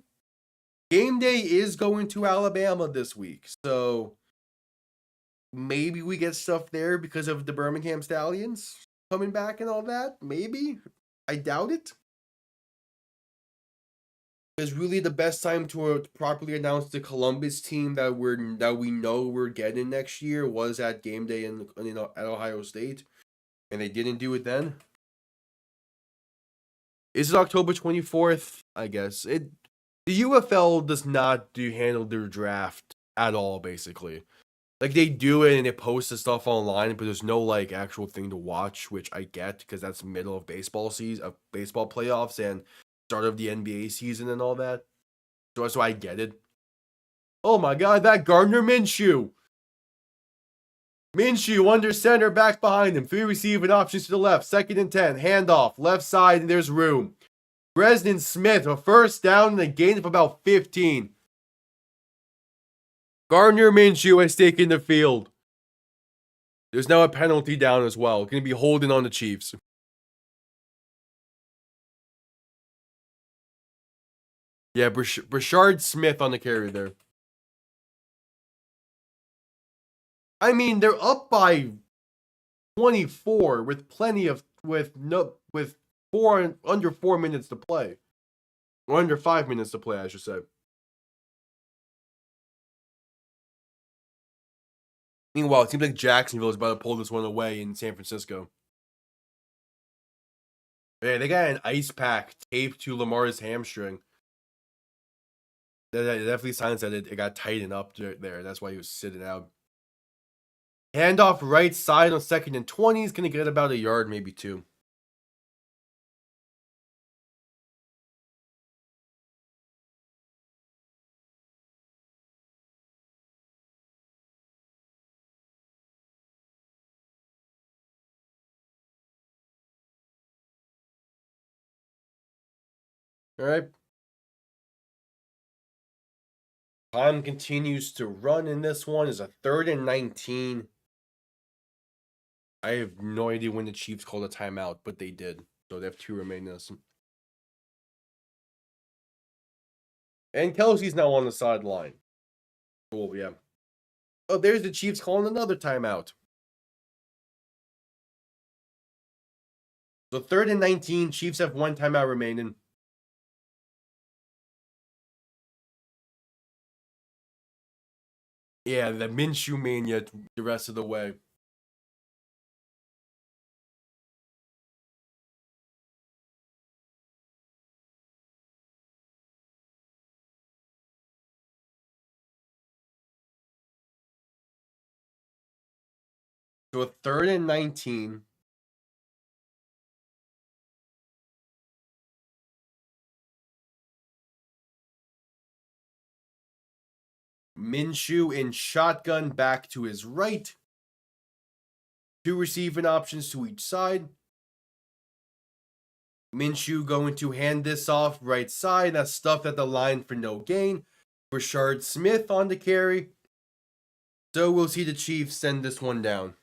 Game day is going to Alabama this week. So maybe we get stuff there because of the Birmingham Stallions coming back and all that. Maybe. I doubt it. is really the best time to properly announce the Columbus team that we know we're getting next year was at game day at Ohio State, and they didn't do it then. Is it October 24th? I guess the UFL does not handle their draft at all, basically. Like, they do it and they post the stuff online, but there's no like actual thing to watch, which I get because that's middle of baseball season, of baseball playoffs and start of the NBA season and all that. So I get it. Oh my God, that Gardner Minshew. Minshew under center, back behind him. 3 receiving options to the left. 2nd and 10. Handoff. Left side, and there's room. Bresnan Smith, a first down and a gain of about 15. Gardner Minshew has taken the field. There's now a penalty down as well. Going to be holding on the Chiefs. Yeah, Brashard Smith on the carry there. I mean, they're up by 24 with under 4 minutes to play. Or under 5 minutes to play, I should say. Meanwhile, it seems like Jacksonville is about to pull this one away in San Francisco. Yeah, they got an ice pack taped to Lamar's hamstring. That definitely signs that it got tightened up there. That's why he was sitting out. Handoff right side on 2nd and 20. He's going to get about a yard, maybe 2. All right. Time continues to run in this one. Is a 3rd and 19. I have no idea when the Chiefs called a timeout, but they did. So they have 2 remaining. And Kelsey's now on the sideline. Cool, yeah. Oh, there's the Chiefs calling another timeout. So 3rd and 19. Chiefs have 1 timeout remaining. Yeah, the Minshew mania the rest of the way. So a 3rd and 19. Minshew in shotgun back to his right. 2 receiving options to each side. Minshew going to hand this off right side. That's stuffed at the line for no gain. Brashard Smith on the carry. So we'll see the Chiefs send this one down.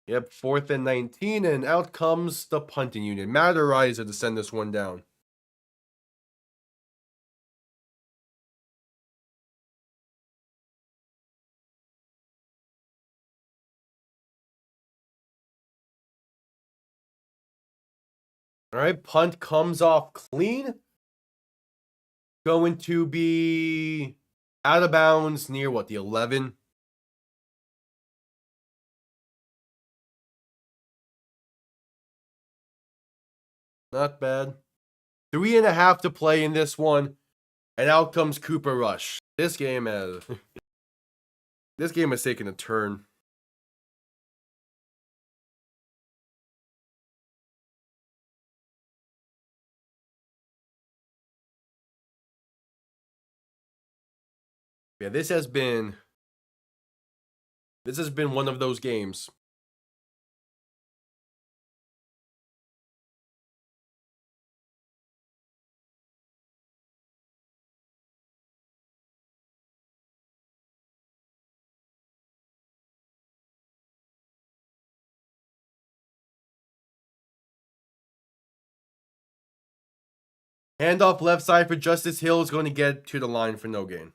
Yep, 4th and 19, and out comes the punting unit. Matt Ariza to send this one down. All right, punt comes off clean. Going to be out of bounds near what, the 11? Not bad. 3.5 to play in this one, and out comes Cooper Rush. This game has taken a turn. Yeah, this has been one of those games. Handoff left side for Justice Hill is going to get to the line for no gain.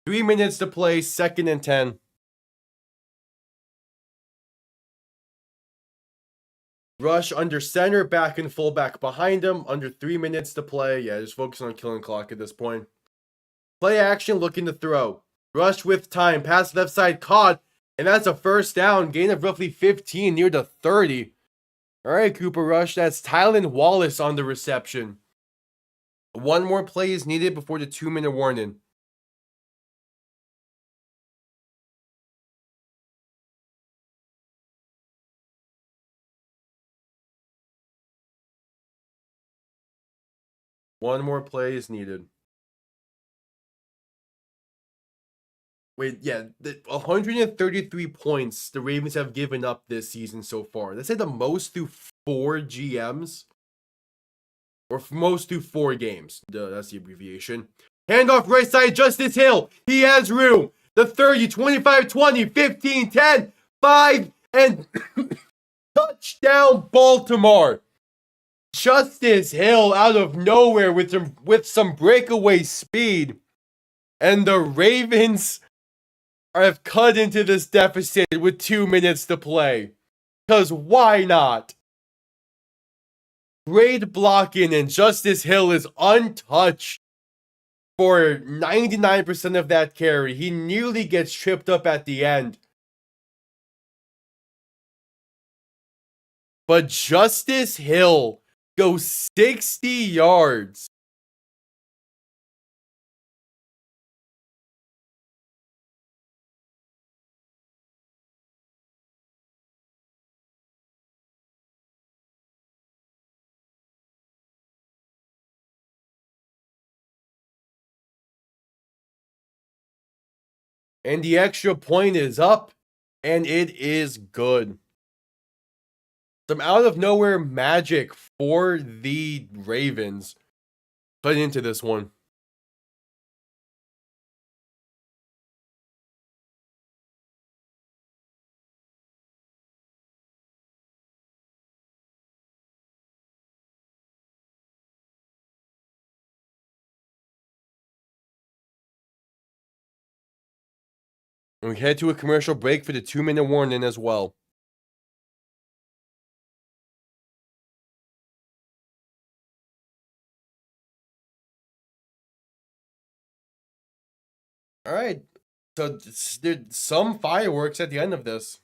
3 minutes to play, 2nd and 10. Rush under center, back and fullback behind him. Under 3 minutes to play. Yeah, just focusing on killing clock at this point. Play action, looking to throw. Rush with time, pass left side, caught. And that's a first down, gain of roughly 15, near the 30. All right, Cooper Rush, that's Tylan Wallace on the reception. One more play is needed before the 2-minute warning. One more play is needed. Wait, yeah, 133 points the Ravens have given up this season so far. That's like the most through 4 GMs. Or most through 4 games. That's the abbreviation. Handoff right side, Justice Hill. He has room. The 30, 25, 20, 15, 10, 5, and touchdown Baltimore. Justice Hill out of nowhere with some breakaway speed. And the Ravens have cut into this deficit with 2 minutes to play. Because why not? Great blocking, and Justice Hill is untouched for 99% of that carry. He nearly gets tripped up at the end. But Justice Hill goes 60 yards. And the extra point is up, and it is good. Some out of nowhere magic for the Ravens. Put into this one. And we head to a commercial break for the 2-minute warning as well. All right. So there's some fireworks at the end of this.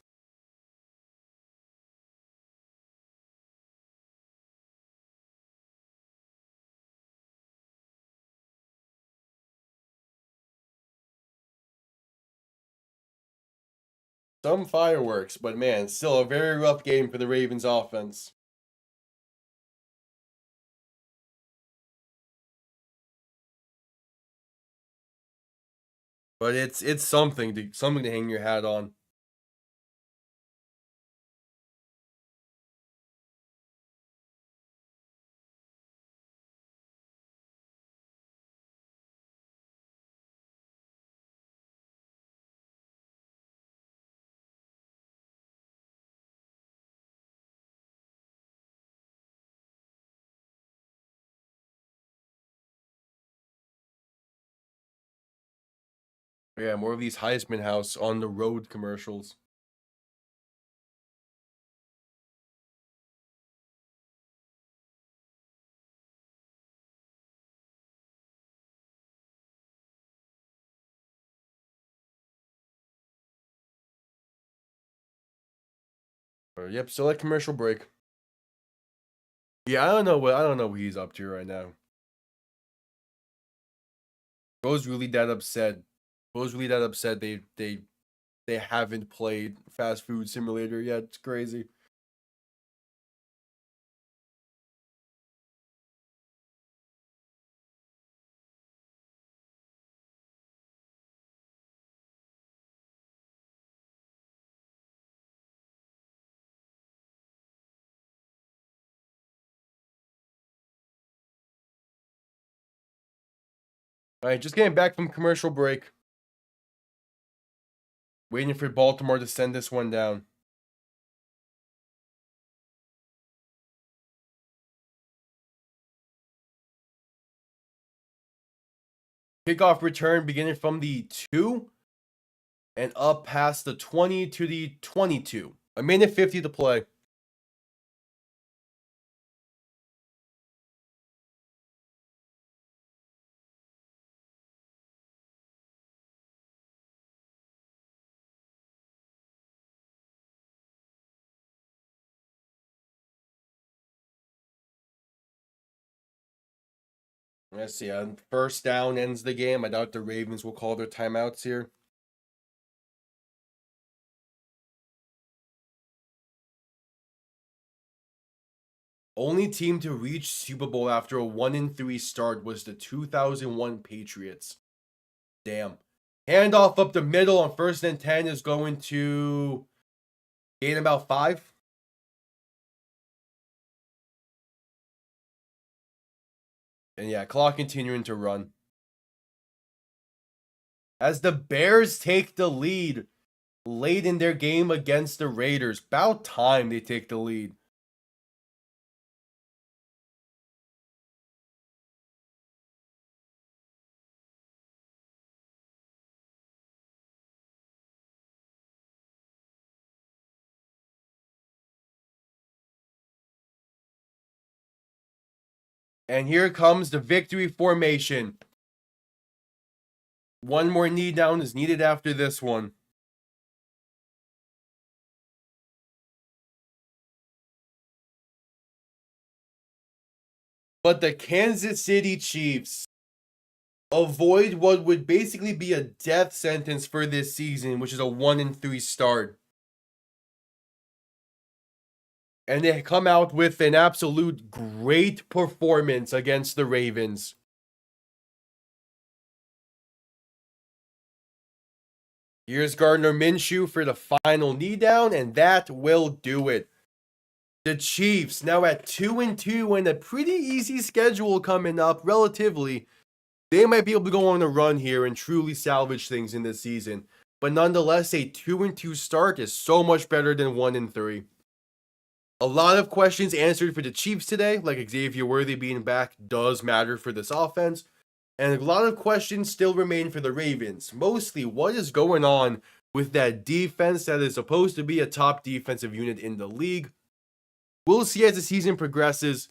Some fireworks, but man, still a very rough game for the Ravens offense. But it's something to hang your hat on. Yeah, more of these Heisman House on the road commercials. Yep, still at commercial break. Yeah, I don't know what he's up to right now. Bro's really that upset. Bro's really that upset they haven't played Fast Food Simulator yet. It's crazy. Alright, just getting back from commercial break. Waiting for Baltimore to send this one down. Kickoff return beginning from the 2 and up past the 20 to the 22. A minute 50 to play. Let's see. First down ends the game. I doubt the Ravens will call their timeouts here. Only team to reach Super Bowl after a 1-3 start was the 2001 Patriots. Damn. Handoff up the middle on 1st and 10 is going to gain about 5. And yeah, clock continuing to run. As the Bears take the lead late in their game against the Raiders. About time they take the lead. And here comes the victory formation. One more knee down is needed after this one. But the Kansas City Chiefs avoid what would basically be a death sentence for this season, which is a 1-3 start. And they come out with an absolute great performance against the Ravens. Here's Gardner Minshew for the final knee down, and that will do it. The Chiefs now at 2-2 and a pretty easy schedule coming up, relatively. They might be able to go on a run here and truly salvage things in this season. But nonetheless, a 2-2 start is so much better than 1-3. A lot of questions answered for the Chiefs today, like Xavier Worthy being back does matter for this offense. And a lot of questions still remain for the Ravens. Mostly, what is going on with that defense that is supposed to be a top defensive unit in the league? We'll see as the season progresses.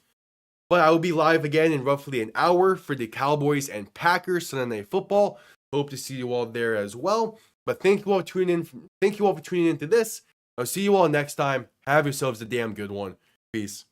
But I will be live again in roughly an hour for the Cowboys and Packers Sunday Night Football. Hope to see you all there as well. But thank you all for tuning in. Thank you all for tuning into this. I'll see you all next time. Have yourselves a damn good one. Peace.